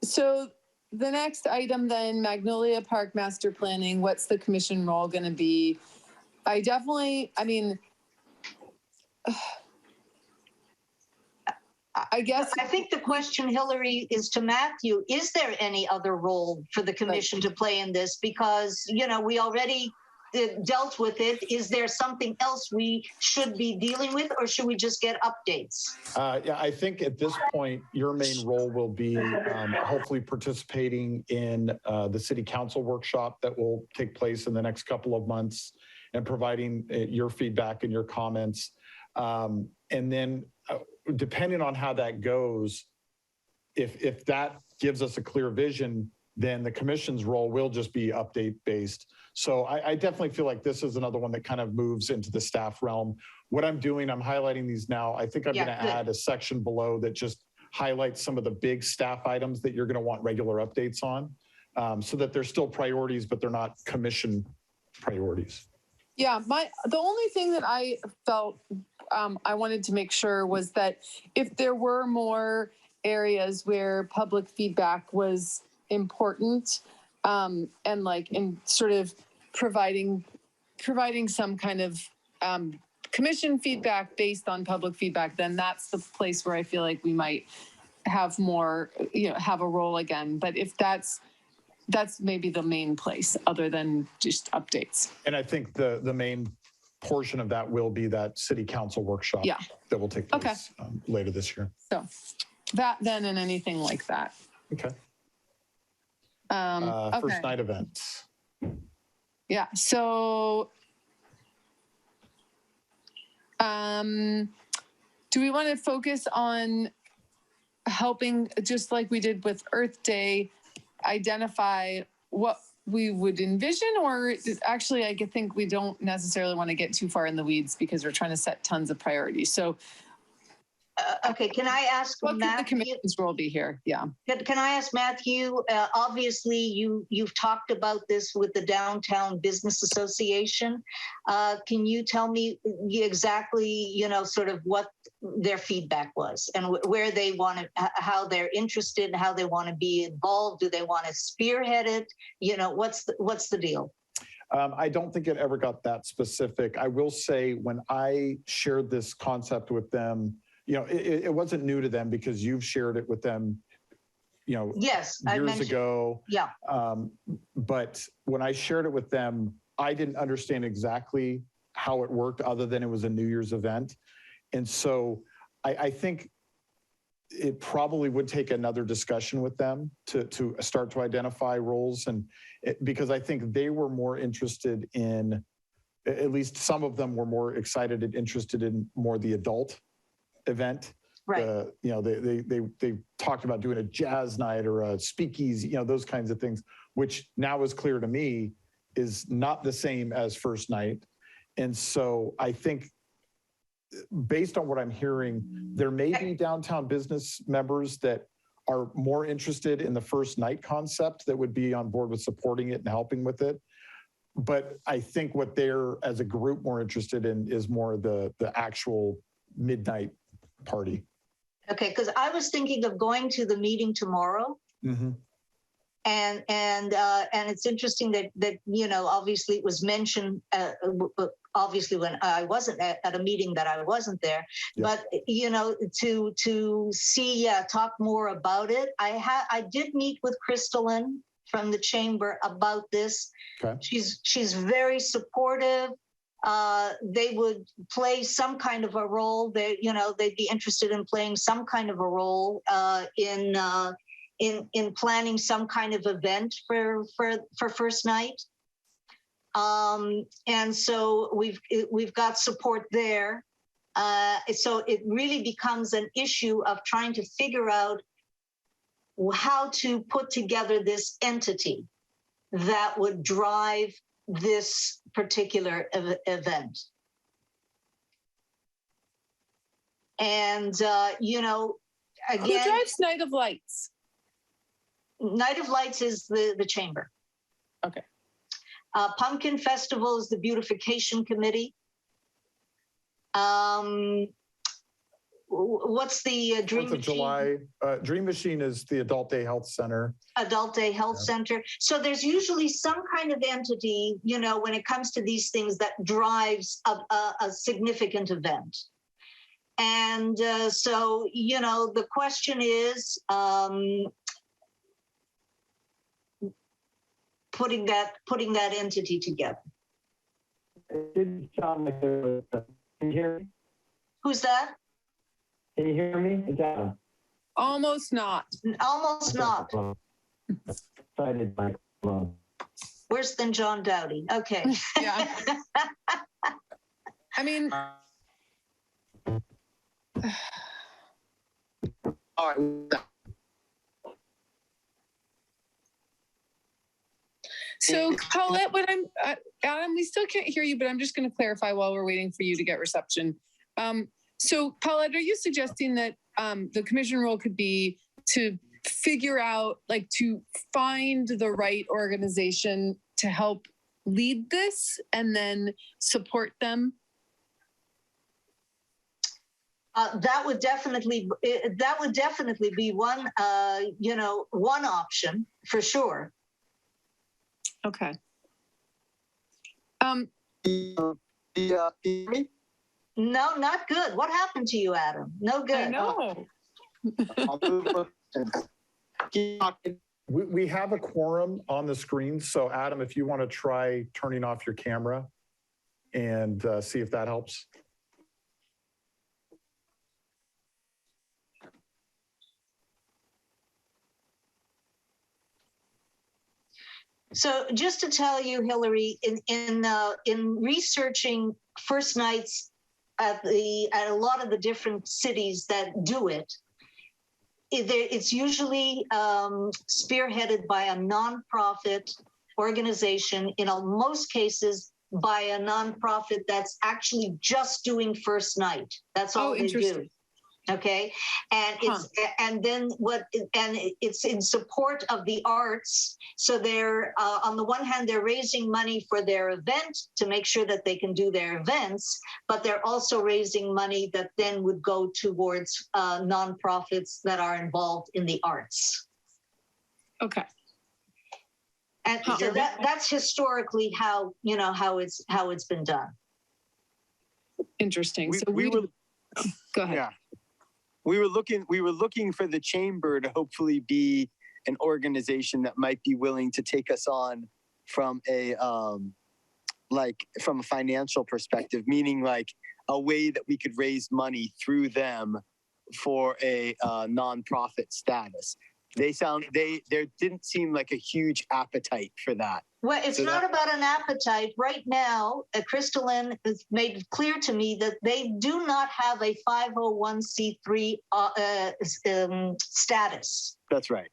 So the next item then, Magnolia Park Master Planning, what's the commission role going to be? I guess. I think the question, Hillary, is to Matthew. Is there any other role for the commission to play in this? Because, we already dealt with it. Is there something else we should be dealing with, or should we just get updates? I think at this point, your main role will be hopefully participating in the city council workshop that will take place in the next couple of months and providing your feedback and your comments. And then depending on how that goes, if that gives us a clear vision, then the commission's role will just be update based. So I definitely feel like this is another one that kind of moves into the staff realm. What I'm doing, I'm highlighting these now. I think I'm going to add a section below that just highlights some of the big staff items that you're going to want regular updates on, so that they're still priorities, but they're not commission priorities. Yeah, the only thing that I felt I wanted to make sure was that if there were more areas where public feedback was important, and like in sort of providing some kind of commission feedback based on public feedback, then that's the place where I feel like we might have more, have a role again. But if that's maybe the main place other than just updates. And I think the main portion of that will be that city council workshop that will take place later this year. So that then and anything like that. Okay. Okay. First night events. Yeah. So do we want to focus on helping, just like we did with Earth Day, identify what we would envision, or actually I think we don't necessarily want to get too far in the weeds because we're trying to set tons of priorities. So okay, can I ask what Matthew? Could the commission's role be here? Yeah. Can I ask Matthew? Obviously, you've talked about this with the Downtown Business Association. Can you tell me exactly, sort of what their feedback was and where they want to, how they're interested, how they want to be involved? Do they want to spearhead it? What's the deal? I don't think it ever got that specific. I will say when I shared this concept with them, it wasn't new to them because you've shared it with them, yes, years ago. Yeah. But when I shared it with them, I didn't understand exactly how it worked other than it was a New Year's event. And so I think it probably would take another discussion with them to start to identify roles, and because I think they were more interested in, at least some of them were more excited and interested in more the adult event. Right. They talked about doing a jazz night or a speakeasy, those kinds of things, which now is clear to me is not the same as first night. And so I think based on what I'm hearing, there may be downtown business members that are more interested in the first night concept that would be on board with supporting it and helping with it. But I think what they're, as a group, more interested in is more the actual midnight party. Okay, because I was thinking of going to the meeting tomorrow. Mm-hmm. And it's interesting that obviously it was mentioned obviously when I wasn't at a meeting that I wasn't there, but to see talk more about it. I did meet with Crystalline from the chamber about this. Okay. She's very supportive. They would play some kind of a role. They'd be interested in playing some kind of a role in planning some kind of event for first night. And so we've got support there. So it really becomes an issue of trying to figure out how to put together this entity that would drive this particular event. And, again, who drives Night of Lights? Night of Lights is the chamber. Okay. Pumpkin Festival is the beautification committee. What's the Dream 4th of July? Dream Machine is the Adult Day Health Center. Adult Day Health Center. So there's usually some kind of entity, when it comes to these things that drives a significant event. And so, the question is, putting that entity together. It didn't sound like there was. Can you hear me? Who's that? Can you hear me? It's Adam. Almost not. Almost not. Excited by Worse than John Dowdy. Okay. Yeah. I mean. All right. So Paulette, Adam, we still can't hear you, but I'm just going to clarify while we're waiting for you to get reception. So Paulette, are you suggesting that the commission role could be to figure out, like, to find the right organization to help lead this and then support them? That would definitely be one, one option for sure. Okay. No, not good. What happened to you, Adam? No good. I know. We have a quorum on the screen. So Adam, if you want to try turning off your camera and see if that helps. So just to tell you, Hillary, in researching first nights at a lot of the different cities that do it, it's usually spearheaded by a nonprofit organization. In most cases, by a nonprofit that's actually just doing first night. That's all they do. Okay, and it's in support of the arts. So they're on the one hand, they're raising money for their event to make sure that they can do their events, but they're also raising money that then would go towards nonprofits that are involved in the arts. Okay. And so that's historically how it's been done. Interesting. Go ahead. Yeah. We were looking for the chamber to hopefully be an organization that might be willing to take us on from a financial perspective, meaning like a way that we could raise money through them for a nonprofit status. There didn't seem like a huge appetite for that. Well, it's not about an appetite. Right now, Crystalline has made it clear to me that they do not have a 501c3 status. That's right.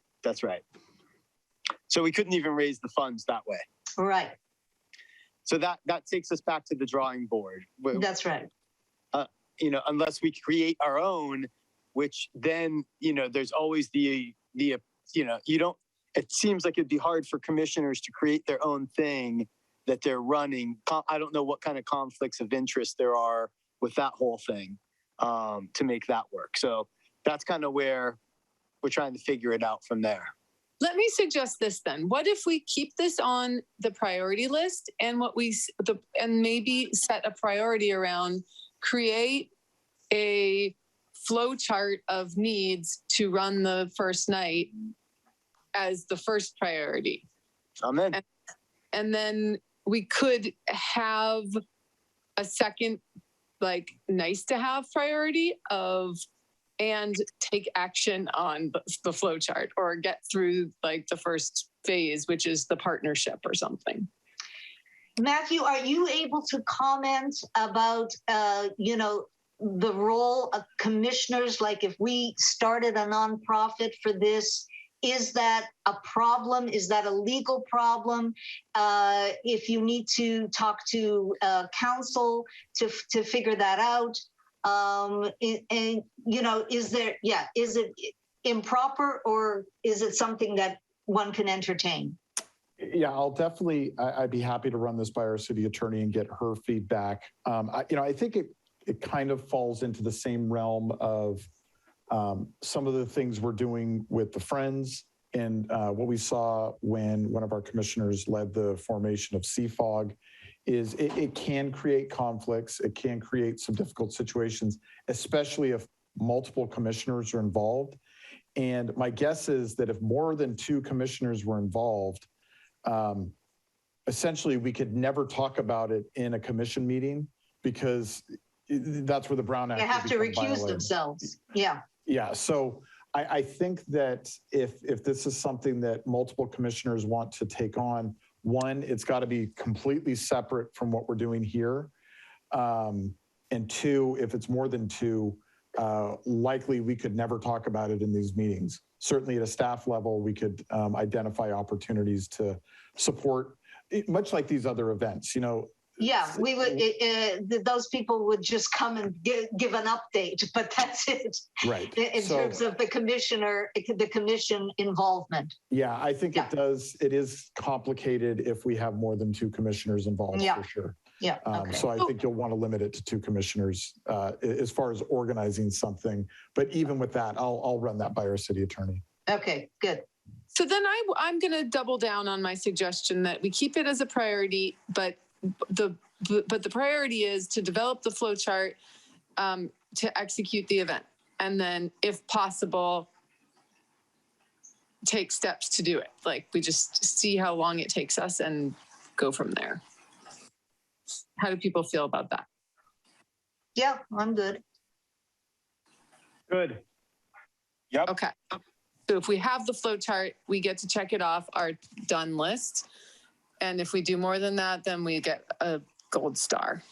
So we couldn't even raise the funds that way. Right. So that takes us back to the drawing board. That's right. Unless we create our own, which then, there's always it seems like it'd be hard for commissioners to create their own thing that they're running. I don't know what kind of conflicts of interest there are with that whole thing to make that work. So that's kind of where we're trying to figure it out from there. Let me suggest this then. What if we keep this on the priority list and and maybe set a priority around create a flow chart of needs to run the first night as the first priority. Amen. And then we could have a second, nice to have priority and take action on the flow chart or get through the first phase, which is the partnership or something. Matthew, are you able to comment about, the role of commissioners? Like if we started a nonprofit for this, is that a problem? Is that a legal problem? If you need to talk to council to figure that out, is it improper or is it something that one can entertain? Yeah, I'd be happy to run this by our city attorney and get her feedback. I think it kind of falls into the same realm of some of the things we're doing with the Friends and what we saw when one of our commissioners led the formation of CFOG is it can create conflicts. It can create some difficult situations, especially if multiple commissioners are involved. And my guess is that if more than 2 commissioners were involved, essentially we could never talk about it in a commission meeting because that's where the Brown Act. They have to recuse themselves. Yeah. Yeah. So I think that if this is something that multiple commissioners want to take on, one, it's got to be completely separate from what we're doing here. And 2, if it's more than 2, likely we could never talk about it in these meetings. Certainly at a staff level, we could identify opportunities to support, much like these other events, Yeah, we would. Those people would just come and give an update, but that's it. Right. In terms of the commission involvement. Yeah, I think it does. It is complicated if we have more than 2 commissioners involved, for sure. Yeah. Okay. So I think you'll want to limit it to 2 commissioners as far as organizing something. But even with that, I'll run that by our city attorney. Okay, good. So then I'm going to double down on my suggestion that we keep it as a priority, but the priority is to develop the flow chart to execute the event. And then if possible, take steps to do it. Like we just see how long it takes us and go from there. How do people feel about that? Yeah, I'm good. Good. Yep. Okay. So if we have the flow chart, we get to check it off our done list. And if we do more than that, then we get a gold star.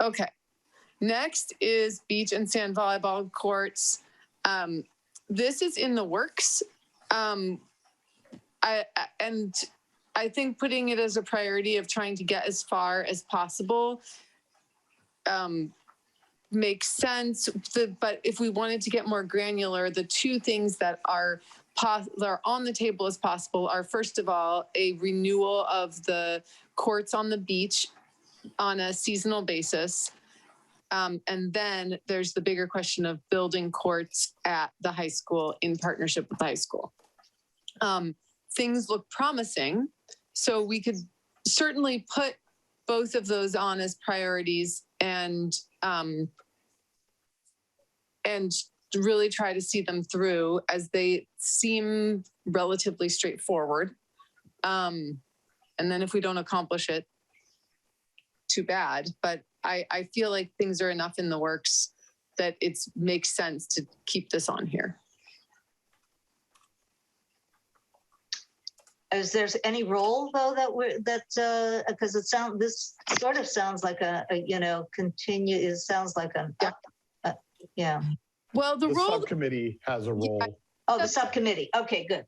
Okay. Next is beach and sand volleyball courts. This is in the works. I think putting it as a priority of trying to get as far as possible makes sense. But if we wanted to get more granular, the 2 things that are on the table as possible are, first of all, a renewal of the courts on the beach on a seasonal basis. And then there's the bigger question of building courts at the high school in partnership with the high school. Things look promising, so we could certainly put both of those on as priorities and really try to see them through, as they seem relatively straightforward. And then if we don't accomplish it, too bad. But I feel like things are enough in the works that it makes sense to keep this on here. Is there any role though because this sort of sounds like it sounds like yeah. Well, the role subcommittee has a role. Yeah. Oh, the subcommittee. Okay, good.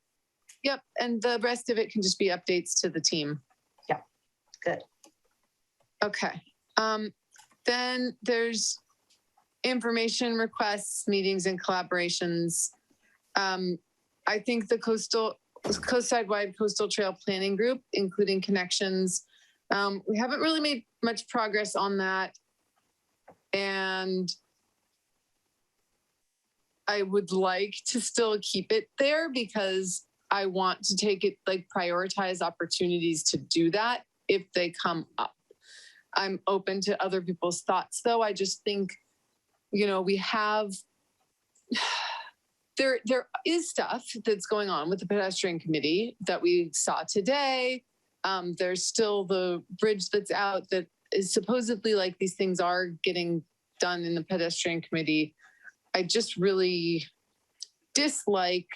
Yep, and the rest of it can just be updates to the team. Yeah, good. Okay. Then there's information requests, meetings, and collaborations. I think the coast-side-wide coastal trail planning group, including connections, we haven't really made much progress on that. And I would like to still keep it there because I want to take it, prioritize opportunities to do that if they come up. I'm open to other people's thoughts, though. I just think, we have, there is stuff that's going on with the pedestrian committee that we saw today. There's still the bridge that's out that is supposedly these things are getting done in the pedestrian committee. I just really dislike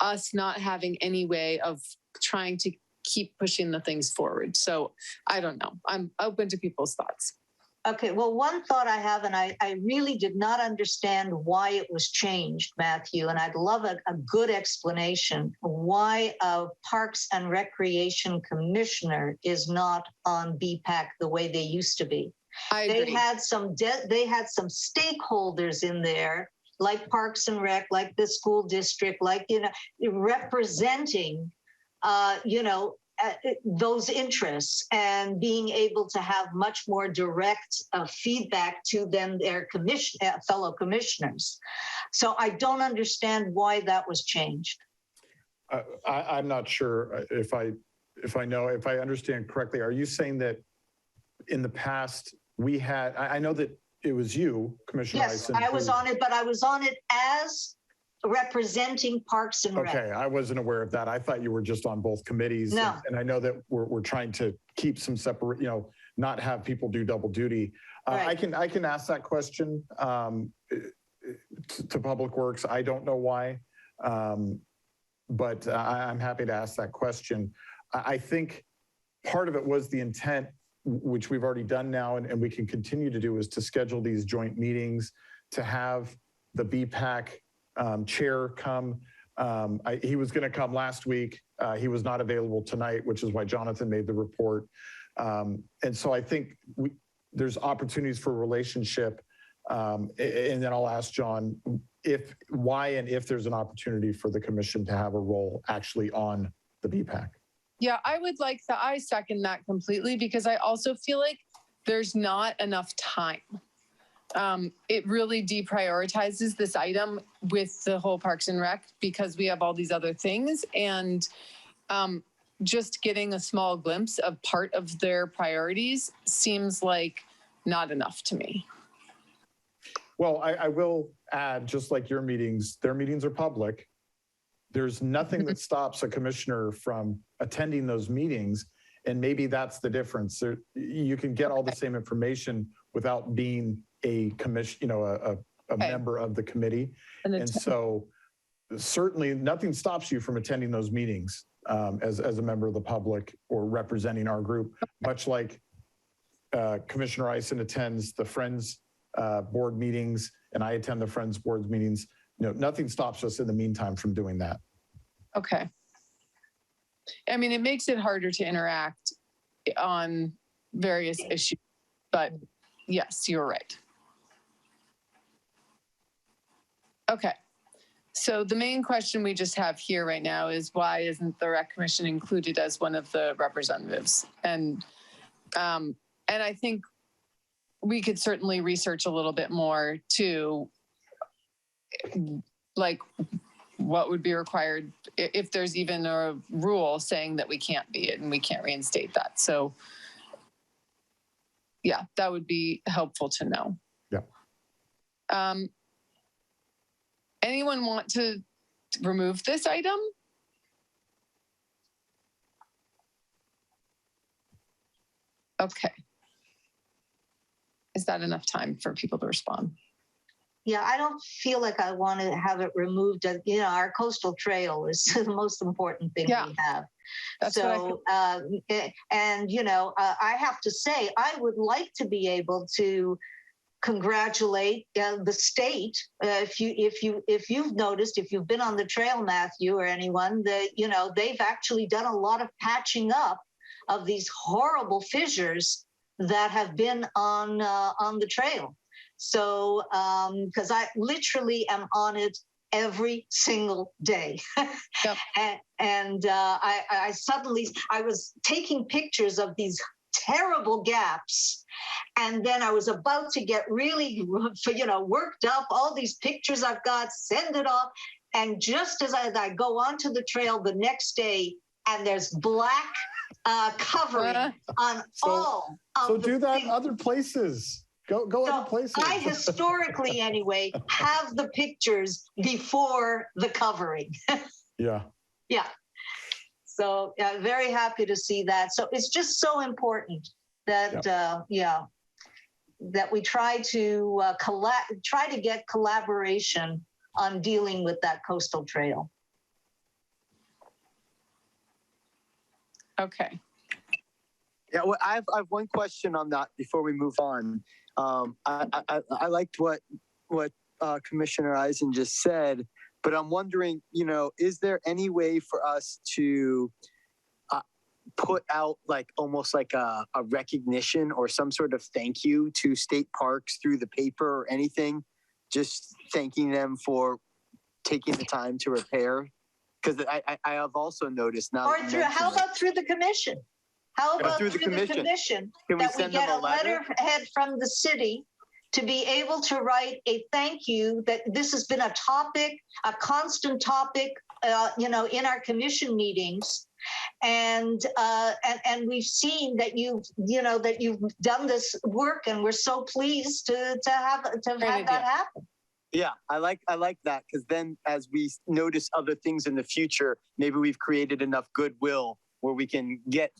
us not having any way of trying to keep pushing the things forward. So I don't know. I'm open to people's thoughts. Okay, well, one thought I have, and I really did not understand why it was changed, Matthew, and I'd love a good explanation why a Parks and Recreation Commissioner is not on BPAC the way they used to be. They had some stakeholders in there, like Parks and Rec, like the school district, representing, those interests and being able to have much more direct feedback to them, their fellow commissioners. So I don't understand why that was changed. I'm not sure if I understand correctly. Are you saying that in the past we had, I know that it was you, Commissioner Yes, Eisen, I was on it, but I was on it as representing Parks and Rec. Okay, I wasn't aware of that. I thought you were just on both committees. No. And I know that we're trying to keep some separate, not have people do double duty. Right. I can ask that question to Public Works. I don't know why, but I'm happy to ask that question. I think part of it was the intent, which we've already done now, and we can continue to do, is to schedule these joint meetings, to have the BPAC chair come. He was going to come last week. He was not available tonight, which is why Jonathan made the report. And so I think there's opportunities for relationship. And then I'll ask John why and if there's an opportunity for the commission to have a role actually on the BPAC. Yeah, I second that completely because I also feel like there's not enough time. It really deprioritizes this item with the whole Parks and Rec because we have all these other things, and just getting a small glimpse of part of their priorities seems like not enough to me. Well, I will add, just like your meetings, their meetings are public. There's nothing that stops a commissioner from attending those meetings. And maybe that's the difference. You can get all the same information without being a commission, a member of the committee. And so certainly nothing stops you from attending those meetings as a member of the public or representing our group, much like Commissioner Eisen attends the Friends board meetings and I attend the Friends board meetings. Nothing stops us in the meantime from doing that. Okay. I mean, it makes it harder to interact on various issues, but yes, you're right. Okay. So the main question we just have here right now is why isn't the Rec Commission included as one of the representatives? And I think we could certainly research a little bit more too, like what would be required if there's even a rule saying that we can't be it and we can't reinstate that. So yeah, that would be helpful to know. Yeah. Anyone want to remove this item? Okay. Is that enough time for people to respond? Yeah, I don't feel like I want to have it removed. Our coastal trail is the most important thing we have. That's so, I have to say, I would like to be able to congratulate the state. If you've noticed, if you've been on the trail, Matthew, or anyone, that they've actually done a lot of patching up of these horrible fissures that have been on the trail. So, because I literally am on it every single day. Yep. and I suddenly, I was taking pictures of these terrible gaps. And then I was about to get really, worked up, all these pictures I've got, send it off. And just as I go onto the trail the next day, and there's black covering on all of so the do that in other places. Go other places. I historically, anyway, have the pictures before the covering. Yeah. Yeah. So very happy to see that. So it's just so important that that we try to get collaboration on dealing with that coastal trail. Okay. Yeah, well, I have one question on that before we move on. I liked what Commissioner Eisen just said, but I'm wondering, is there any way for us to put out almost like a recognition or some sort of thank you to state parks through the paper or anything, just thanking them for taking the time to repair? Because I have also noticed now. Or how about through the commission? How about through the commission Can we that we send get them a letterhead from the city to be able to write a thank you, that this has been a topic, a constant topic, in our commission meetings. And we've seen that you've done this work, and we're so pleased to have that happen. Yeah, I like that, because then as we notice other things in the future, maybe we've created enough goodwill where we can get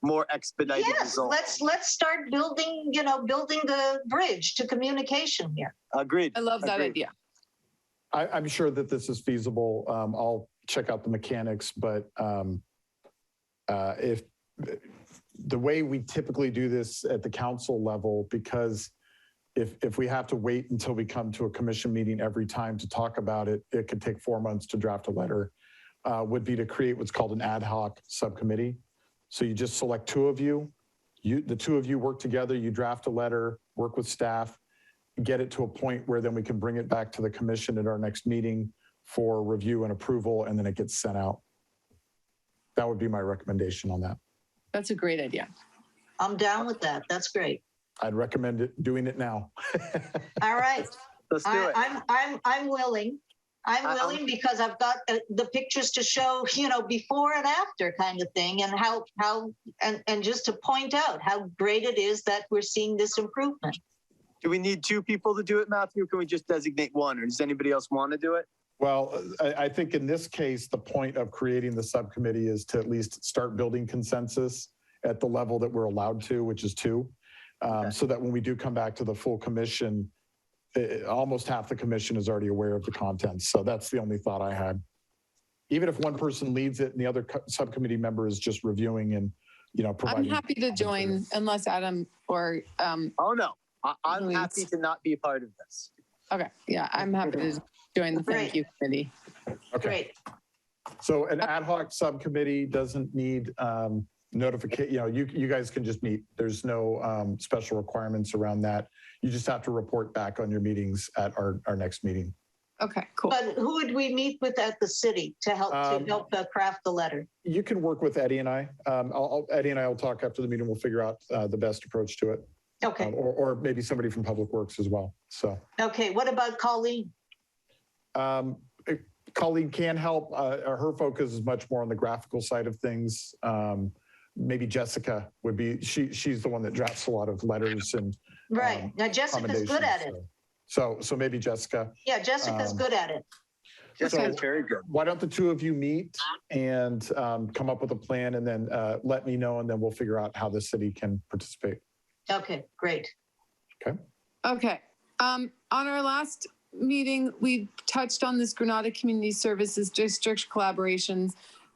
more expedited results. Let's start building the bridge to communication here. Agreed. I love that idea. I'm sure that this is feasible. I'll check out the mechanics, but if the way we typically do this at the council level, because if we have to wait until we come to a commission meeting every time to talk about it, it could take 4 months to draft a letter, would be to create what's called an ad hoc subcommittee. So you just select two of you, the two of you work together, you draft a letter, work with staff, get it to a point where then we can bring it back to the commission at our next meeting for review and approval, and then it gets sent out. that would be my recommendation on that. That's a great idea. I'm down with that. That's great. I'd recommend doing it now. All right. Let's do it. I'm willing. I'm willing because I've got the pictures to show, before and after kind of thing, and how and just to point out how great it is that we're seeing this improvement. Do we need 2 people to do it, Matthew? Or can we just designate 1? Or does anybody else want to do it? Well, I think in this case, the point of creating the subcommittee is to at least start building consensus at the level that we're allowed to, which is 2, so that when we do come back to the full commission, almost half the commission is already aware of the contents. So that's the only thought I had. Even if one person leads it and the other subcommittee member is just reviewing and, providing. I'm happy to join unless Adam or. Oh, no. I'm happy to not be a part of this. Okay. Yeah, I'm happy to join the thank you committee. Okay. Great. So an ad hoc subcommittee doesn't need notification. You guys can just meet. There's no special requirements around that. You just have to report back on your meetings at our next meeting. Okay, cool. But who would we meet with at the city to help craft the letter? You can work with Eddie and I. Eddie and I will talk after the meeting. We'll figure out the best approach to it. Okay. Or maybe somebody from Public Works as well. So. Okay. What about Colleen? Colleen can help. Her focus is much more on the graphical side of things. Maybe Jessica would be. She's the one that drafts a lot of letters and. Right. Now Jessica's good at it. So maybe Jessica. Yeah, Jessica's good at it. Jessica's very good. Why don't the 2 of you meet and come up with a plan, and then let me know, and then we'll figure out how the city can participate. Okay, great. Okay. Okay. On our last meeting, we touched on this Granada Community Services District collaborations,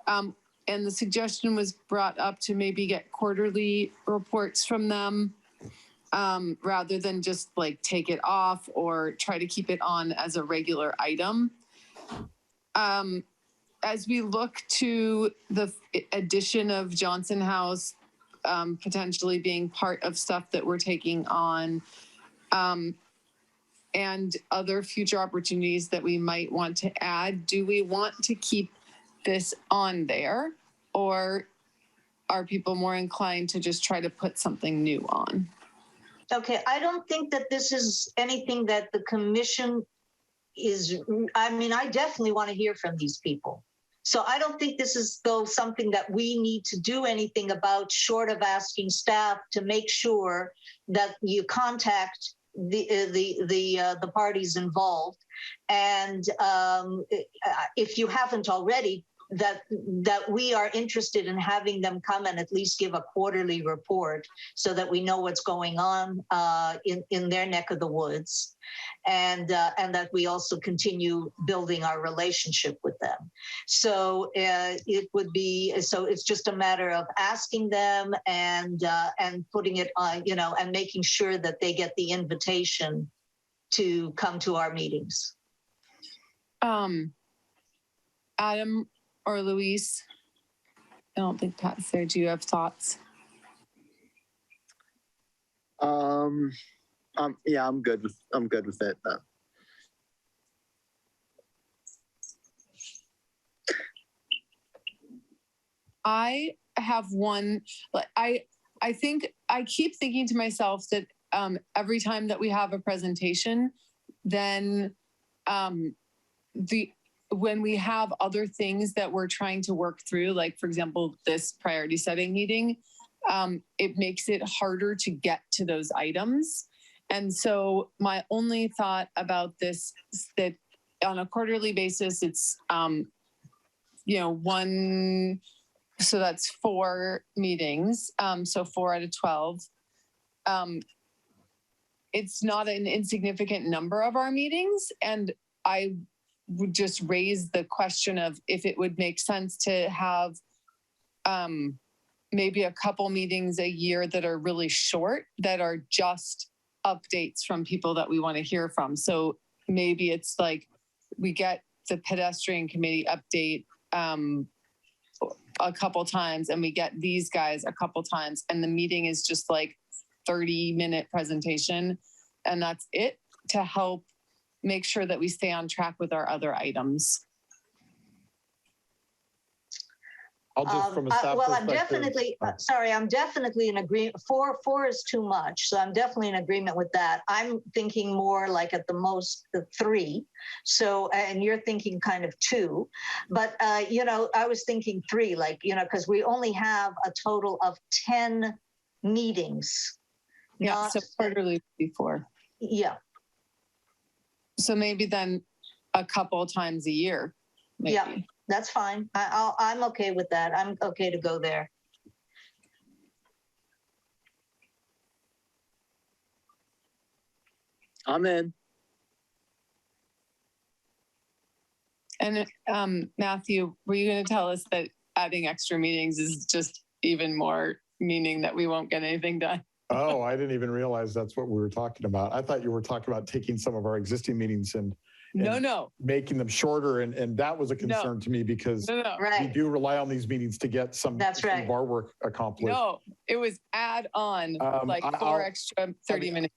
and the suggestion was brought up to maybe get quarterly reports from them. Rather than just like take it off or try to keep it on as a regular item. As we look to the addition of Johnson House potentially being part of stuff that we're taking on, and other future opportunities that we might want to add, do we want to keep this on there, or are people more inclined to just try to put something new on? Okay, I don't think that this is anything that the commission is, I definitely want to hear from these people. So I don't think this is something that we need to do anything about, short of asking staff to make sure that you contact the parties involved. And if you haven't already, that we are interested in having them come and at least give a quarterly report so that we know what's going on in their neck of the woods, and that we also continue building our relationship with them. So it's just a matter of asking them and putting it on, and making sure that they get the invitation to come to our meetings. Adam or Luis? I don't think Pat's there. Do you have thoughts? Yeah, I'm good with it. I have one. I think I keep thinking to myself that every time that we have a presentation, then when we have other things that we're trying to work through, like for example, this priority setting meeting, it makes it harder to get to those items. And so my only thought about this is that on a quarterly basis, it's, one, so that's 4 meetings. So 4 out of 12. It's not an insignificant number of our meetings. And I would just raise the question of if it would make sense to have maybe a couple meetings a year that are really short, that are just updates from people that we want to hear from. So maybe it's like we get the pedestrian committee update a couple times, and we get these guys a couple times, and the meeting is just like 30-minute presentation, and that's it, to help make sure that we stay on track with our other items. I'll just from a staff well, I'm perspective- definitely, sorry, I'm definitely in agreement. Four is too much. So I'm definitely in agreement with that. I'm thinking more like at the most the 3. So, and you're thinking kind of 2, but, you know, I was thinking 3, like, you know, because we only have a total of 10 meetings. Yeah, so quarterly before. Yeah. So maybe then a couple times a year. Maybe. Yeah, that's fine. I'm okay with that. I'm okay to go there. I'm in. And Matthew, were you going to tell us that adding extra meetings is just even more meaning that we won't get anything done? Oh, I didn't even realize that's what we were talking about. I thought you were talking about taking some of our existing meetings and no, making them shorter. And that was a concern to me because we do rely on these meetings to get some of our work accomplished. No, it was add on like 4 extra 30 minutes.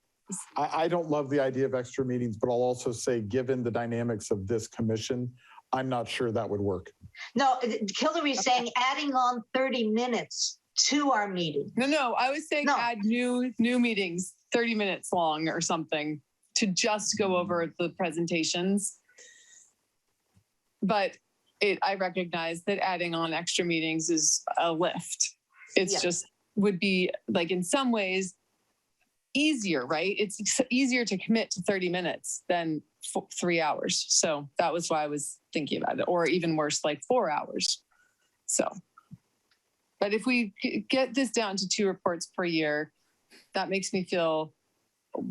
I don't love the idea of extra meetings, but I'll also say, given the dynamics of this commission, I'm not sure that would work. No, Hillary's saying adding on 30 minutes to our meeting. No, I was saying add new meetings, 30 minutes long or something, to just go over the presentations. But I recognize that adding on extra meetings is a lift. It's just would be like in some ways easier, right? It's easier to commit to 30 minutes than 3 hours. So that was why I was thinking about it, or even worse, like 4 hours. So, but if we get this down to 2 reports per year, that makes me feel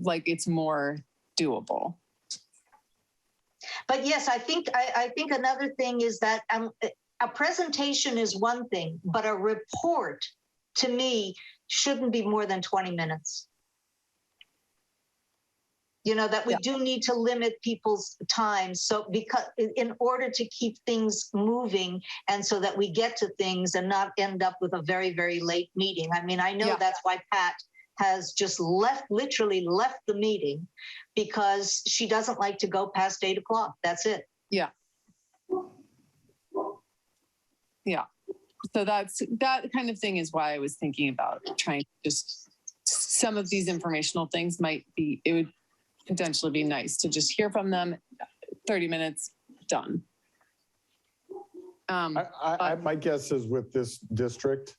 like it's more doable. But yes, I think another thing is that a presentation is one thing, but a report to me shouldn't be more than 20 minutes. You know, that we do need to limit people's time. So because in order to keep things moving and so that we get to things and not end up with a very, very late meeting. I mean, I know that's why Pat has just literally left the meeting because she doesn't like to go past 8 o'clock. That's it. Yeah. Yeah. So that kind of thing is why I was thinking about trying to just, some of these informational things it would potentially be nice to just hear from them. 30 minutes, done. My guess is with this district,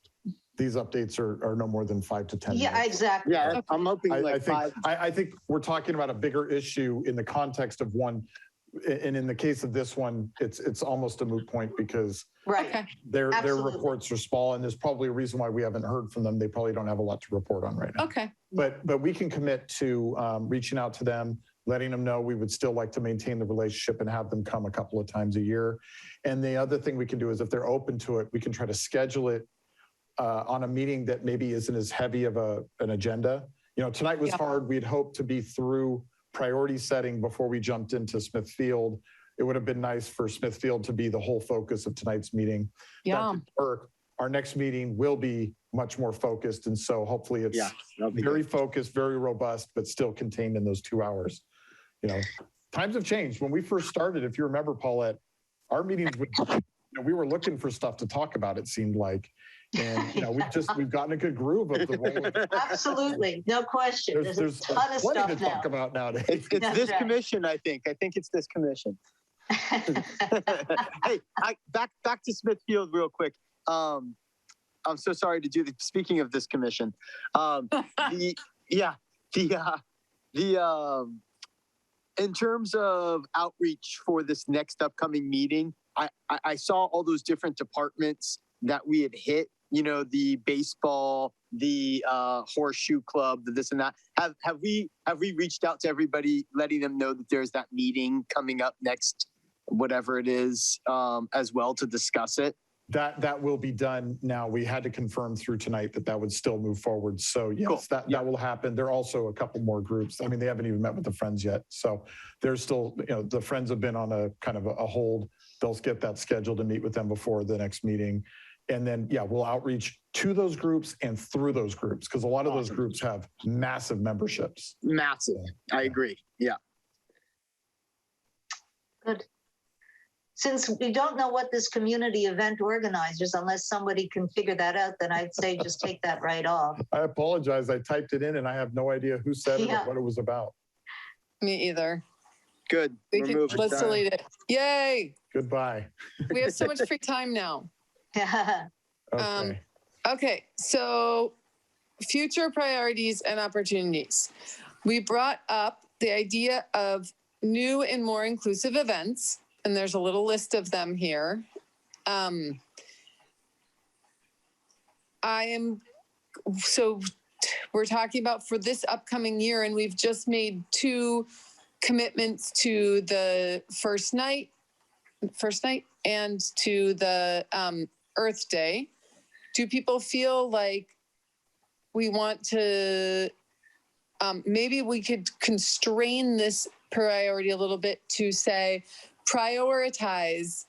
these updates are no more than 5 to 10 minutes. Yeah, exactly. Yeah, I'm hoping I think we're talking about a bigger issue in the context of one, and in the case of this one, it's almost a moot point because their reports are small, and there's probably a reason why we haven't heard from them. They probably don't have a lot to report on right now. Okay. But we can commit to reaching out to them, letting them know we would still like to maintain the relationship and have them come a couple of times a year. And the other thing we can do is if they're open to it, we can try to schedule it on a meeting that maybe isn't as heavy of an agenda. You know, tonight was hard. We'd hoped to be through priority setting before we jumped into Smithfield. It would have been nice for Smithfield to be the whole focus of tonight's meeting. Yeah. Our next meeting will be much more focused. And so hopefully it's very focused, very robust, but still contained in those 2 hours. You know, times have changed. When we first started, if you remember, Paulette, our meetings we were looking for stuff to talk about, it seemed like. And you know, we've gotten a good groove of the role. Absolutely, no question. There's a ton of plenty stuff to talk about nowadays. It's this commission, I think. I think it's this commission. Hey, back to Smithfield real quick. I'm so sorry to do this. Speaking of this commission, in terms of outreach for this next upcoming meeting, I saw all those different departments that we had hit. You know, the baseball, the horseshoe club, the this and that. Have we reached out to everybody, letting them know that there's that meeting coming up next, whatever it is, as well, to discuss it? That will be done now. We had to confirm through tonight that would still move forward. So yes, that will happen. There are also a couple more groups. I mean, they haven't even met with the Friends yet. So there's still, you know, the Friends have been on a kind of a hold. They'll get that scheduled to meet with them before the next meeting. And then, we'll outreach to those groups and through those groups, because a lot of those groups have massive memberships. Massive. I agree. Yeah. Good. Since we don't know what this community event organizers, unless somebody can figure that out, then I'd say just take that right off. I apologize. I typed it in and I have no idea who said it or what it was about. Me either. Good. Let's delete it. Yay. Goodbye. We have so much free time now. Okay. Okay, so future priorities and opportunities. We brought up the idea of new and more inclusive events, and there's a little list of them here. We're talking about for this upcoming year, and we've just made 2 commitments to the first night and to the Earth Day. Do people feel like we want to, maybe we could constrain this priority a little bit to say, prioritize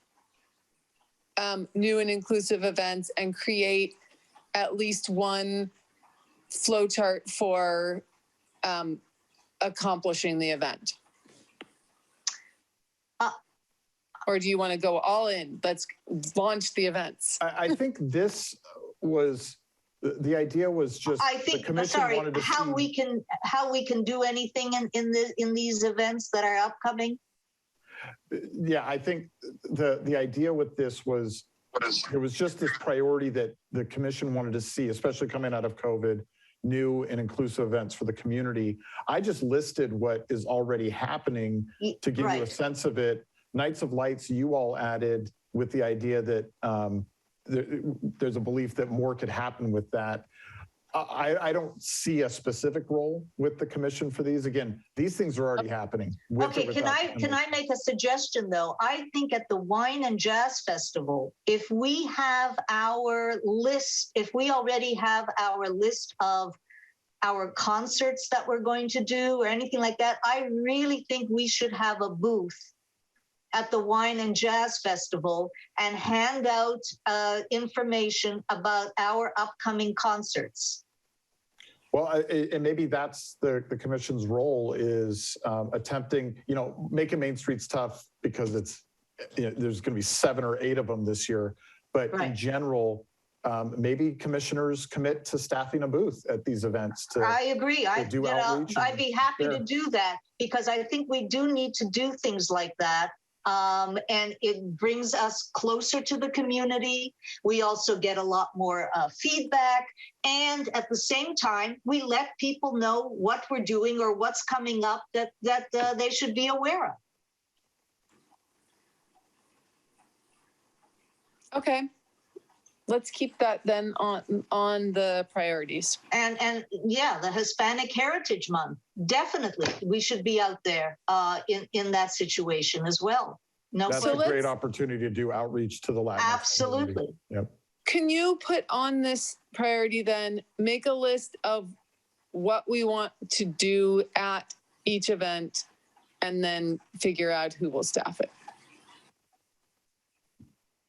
new and inclusive events and create at least one flowchart for accomplishing the event? Or do you want to go all in? Let's launch the events. I think this was, the idea was just, I think, the commission sorry, wanted to how see, we can do anything in these events that are upcoming? Yeah, I think the idea with this was, it was just this priority that the commission wanted to see, especially coming out of COVID, new and inclusive events for the community. I just listed what is already happening to give you a sense of it. Nights of Lights, you all added with the idea that there's a belief that more could happen with that. I don't see a specific role with the commission for these. Again, these things are already happening. Okay, can I make a suggestion though? I think at the Wine and Jazz Festival, if we have our list, if we already have our list of our concerts that we're going to do or anything like that, I really think we should have a booth at the Wine and Jazz Festival and hand out information about our upcoming concerts. Well, and maybe that's the commission's role is attempting, making Main Streets tough because it's, there's going to be 7 or 8 of them this year. But in general, maybe commissioners commit to staffing a booth at these events to I agree. I'd be happy to do that because I think we do need to do things like that. And it brings us closer to the community. We also get a lot more feedback. And at the same time, we let people know what we're doing or what's coming up that they should be aware of. Okay. Let's keep that then on the priorities. And yeah, the Hispanic Heritage Month, definitely we should be out there in that situation as well. No, that's a great opportunity to do outreach to the Latinx absolutely community. Yep. Can you put on this priority then, make a list of what we want to do at each event and then figure out who will staff it?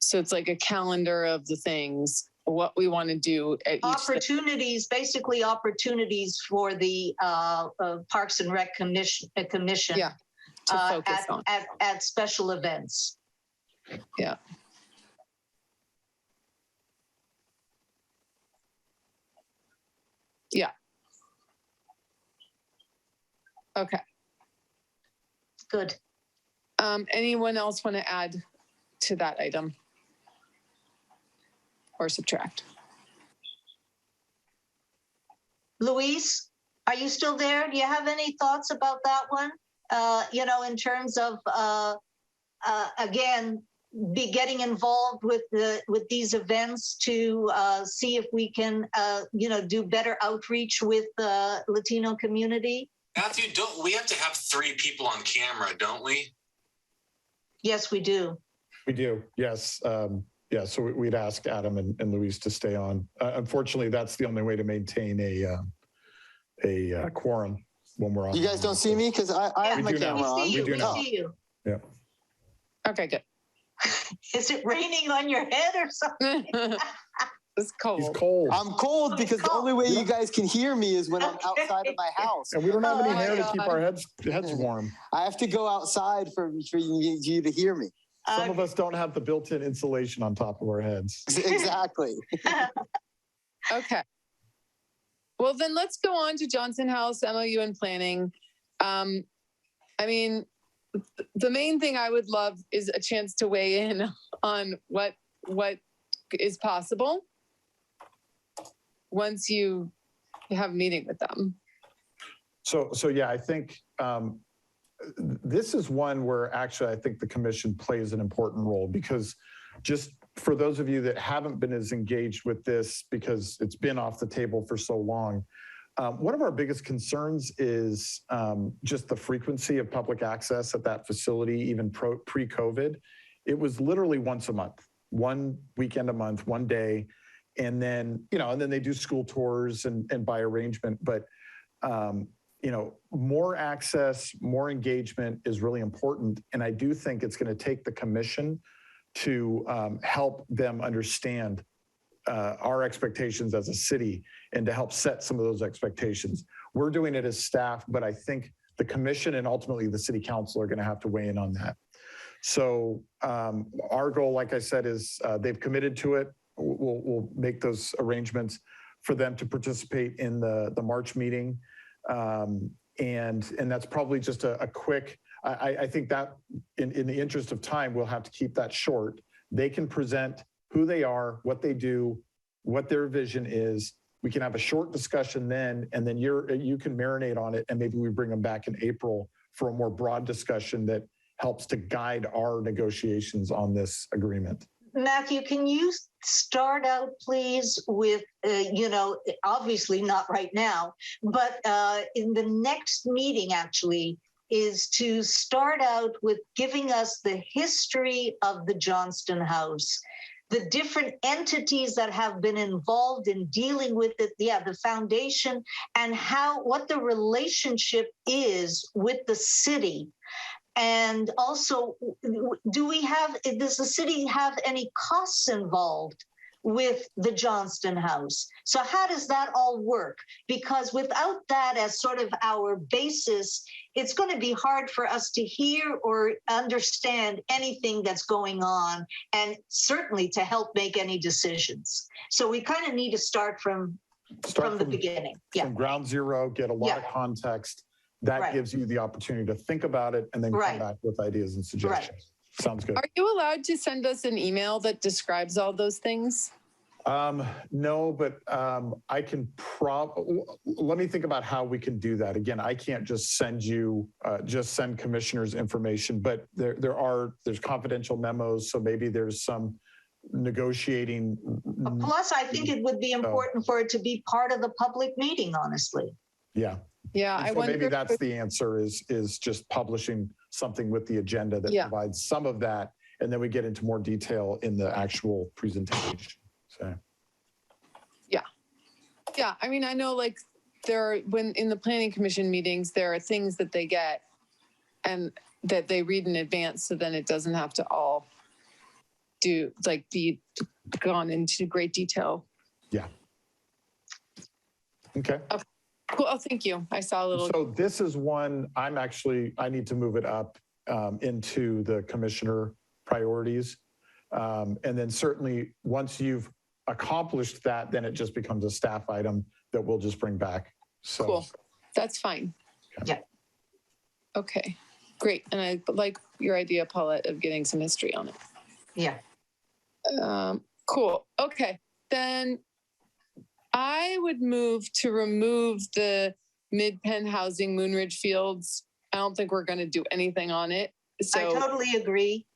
So it's like a calendar of the things, what we want to do at each opportunities, basically opportunities for the Parks and Rec Commission. Yeah, to focus on at special events. Yeah. Yeah. Okay. Good. Anyone else want to add to that item? Or subtract? Louise, are you still there? Do you have any thoughts about that one? In terms of, again, be getting involved with these events to see if we can, do better outreach with the Latino community? Matthew, don't we have to have 3 people on camera, don't we? Yes, we do. We do, yes. Yeah, so we'd ask Adam and Louise to stay on. Unfortunately, that's the only way to maintain a quorum when we're on. You guys don't see me? Because I have my camera on. We see you. Yeah. Okay, good. Is it raining on your head or something? It's cold. He's cold. I'm cold because the only way you guys can hear me is when I'm outside of my house. And we don't have any hair to keep our heads warm. I have to go outside for you to hear me. Some of us don't have the built-in insulation on top of our heads. Exactly. Okay. Well, then let's go on to Johnson House, MOU and planning. I mean, the main thing I would love is a chance to weigh in on what is possible once you have a meeting with them. So yeah, I think this is one where actually I think the commission plays an important role, because just for those of you that haven't been as engaged with this because it's been off the table for so long, one of our biggest concerns is just the frequency of public access at that facility, even pre-COVID. It was literally once a month, one weekend a month, one day. And then, and then they do school tours and by arrangement. But, more access, more engagement is really important. And I do think it's going to take the commission to help them understand our expectations as a city and to help set some of those expectations. We're doing it as staff, but I think the commission and ultimately the city council are going to have to weigh in on that. So our goal, like I said, is they've committed to it. We'll make those arrangements for them to participate in the March meeting. And that's probably just a quick, I think that in the interest of time, we'll have to keep that short. They can present who they are, what they do, what their vision is. We can have a short discussion then, and then you can marinate on it, and maybe we bring them back in April for a more broad discussion that helps to guide our negotiations on this agreement. Matthew, can you start out, please, with, obviously not right now, but in the next meeting, actually, is to start out with giving us the history of the Johnston House, the different entities that have been involved in dealing with it, the foundation, and what the relationship is with the city. And also, does the city have any costs involved with the Johnston House? So how does that all work? Because without that as sort of our basis, it's going to be hard for us to hear or understand anything that's going on, and certainly to help make any decisions. So we kind of need to start from the beginning. Yeah. From ground zero, get a lot of context. That gives you the opportunity to think about it and then come back with ideas and suggestions. Sounds good. Are you allowed to send us an email that describes all those things? No, but I can let me think about how we can do that. Again, I can't just send you, send commissioners information, but there's confidential memos. So maybe there's some negotiating. Plus, I think it would be important for it to be part of the public meeting, honestly. Yeah. Yeah, I wonder maybe that's the answer is just publishing something with the agenda that provides some of that, and then we get into more detail in the actual presentation. So. Yeah. I mean, I know like when in the planning commission meetings, there are things that they get and that they read in advance. So then it doesn't have to all be gone into great detail. Yeah. Okay. Cool. Oh, thank you. I saw a little. So this is one I need to move it up into the commissioner priorities. And then certainly once you've accomplished that, then it just becomes a staff item that we'll just bring back. So cool. That's fine. Yeah. Okay, great. And I like your idea, Paulette, of getting some history on it. Yeah. Cool. Okay. Then I would move to remove the Mid-Penn Housing Moonridge Fields. I don't think we're going to do anything on it. So I totally agree.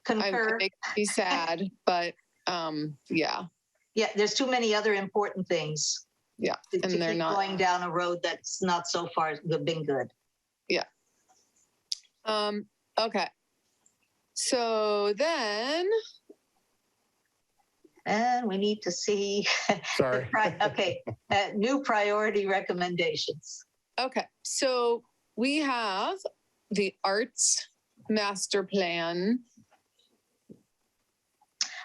Concur. It makes me sad, but yeah. Yeah, there's too many other important things. Yeah, and they're not going down a road that's not so far been good. Yeah. Okay. So then. And we need to see. Sorry. New priority recommendations. Okay, so we have the arts master plan.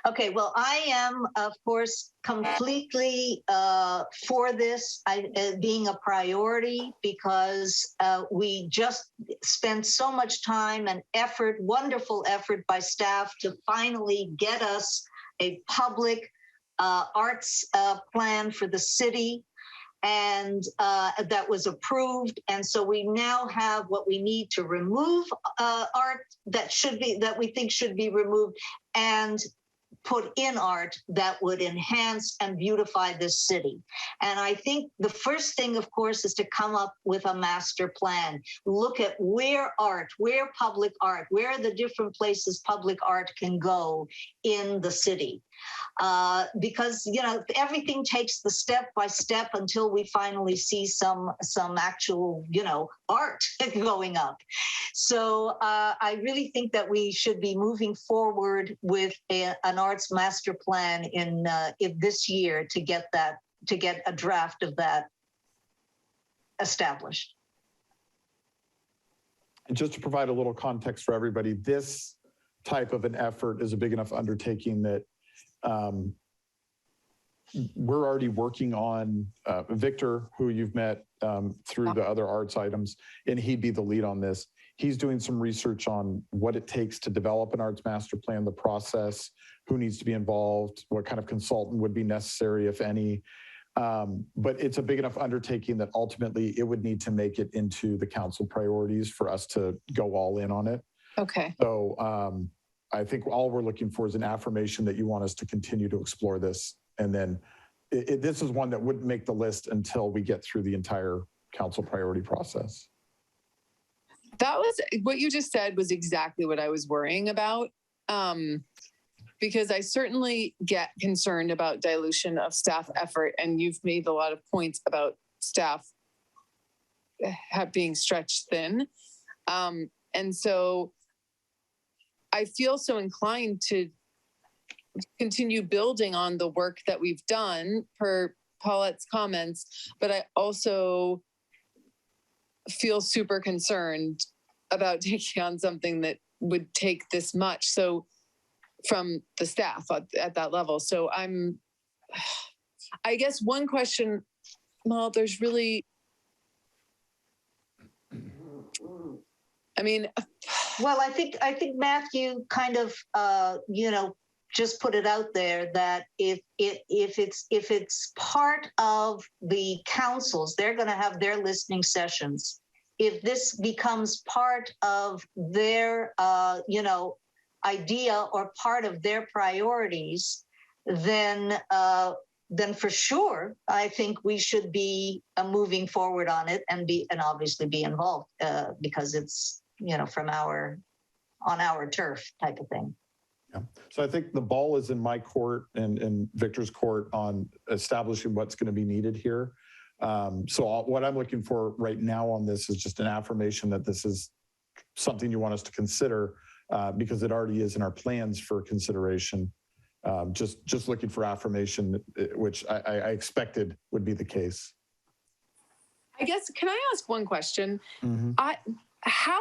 Okay, well, I am, of course, completely for this being a priority because we just spent so much time and effort, wonderful effort by staff to finally get us a public arts plan for the city. And that was approved. And so we now have what we need to remove art that we think should be removed and put in art that would enhance and beautify this city. And I think the first thing, of course, is to come up with a master plan. Look at where public art, where the different places public art can go in the city. Because, you know, everything takes the step by step until we finally see some actual, you know, art going up. So I really think that we should be moving forward with an arts master plan in this year to get a draft of that established. And just to provide a little context for everybody, this type of an effort is a big enough undertaking that we're already working on Victor, who you've met through the other arts items, and he'd be the lead on this. He's doing some research on what it takes to develop an arts master plan, the process, who needs to be involved, what kind of consultant would be necessary, if any. But it's a big enough undertaking that ultimately it would need to make it into the council priorities for us to go all in on it. Okay. So I think all we're looking for is an affirmation that you want us to continue to explore this. And then this is one that wouldn't make the list until we get through the entire council priority process. That was what you just said was exactly what I was worrying about. Because I certainly get concerned about dilution of staff effort, and you've made a lot of points about staff being stretched thin. And so I feel so inclined to continue building on the work that we've done per Paulette's comments, but I also feel super concerned about taking on something that would take this much. So from the staff at that level. So I guess one question, well, there's really, I mean. Well, I think Matthew kind of, just put it out there that if it's part of the councils, they're going to have their listening sessions. If this becomes part of their, idea or part of their priorities, then for sure, I think we should be moving forward on it and obviously be involved because it's, on our turf type of thing. Yeah. So I think the ball is in my court and Victor's court on establishing what's going to be needed here. So what I'm looking for right now on this is just an affirmation that this is something you want us to consider because it already is in our plans for consideration. Just looking for affirmation, which I expected would be the case. I guess, can I ask one question? Mm-hmm. How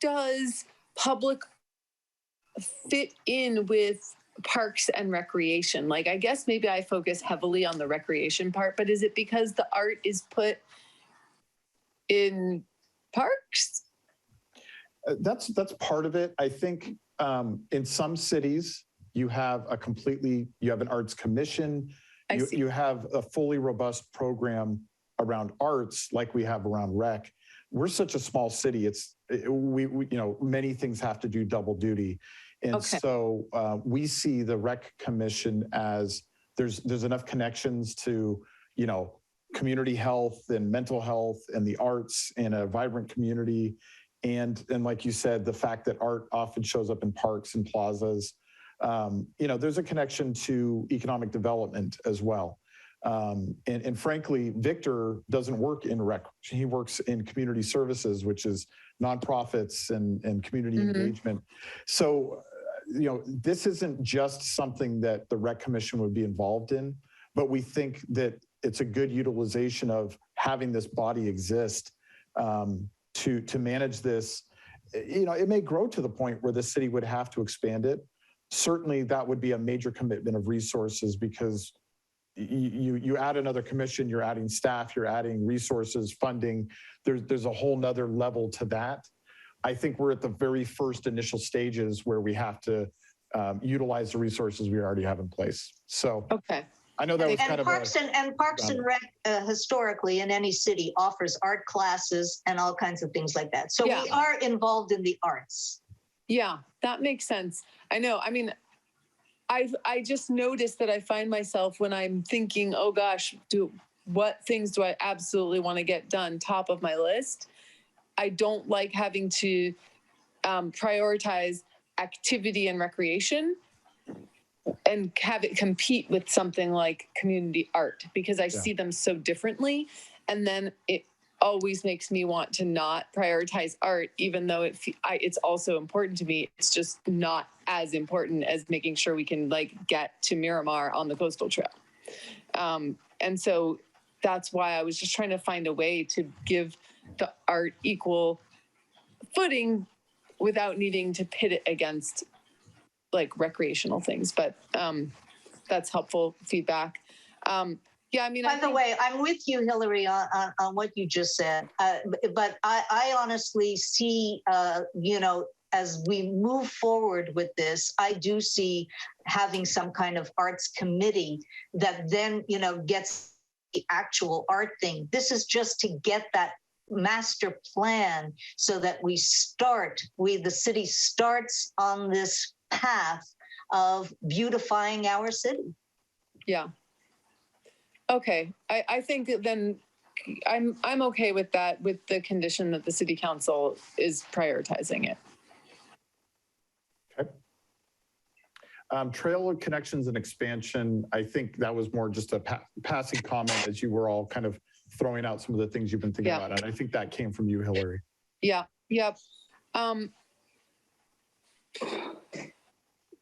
does public fit in with parks and recreation? Like, I guess maybe I focus heavily on the recreation part, but is it because the art is put in parks? That's part of it. I think in some cities you have an arts commission. You have a fully robust program around arts like we have around rec. We're such a small city. We many things have to do double duty. And so we see the rec commission as there's enough connections to, community health and mental health and the arts and a vibrant community. And like you said, the fact that art often shows up in parks and plazas, there's a connection to economic development as well. And frankly, Victor doesn't work in rec. He works in community services, which is nonprofits and community engagement. So, this isn't just something that the rec commission would be involved in, but we think that it's a good utilization of having this body exist to manage this. It may grow to the point where the city would have to expand it, certainly that would be a major commitment of resources, because you add another commission, you're adding staff, you're adding resources, funding. There's a whole nother level to that. I think we're at the very first initial stages where we have to utilize the resources we already have in place. So okay. I know that was kind of Parks and Rec historically in any city offers art classes and all kinds of things like that. So we are involved in the arts. Yeah, that makes sense. I know. I mean, I just noticed that I find myself when I'm thinking, oh gosh, what things do I absolutely want to get done top of my list? I don't like having to prioritize activity and recreation and have it compete with something like community art, because I see them so differently. And then it always makes me want to not prioritize art, even though it's also important to me. It's just not as important as making sure we can like get to Miramar on the coastal trail. And so that's why I was just trying to find a way to give the art equal footing without needing to pit it against like recreational things. But that's helpful feedback. Yeah, I mean, by the way, I'm with you, Hillary, on what you just said. But I honestly see, you know, as we move forward with this, I do see having some kind of arts committee that then, you know, gets the actual art thing. This is just to get that master plan so that the city starts on this path of beautifying our city. Yeah. Okay, I think then I'm okay with that, with the condition that the city council is prioritizing it. Okay. Trail connections and expansion, I think that was more just a passing comment as you were all kind of throwing out some of the things you've been thinking about. And I think that came from you, Hillary. Yeah, yep.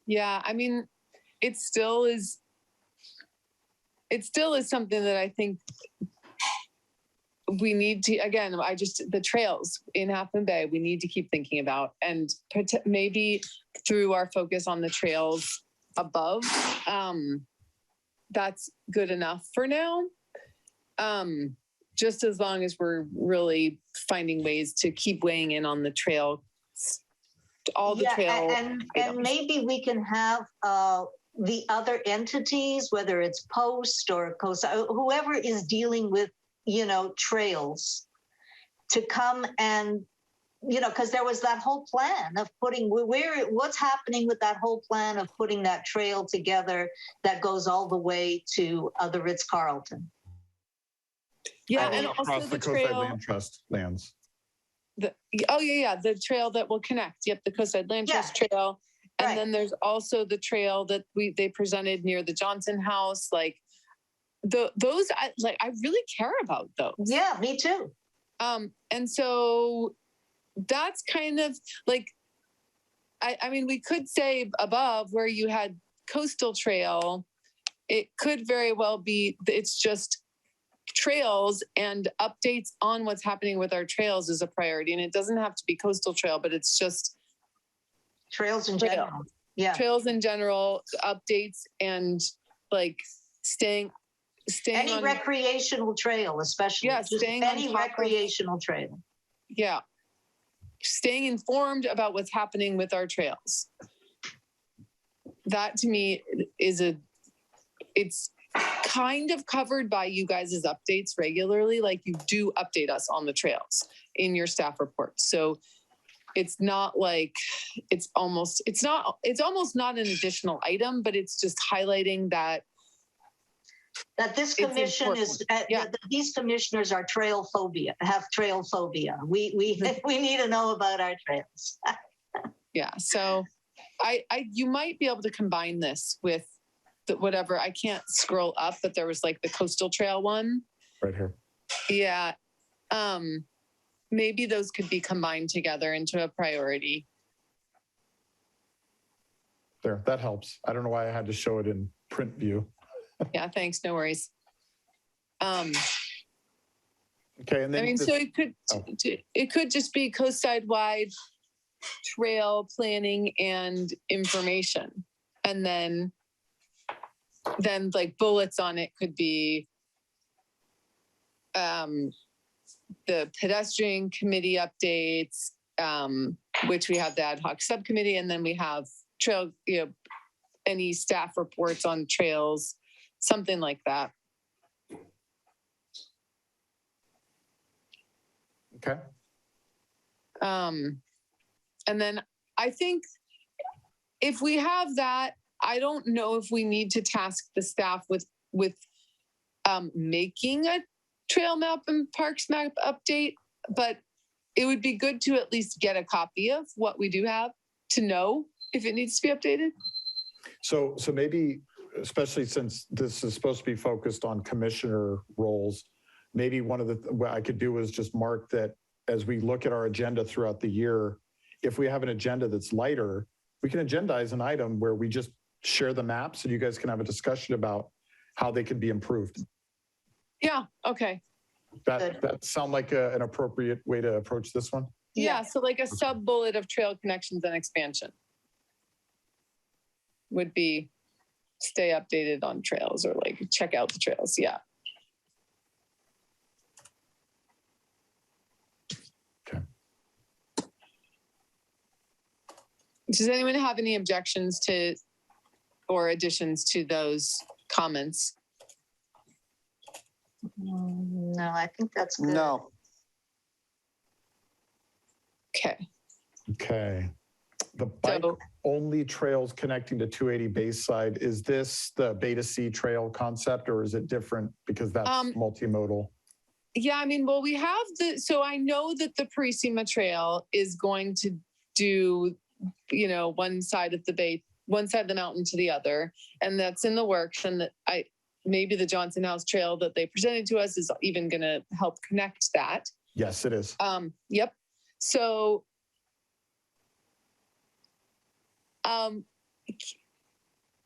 Yeah, I mean, it still is something that I think we need to, again, the trails in Half Moon Bay, we need to keep thinking about, and maybe through our focus on the trails above, that's good enough for now. Just as long as we're really finding ways to keep weighing in on the trail, all the trail and maybe we can have the other entities, whether it's Post or COSA, whoever is dealing with, you know, trails, to come and, you know, because there was that whole plan of putting what's happening with that whole plan of putting that trail together that goes all the way to the Ritz-Carlton. Yeah, and also across the Coastside Land Trust lands. The trail that will connect. Yep, the Coastside Land Trust Trail. And then there's also the trail that they presented near the Johnson House. Like those, I really care about those. Yeah, me too. And so that's kind of like, I mean, we could say above where you had Coastal Trail, it could very well be, it's just trails, and updates on what's happening with our trails is a priority. And it doesn't have to be Coastal Trail, but it's just trails in general. Yeah. Trails in general, updates, and like staying any on recreational trail, especially. Yeah, staying any recreational trail. Yeah. Staying informed about what's happening with our trails. That to me it's kind of covered by you guys' updates regularly. Like you do update us on the trails in your staff reports. So it's not like it's almost not an additional item, but it's just highlighting that this commission is that these commissioners are have trail phobia. We need to know about our trails. Yeah, so you might be able to combine this with whatever. I can't scroll up, but there was like the Coastal Trail one right here. Yeah. Maybe those could be combined together into a priority. There, that helps. I don't know why I had to show it in print view. Yeah, thanks. No worries. Okay, and then I mean, so it could just be coastside wide trail planning and information. And then like bullets on it could be the pedestrian committee updates, which we have the ad hoc subcommittee, and then we have trail, any staff reports on trails, something like that. Okay. And then I think if we have that, I don't know if we need to task the staff with making a trail map and parks map update, but it would be good to at least get a copy of what we do have to know if it needs to be updated. So maybe, especially since this is supposed to be focused on commissioner roles, maybe one of what I could do is just mark that as we look at our agenda throughout the year, if we have an agenda that's lighter, we can agendize an item where we just share the maps and you guys can have a discussion about how they can be improved. Yeah, okay. That sound like an appropriate way to approach this one? Yeah, so like a sub bullet of trail connections and expansion would be stay updated on trails or like check out the trails. Yeah. Okay. Does anyone have any objections to or additions to those comments? No, I think that's good. No. Okay. Okay. The bike only trails connecting to 280 Bayside, is this the Beta C trail concept or is it different because that's multimodal? Yeah, I mean, well, we have so I know that the Parisima Trail is going to do, one side of the mountain to the other, and that's in the works. And that maybe the Johnson House Trail that they presented to us is even going to help connect that. Yes, it is. Yep. So,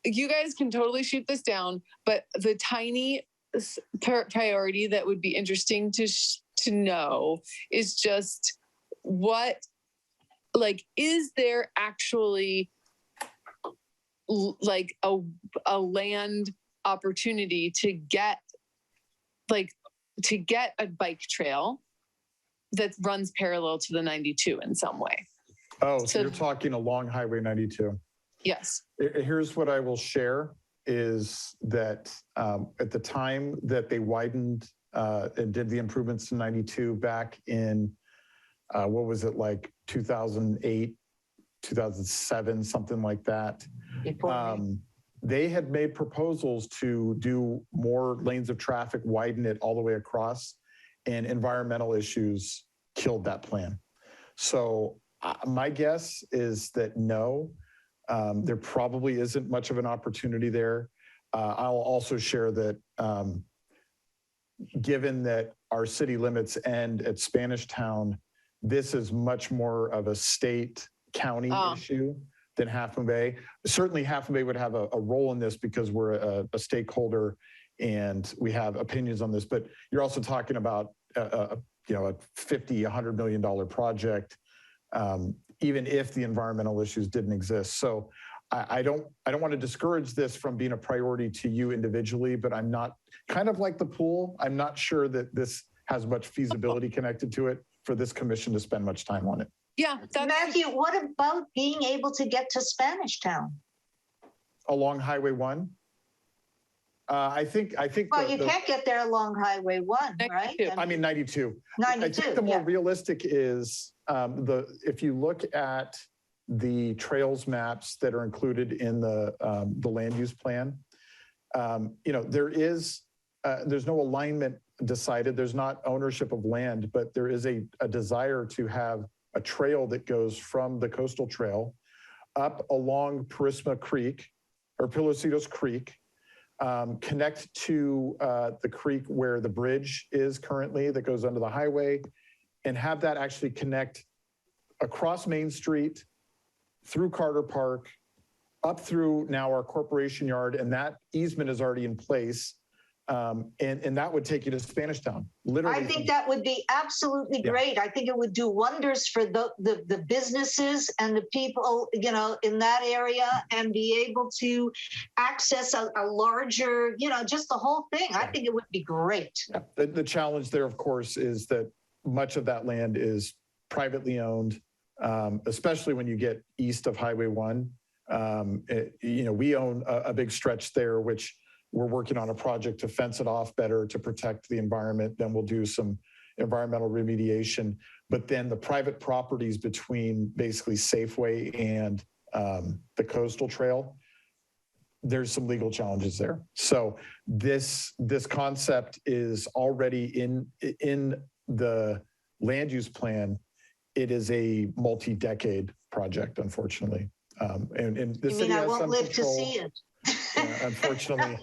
you guys can totally shoot this down, but the tiny priority that would be interesting to know is just is there actually like a land opportunity to get a bike trail that runs parallel to the 92 in some way? Oh, so you're talking along Highway 92. Yes. Here's what I will share is that at the time that they widened and did the improvements to 92 back in, what was it, like 2008, 2007, something like that. They had made proposals to do more lanes of traffic, widen it all the way across, and environmental issues killed that plan. So my guess is that no, there probably isn't much of an opportunity there. I'll also share that given that our city limits end at Spanish Town, this is much more of a state county issue than Half Moon Bay. Certainly Half Moon Bay would have a role in this because we're a stakeholder and we have opinions on this, but you're also talking about a $50-100 million project, even if the environmental issues didn't exist. So I don't want to discourage this from being a priority to you individually, but I'm not, kind of like the pool, I'm not sure that this has much feasibility connected to it for this commission to spend much time on it. Yeah. Matthew, what about being able to get to Spanish Town? Along Highway 1? I think. Well, you can't get there along Highway 1, right? 92. 92. I think the more realistic is if you look at the trails maps that are included in the land use plan, there's no alignment decided. There's not ownership of land, but there is a desire to have a trail that goes from the coastal trail up along Parisima Creek or Pilocitos Creek, connect to the creek where the bridge is currently that goes under the highway, and have that actually connect across Main Street, through Carter Park, up through now our Corporation Yard, and that easement is already in place And that would take you to Spanish Town, literally. I think that would be absolutely great. I think it would do wonders for the businesses and the people, you know, in that area, and be able to access a larger, you know, just the whole thing. I think it would be great. Yeah. The challenge there, of course, is that much of that land is privately owned, especially when you get east of Highway 1. You know, we own a big stretch there, which we're working on a project to fence it off better to protect the environment. Then we'll do some environmental remediation. But then the private properties between basically Safeway and the coastal trail, there's some legal challenges there. So this concept is already in the land use plan. It is a multi-decade project, unfortunately. And the city I has won't some live control. to see it. Unfortunately,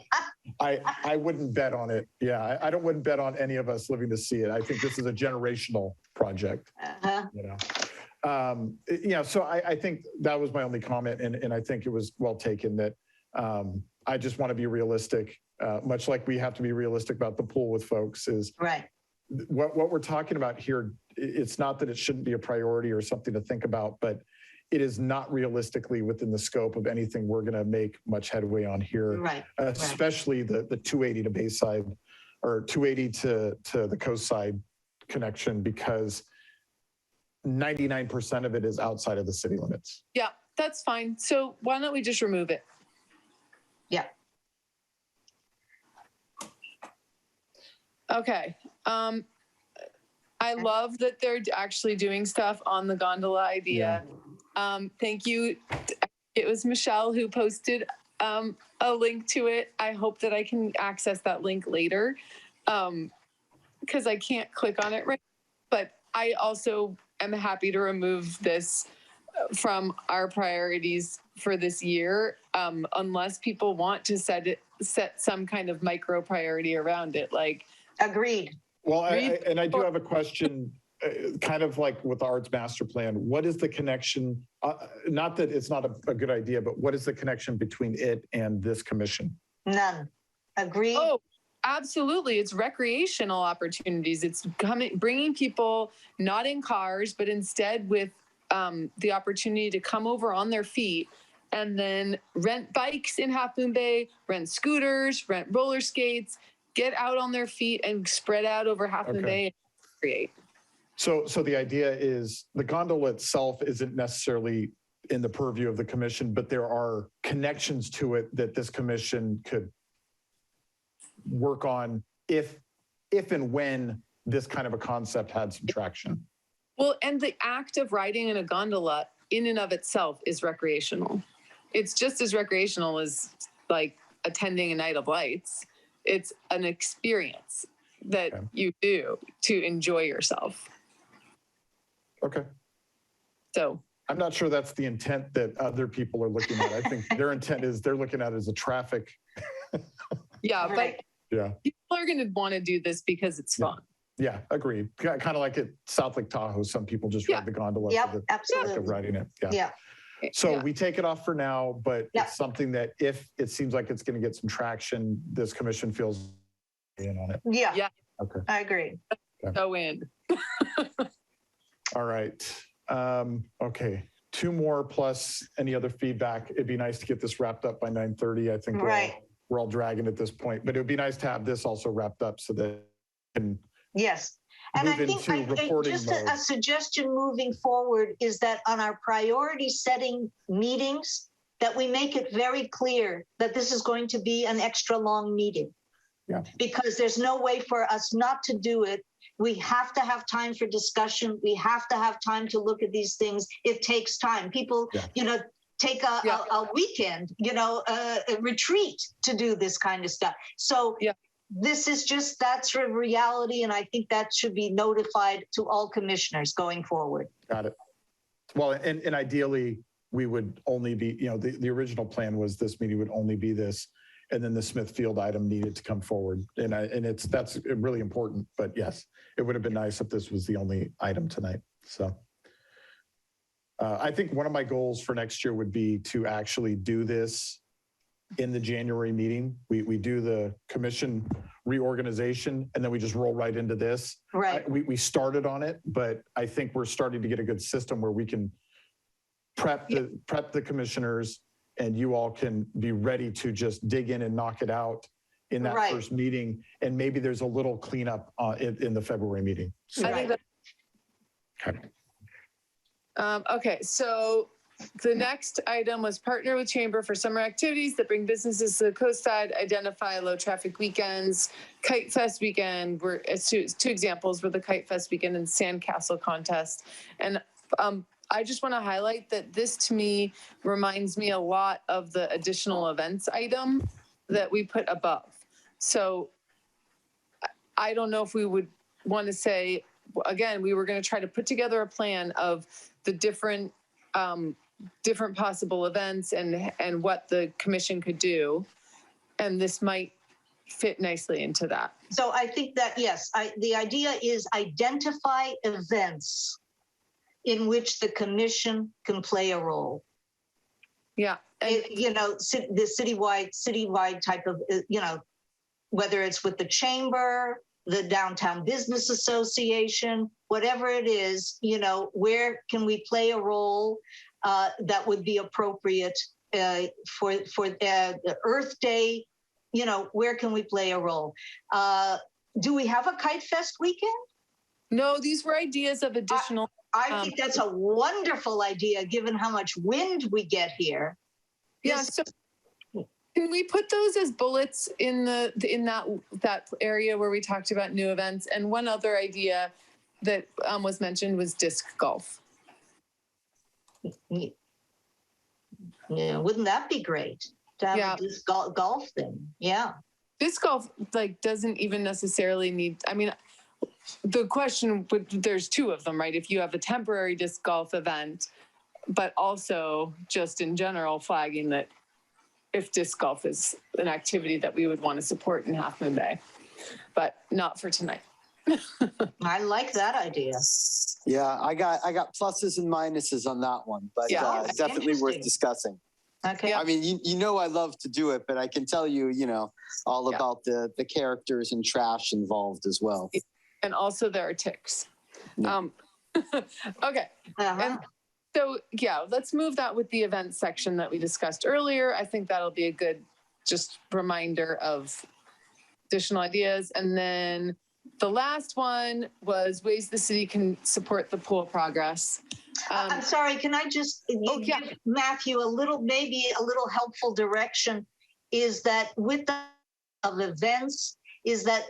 I wouldn't bet on it. Yeah, I wouldn't bet on any of us living to see it. I think this is a generational project. You know, yeah. So I think that was my only comment, and I think it was well taken. That I just want to be realistic, much like we have to be realistic about the pool with folks. Is right. What we're talking about here. It's not that it shouldn't be a priority or something to think about, but it is not realistically within the scope of anything we're going to make much headway on here, right. Especially the 280 to Bayside or 280 to the coast side connection, because 99% of it is outside of the city limits. Yeah, that's fine. So why don't we just remove it? Yeah. Okay. I love that they're actually doing stuff on the gondola idea. Yeah. Thank you. It was Michelle who posted a link to it. I hope that I can access that link later because I can't click on it right now. But I also am happy to remove this from our priorities for this year, unless people want to set some kind of micro priority around it. Like, agreed. Well, I do have a question. Kind of like with the arts master plan, what is the connection? Not that it's not a good idea, but what is the connection between it and this commission? None. Agreed. Oh, absolutely. It's recreational opportunities. It's bringing people not in cars, but instead with the opportunity to come over on their feet and then rent bikes in Half Moon Bay, rent scooters, rent roller skates, get out on their feet and spread out over Half Moon Bay and create. So the idea is the gondola itself isn't necessarily in the purview of the commission, but there are connections to it that this commission could work on if and when this kind of a concept had some traction. Well, and the act of riding in a gondola in and of itself is recreational. It's just as recreational as like attending a night of lights. It's an experience that you do to enjoy yourself. Okay. So I'm not sure that's the intent that other people are looking at. I think their intent is they're looking at it as a traffic. Yeah, but people are going to want to do this because it's fun. Yeah, agreed. Kind of like at South Lake Tahoe, some people just ride the gondola for the absolutely. of riding it. Yeah. So we take it off for now, but it's something that if it seems like it's going to get some traction, this commission feels in on it. Yeah. Okay. I agree. Go in. All right. Okay. 2 more plus any other feedback. It'd be nice to get this wrapped up by 9:30. I think we're all dragging at this point, but it would be nice to have this also wrapped up so that yes. And I think just a suggestion moving forward is that on our priority setting meetings, that we make it very clear that this is going to be an extra long meeting. Yeah. Because there's no way for us not to do it. We have to have time for discussion. We have to have time to look at these things. It takes time. People, take a weekend, a retreat to do this kind of stuff. So this is just, that's a reality. And I think that should be notified to all commissioners going forward. Got it. Well, and ideally we would only be, the original plan was this meeting would only be this, and then the Smithfield item needed to come forward. And that's really important, but yes, it would have been nice if this was the only item tonight. So I think one of my goals for next year would be to actually do this in the January meeting. We do the commission reorganization and then we just roll right into this. Right. We started on it, but I think we're starting to get a good system where we can prep the commissioners and you all can be ready to just dig in and knock it out in that Right. first meeting. And maybe there's a little cleanup in the February meeting. I think that. Okay, so the next item was partner with Chamber for summer activities that bring businesses to the coast side, identify low traffic weekends, Kite Fest weekend, were two examples were the Kite Fest weekend and Sandcastle contest. And I just want to highlight that this to me reminds me a lot of the additional events item that we put above. So I don't know if we would want to say, again, we were going to try to put together a plan of the different possible events and what the commission could do. And this might fit nicely into that. So I think that, yes, the idea is identify events in which the commission can play a role. Yeah. And, the citywide type of, whether it's with the chamber, the Downtown Business Association, whatever it is, where can we play a role that would be appropriate for the Earth Day? Where can we play a role? Do we have a Kite Fest weekend? No, these were ideas of additional. I think that's a wonderful idea, given how much wind we get here. Yeah. So can we put those as bullets in that area where we talked about new events? And one other idea that was mentioned was disc golf. Yeah, wouldn't that be great to have a disc golf thing? Yeah. Disc golf doesn't even necessarily need. I mean, the question there's two of them, right? If you have a temporary disc golf event, but also just in general flagging that if disc golf is an activity that we would want to support in Half Moon Bay, but not for tonight. I like that idea. Yeah, I got pluses and minuses on that one, but definitely worth discussing. Okay. I mean, I love to do it, but I can tell you, all about the characters and trash involved as well. And also there are ticks. Yeah. Okay. And so, let's move that with the event section that we discussed earlier. I think that'll be a good just reminder of additional ideas. And then the last one was ways the city can support the pool progress. I'm sorry, can I just give Matthew maybe a little helpful direction, is that with the events, is that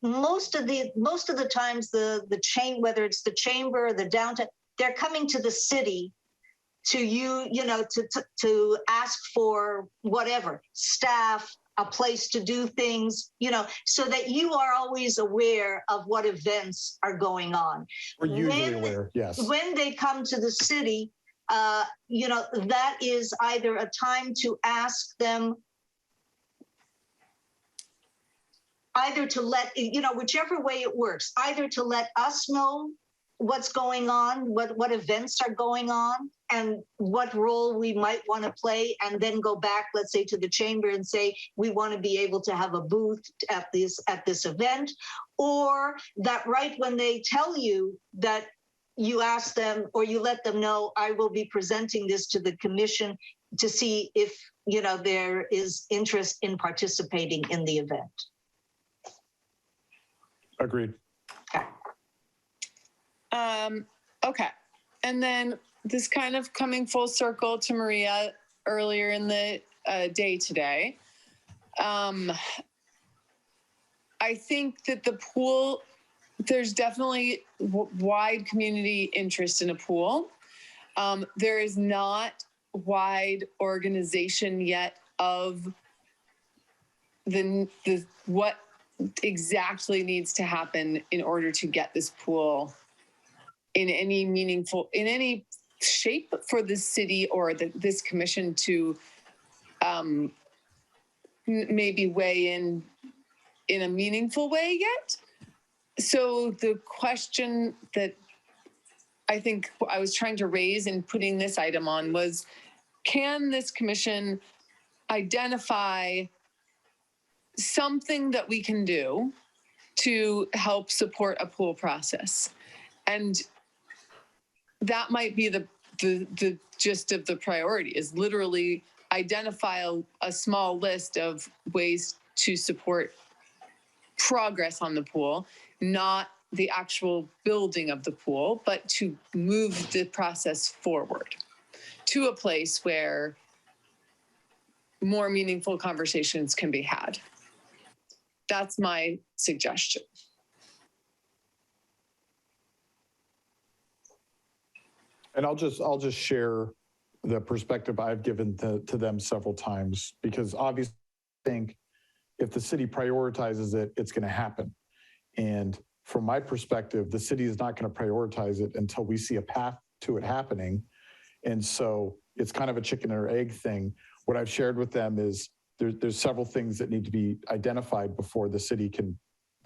most of the times the chain, whether it's the chamber or the downtown, they're coming to the city to ask for whatever, staff, a place to do things, so that you are always aware of what events are going on. We're usually aware, yes. When they come to the city, that is either a time to ask them, either to let, whichever way it works, either to let us know what's going on, what events are going on, and what role we might want to play, and then go back, let's say, to the chamber and say, we want to be able to have a booth at this event, or that right when they tell you that you ask them or you let them know, I will be presenting this to the commission to see if, there is interest in participating in the event. Agreed. Okay. And then this kind of coming full circle to Maria earlier in the day today. I think that the pool, there's definitely wide community interest in a pool. There is not wide organization yet of the what exactly needs to happen in order to get this pool in any shape for the city or this commission to maybe weigh in a meaningful way yet. So the question that I think I was trying to raise in putting this item on was, can this commission identify something that we can do to help support a pool process. And that might be the gist of the priority, is literally identify a small list of ways to support progress on the pool, not the actual building of the pool, but to move the process forward to a place where more meaningful conversations can be had. That's my suggestion. And I'll just share the perspective I've given to them several times, because obviously I think if the city prioritizes it, it's going to happen. And from my perspective, the city is not going to prioritize it until we see a path to it happening. And so it's kind of a chicken or egg thing. What I've shared with them is there's several things that need to be identified before the city can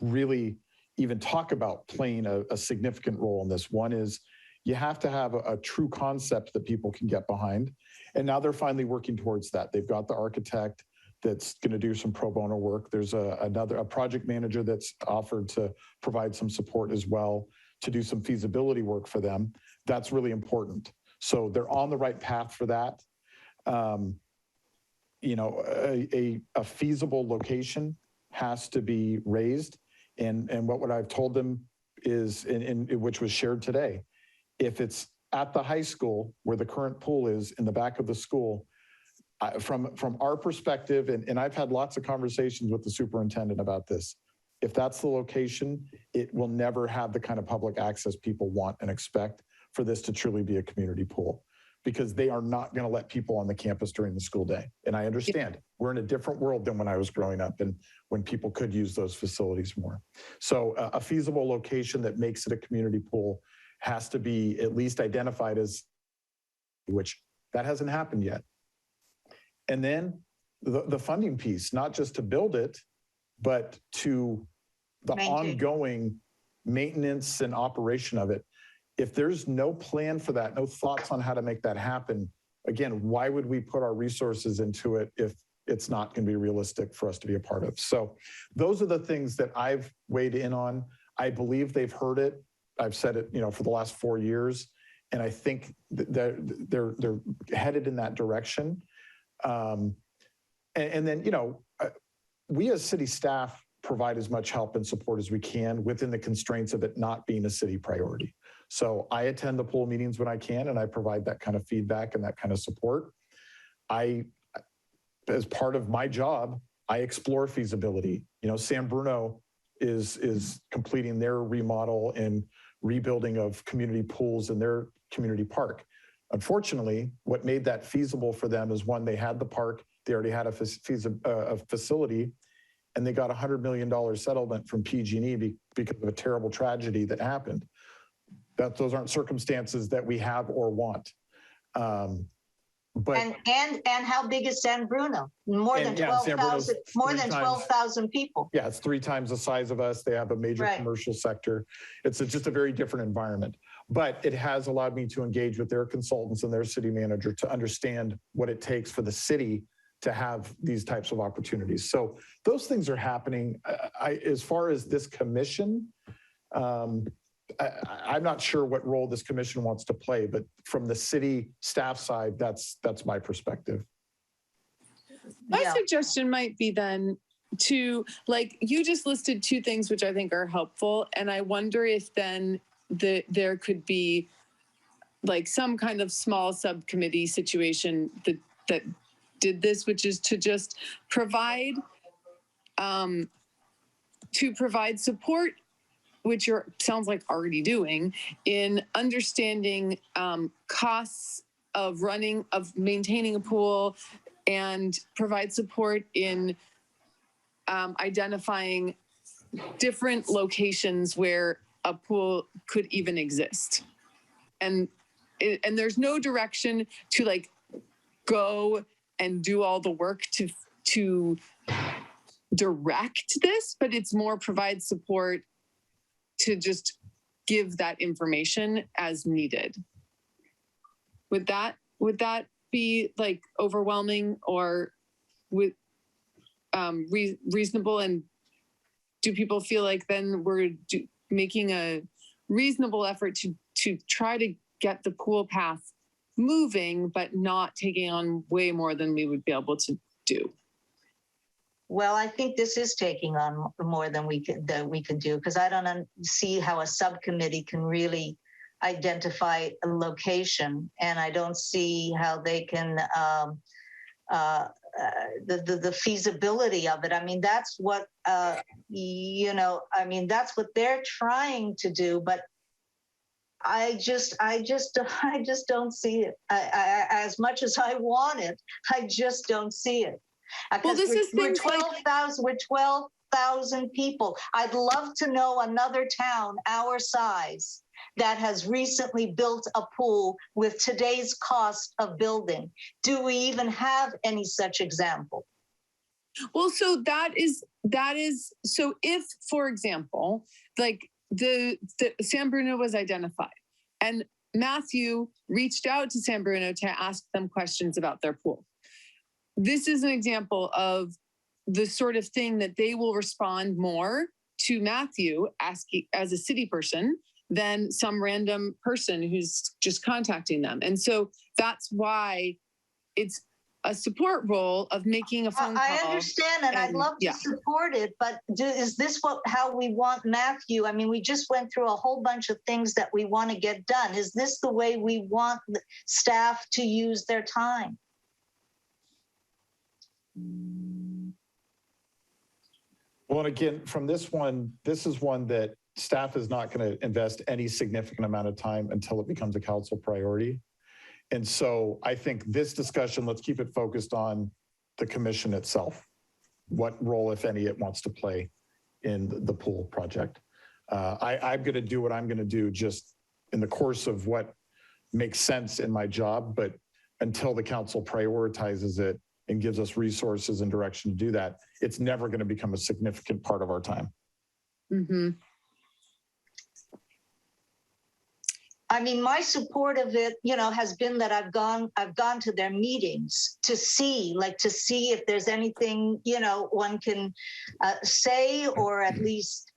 really even talk about playing a significant role in this. One is you have to have a true concept that people can get behind. And now they're finally working towards that. They've got the architect that's going to do some pro bono work. There's a project manager that's offered to provide some support as well to do some feasibility work for them. That's really important. So they're on the right path for that. You know, a feasible location has to be raised. And what I've told them is, which was shared today, if it's at the high school where the current pool is in the back of the school, from our perspective, and I've had lots of conversations with the superintendent about this, if that's the location, it will never have the kind of public access people want and expect for this to truly be a community pool, because they are not going to let people on the campus during the school day. And I understand we're in a different world than when I was growing up and when people could use those facilities more. So a feasible location that makes it a community pool has to be at least identified as, which that hasn't happened yet. And then the funding piece, not just to build it, but to the ongoing maintenance and operation of it. If there's no plan for that, no thoughts on how to make that happen, again, why would we put our resources into it if it's not going to be realistic for us to be a part of? So those are the things that I've weighed in on. I believe they've heard it. I've said it, for the last 4 years, and I think they're headed in that direction. And then, we as city staff provide as much help and support as we can within the constraints of it not being a city priority. So I attend the pool meetings when I can, and I provide that kind of feedback and that kind of support. As part of my job, I explore feasibility. San Bruno is completing their remodel and rebuilding of community pools in their community park. Unfortunately, what made that feasible for them is, one, they had the park, they already had a facility, and they got a $100 million settlement from PG&E because of a terrible tragedy that happened. Those aren't circumstances that we have or want. But and how big is San Bruno? More than 12,000 people. Yeah, it's 3 times the size of us. They have a major commercial sector. It's just a very different environment. But it has allowed me to engage with their consultants and their city manager to understand what it takes for the city to have these types of opportunities. So those things are happening. As far as this commission, I'm not sure what role this commission wants to play, but from the city staff side, that's my perspective. My suggestion might be then to, you just listed 2 things which I think are helpful, and I wonder if then there could be some kind of small subcommittee situation that did this, which is to just provide support, which sounds like already doing, in understanding costs of maintaining a pool, and provide support in identifying different locations where a pool could even exist. And there's no direction to go and do all the work to direct this, but it's more provide support to just give that information as needed. Would that be overwhelming, or with reasonable, and do people feel like then we're making a reasonable effort to try to get the pool path moving, but not taking on way more than we would be able to do? Well, I think this is taking on more than we could do, because I don't see how a subcommittee can really identify a location, and I don't see how they can the feasibility of it. I mean, that's what you know. I mean, that's what they're trying to do, but I just don't see it. As much as I want it, I just don't see it. Well, this is we're 12,000. We're 12,000 people. I'd love to know another town our size that has recently built a pool with today's cost of building. Do we even have any such example? Well, so that is so if, for example, like the San Bruno was identified and Matthew reached out to San Bruno to ask them questions about their pool. This is an example of the sort of thing that they will respond more to Matthew asking as a city person than some random person who's just contacting them. And so that's why it's a support role of making a phone call. I understand, and I'd love to support it, but is this how we want Matthew? I mean, we just went through a whole bunch of things that we want to get done. Is this the way we want staff to use their time? Well, and again, from this one, this is one that staff is not going to invest any significant amount of time until it becomes a council priority. And so I think this discussion, let's keep it focused on the commission itself. What role, if any, it wants to play in the pool project. I'm going to do what I'm going to do just in the course of what makes sense in my job. But until the council prioritizes it and gives us resources and direction to do that, it's never going to become a significant part of our time. Mm-hmm. I mean, my support of it, you know, has been that I've gone to their meetings to see if there's anything, you know, one can say, or at least,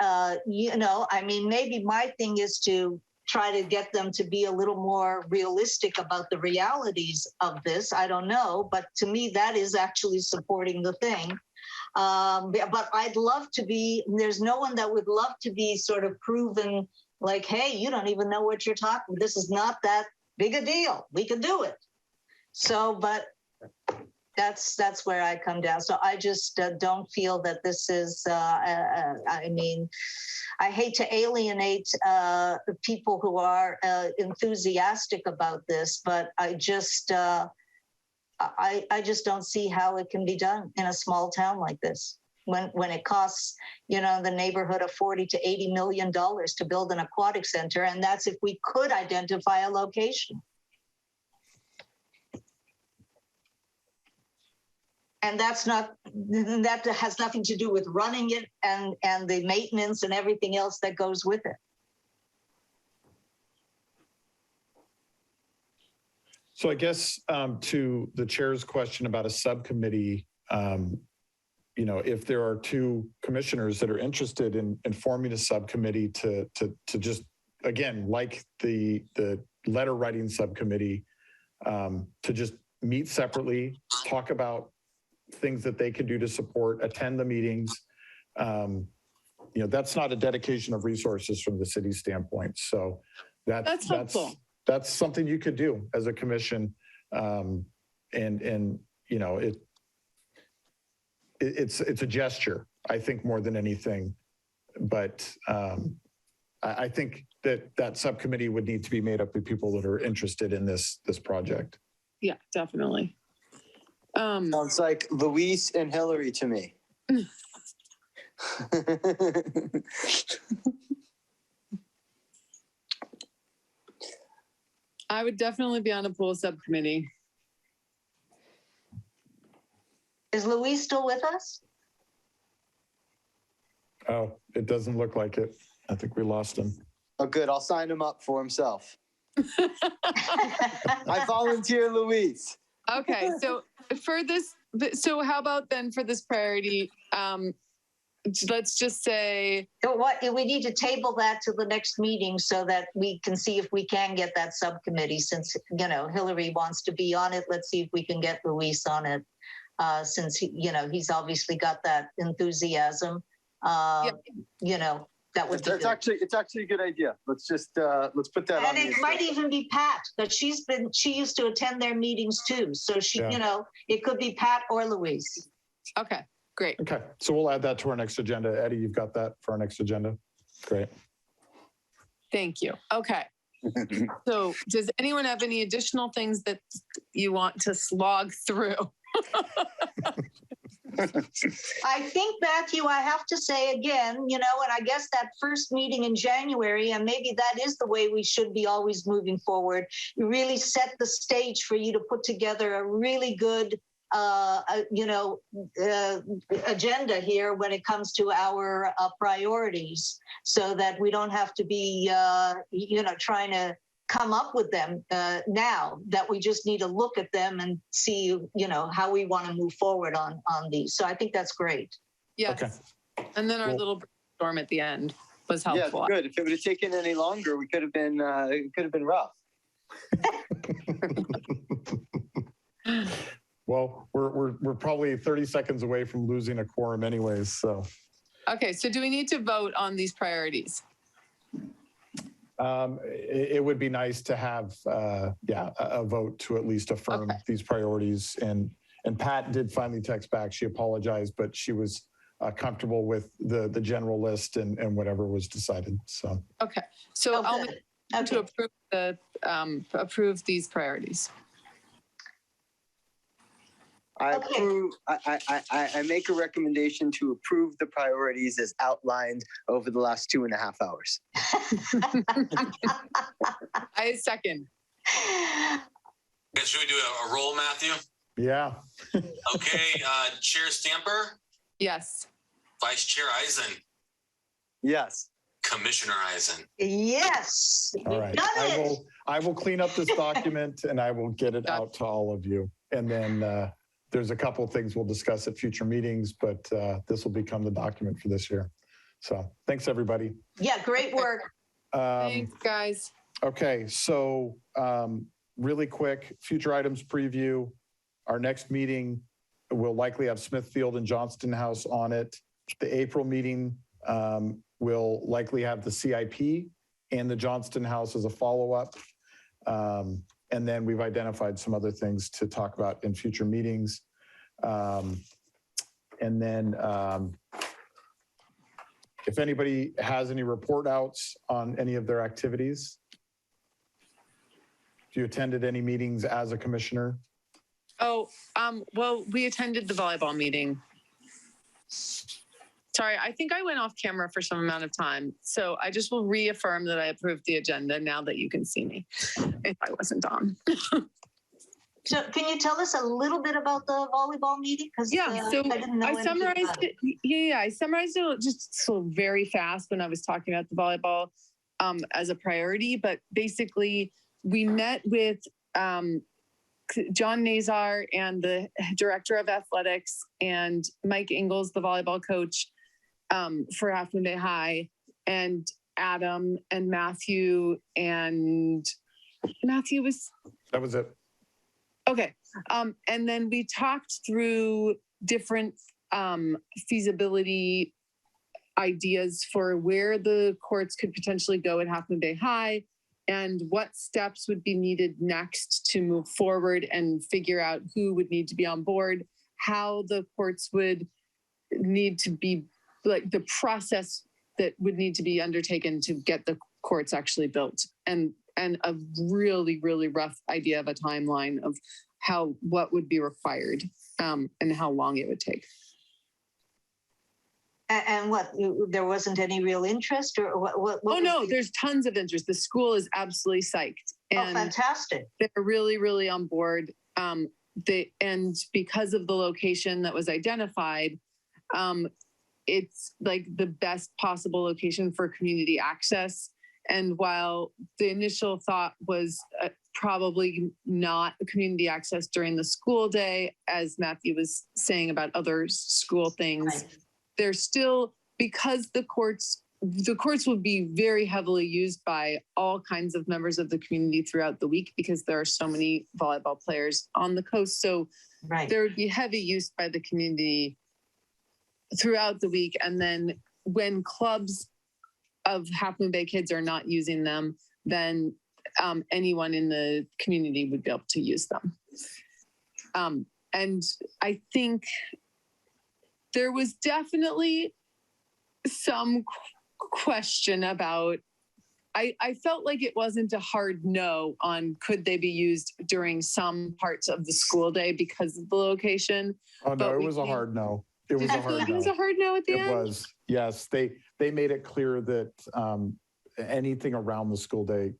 you know, I mean, maybe my thing is to try to get them to be a little more realistic about the realities of this. I don't know, but to me, that is actually supporting the thing. But I'd love to be, there's no one that would love to be sort of proven like, hey, you don't even know what you're talking. This is not that big a deal. We can do it. So, but that's where I come down. So I just don't feel that this is, I mean, I hate to alienate people who are enthusiastic about this, but I just don't see how it can be done in a small town like this. When it costs, you know, the neighborhood of $40 to $80 million to build an aquatic center, and that's if we could identify a location. And that has nothing to do with running it and the maintenance and everything else that goes with it. So I guess to the chair's question about a subcommittee, you know, if there are two commissioners that are interested in forming a subcommittee to just, again, like the letter writing subcommittee, to just meet separately, talk about things that they can do to support, attend the meetings. You know, that's not a dedication of resources from the city's standpoint. So that's helpful. That's something you could do as a commission. And you know, it's a gesture, I think, more than anything. But I think that subcommittee would need to be made up of people that are interested in this project. Yeah, definitely. Sounds like Luis and Hillary to me. I would definitely be on a pool subcommittee. Is Luis still with us? Oh, it doesn't look like it. I think we lost him. Oh, good. I'll sign him up for himself. I volunteer Luis. Okay, so for this So how about then for this priority, let's just say. So what, we need to table that to the next meeting so that we can see if we can get that subcommittee, since, Hillary wants to be on it. Let's see if we can get Luis on it, since he's obviously got that enthusiasm. That would be it's actually a good idea. Let's just let's put that on. And it might even be Pat, but she used to attend their meetings too. So she, it could be Pat or Louise. Okay, great. Okay, so we'll add that to our next agenda. Eddie, you've got that for our next agenda. Great. Thank you. Okay. So does anyone have any additional things that you want to slog through? I think, Matthew, I have to say again, and I guess that first meeting in January, and maybe that is the way we should be always moving forward, you really set the stage for you to put together a really good, agenda here when it comes to our priorities, so that we don't have to be, trying to come up with them now, that we just need to look at them and see, how we want to move forward on these. So I think that's great. Yes. Okay. And then our little brainstorm at the end was helpful. Yeah, good. If it would have taken any longer, it could have been rough. Well, we're probably 30 seconds away from losing a quorum anyways, so. Okay, so do we need to vote on these priorities? It would be nice to have, a vote to at least affirm these priorities. And Pat did finally text back. She apologized, but she was comfortable with the general list and whatever was decided. So. Okay, so I'll make to approve these priorities. I make a recommendation to approve the priorities as outlined over the last 2.5 hours. I second. Should we do a roll, Matthew? Yeah. Okay, Chair Stamper? Yes. Vice Chair Eisen? Yes. Commissioner Eisen? Yes. All right. I will clean up this document and I will get it out to all of you. And then there's a couple of things we'll discuss at future meetings, but this will become the document for this year. So thanks, everybody. Yeah, great work. Thanks, guys. Okay, so really quick, future items preview. Our next meeting will likely have Smithfield and Johnston House on it. The April meeting will likely have the CIP and the Johnston House as a follow-up. And then we've identified some other things to talk about in future meetings. And then if anybody has any report outs on any of their activities, if you attended any meetings as a commissioner? Oh, well, we attended the volleyball meeting. Sorry, I think I went off camera for some amount of time. So I just will reaffirm that I approved the agenda now that you can see me, if I wasn't on. So can you tell us a little bit about the volleyball meeting? Yeah, so I summarized it. Yeah, I summarized it just so very fast when I was talking about the volleyball as a priority. But basically, we met with John Nazar and the director of athletics and Mike Ingalls, the volleyball coach for Half Moon Bay High, and Adam and Matthew, and Matthew was... That was it. Okay. And then we talked through different feasibility ideas for where the courts could potentially go at Half Moon Bay High and what steps would be needed next to move forward and figure out who would need to be on board, how the courts would need to be, like the process that would need to be undertaken to get the courts actually built, and a really, really rough idea of a timeline of what would be required and how long it would take. And what, there wasn't any real interest, or what oh no, there's tons of interest. The school is absolutely psyched. And fantastic. They're really, really on board. And because of the location that was identified, it's like the best possible location for community access. And while the initial thought was probably not community access during the school day, as Matthew was saying about other school things. Right. There's still, because the courts will be very heavily used by all kinds of members of the community throughout the week because there are so many volleyball players on the coast. So Right. there would be heavy use by the community throughout the week. And then when clubs of Half Moon Bay kids are not using them, then anyone in the community would be able to use them. And I think there was definitely some question about, I felt like it wasn't a hard no on could they be used during some parts of the school day because of the location. Oh, no, it was a hard no. It was a hard It was a no. hard no at the It end? was, yes. They made it clear that anything around the school day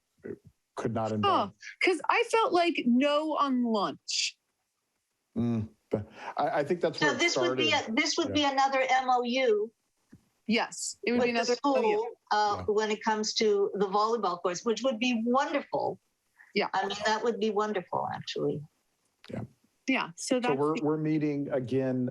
could not involve. Because I felt like no on lunch. But I think that's where So it this would started. be this would be another MOU Yes, it would be with the another school when it comes to the volleyball course, which would be wonderful. Yeah. I mean, that would be wonderful, actually. Yeah. So that's we're meeting again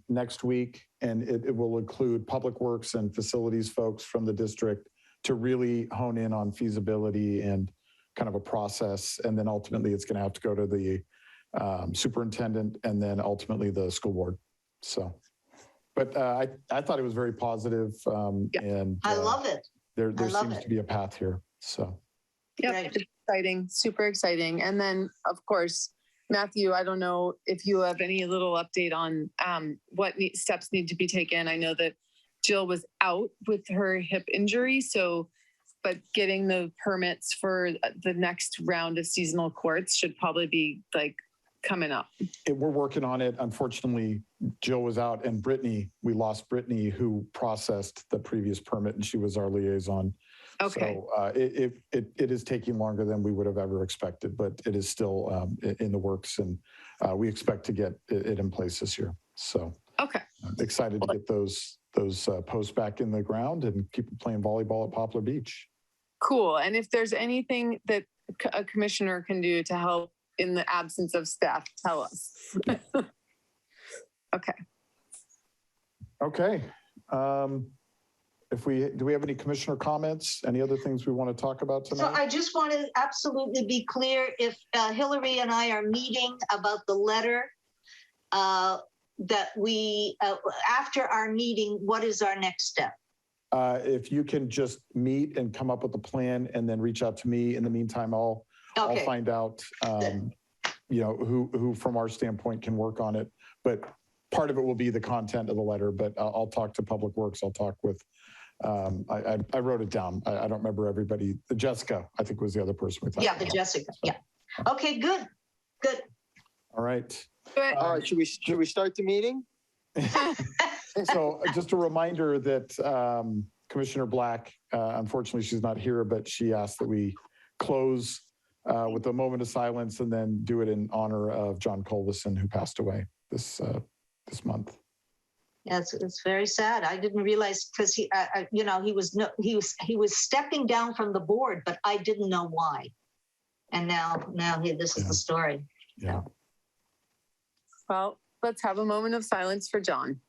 next week, and it will include public works and facilities folks from the district to really hone in on feasibility and kind of a process. And then ultimately it's going to have to go to the superintendent and then ultimately the school board. So, but I thought it was very positive, and I love it. There love seems it. to be a path here. So, Yep, Right. it's exciting, super exciting. And then, of course, Matthew, I don't know if you have any little update on what steps need to be taken. I know that Jill was out with her hip injury, so, but getting the permits for the next round of seasonal courts should probably be like coming up. we're working on it. Unfortunately, Jill was out, and we lost Brittany, who processed the previous permit, and she was our liaison. Okay. So it is taking longer than we would have ever expected, but it is still in the works, and we expect to get it in place this year. So Okay. I'm excited to get those posts back in the ground and people playing volleyball at Poplar Beach. Cool. And if there's anything that a commissioner can do to help in the absence of staff, tell us. Okay. Okay. Do we have any commissioner comments? Any other things we want to talk about So tonight? I just want to absolutely be clear, if Hillary and I are meeting about the letter that we, after our meeting, what is our next step? If you can just meet and come up with a plan and then reach out to me. In the meantime, I'll find out, who from our standpoint can work on it. But part of it will be the content of the letter, but I'll talk to Public Works. I'll talk with, I wrote it down. I don't remember everybody. Jessica, I think, was the other person we thought. Yeah, the Jessica. Yeah. Okay, good. Good. All right. All right, should we start the meeting? So just a reminder that Commissioner Black, unfortunately, she's not here, but she asked that we close with a moment of silence and then do it in honor of John Colvison, who passed away this month. Yeah, it's very sad. I didn't realize because he was stepping down from the board, but I didn't know why. And now this is the story. Yeah. Well, let's have a moment of silence for John.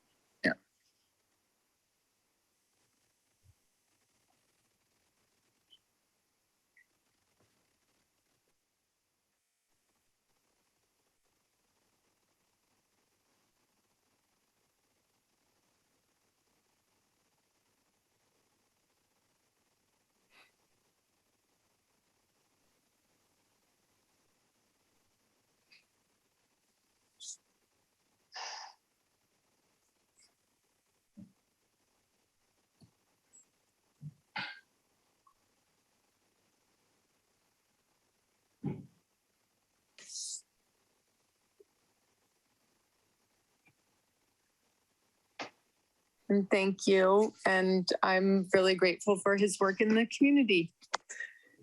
And thank you. And I'm really grateful for his work in the community.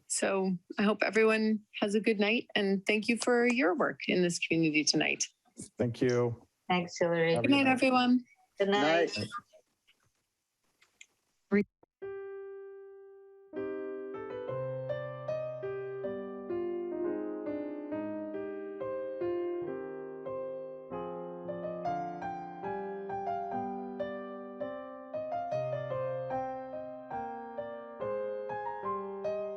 So I hope everyone has a good night, and thank you for your work in this community tonight. Thank you. Thanks, Hillary. Good night, everyone. Good night. Night.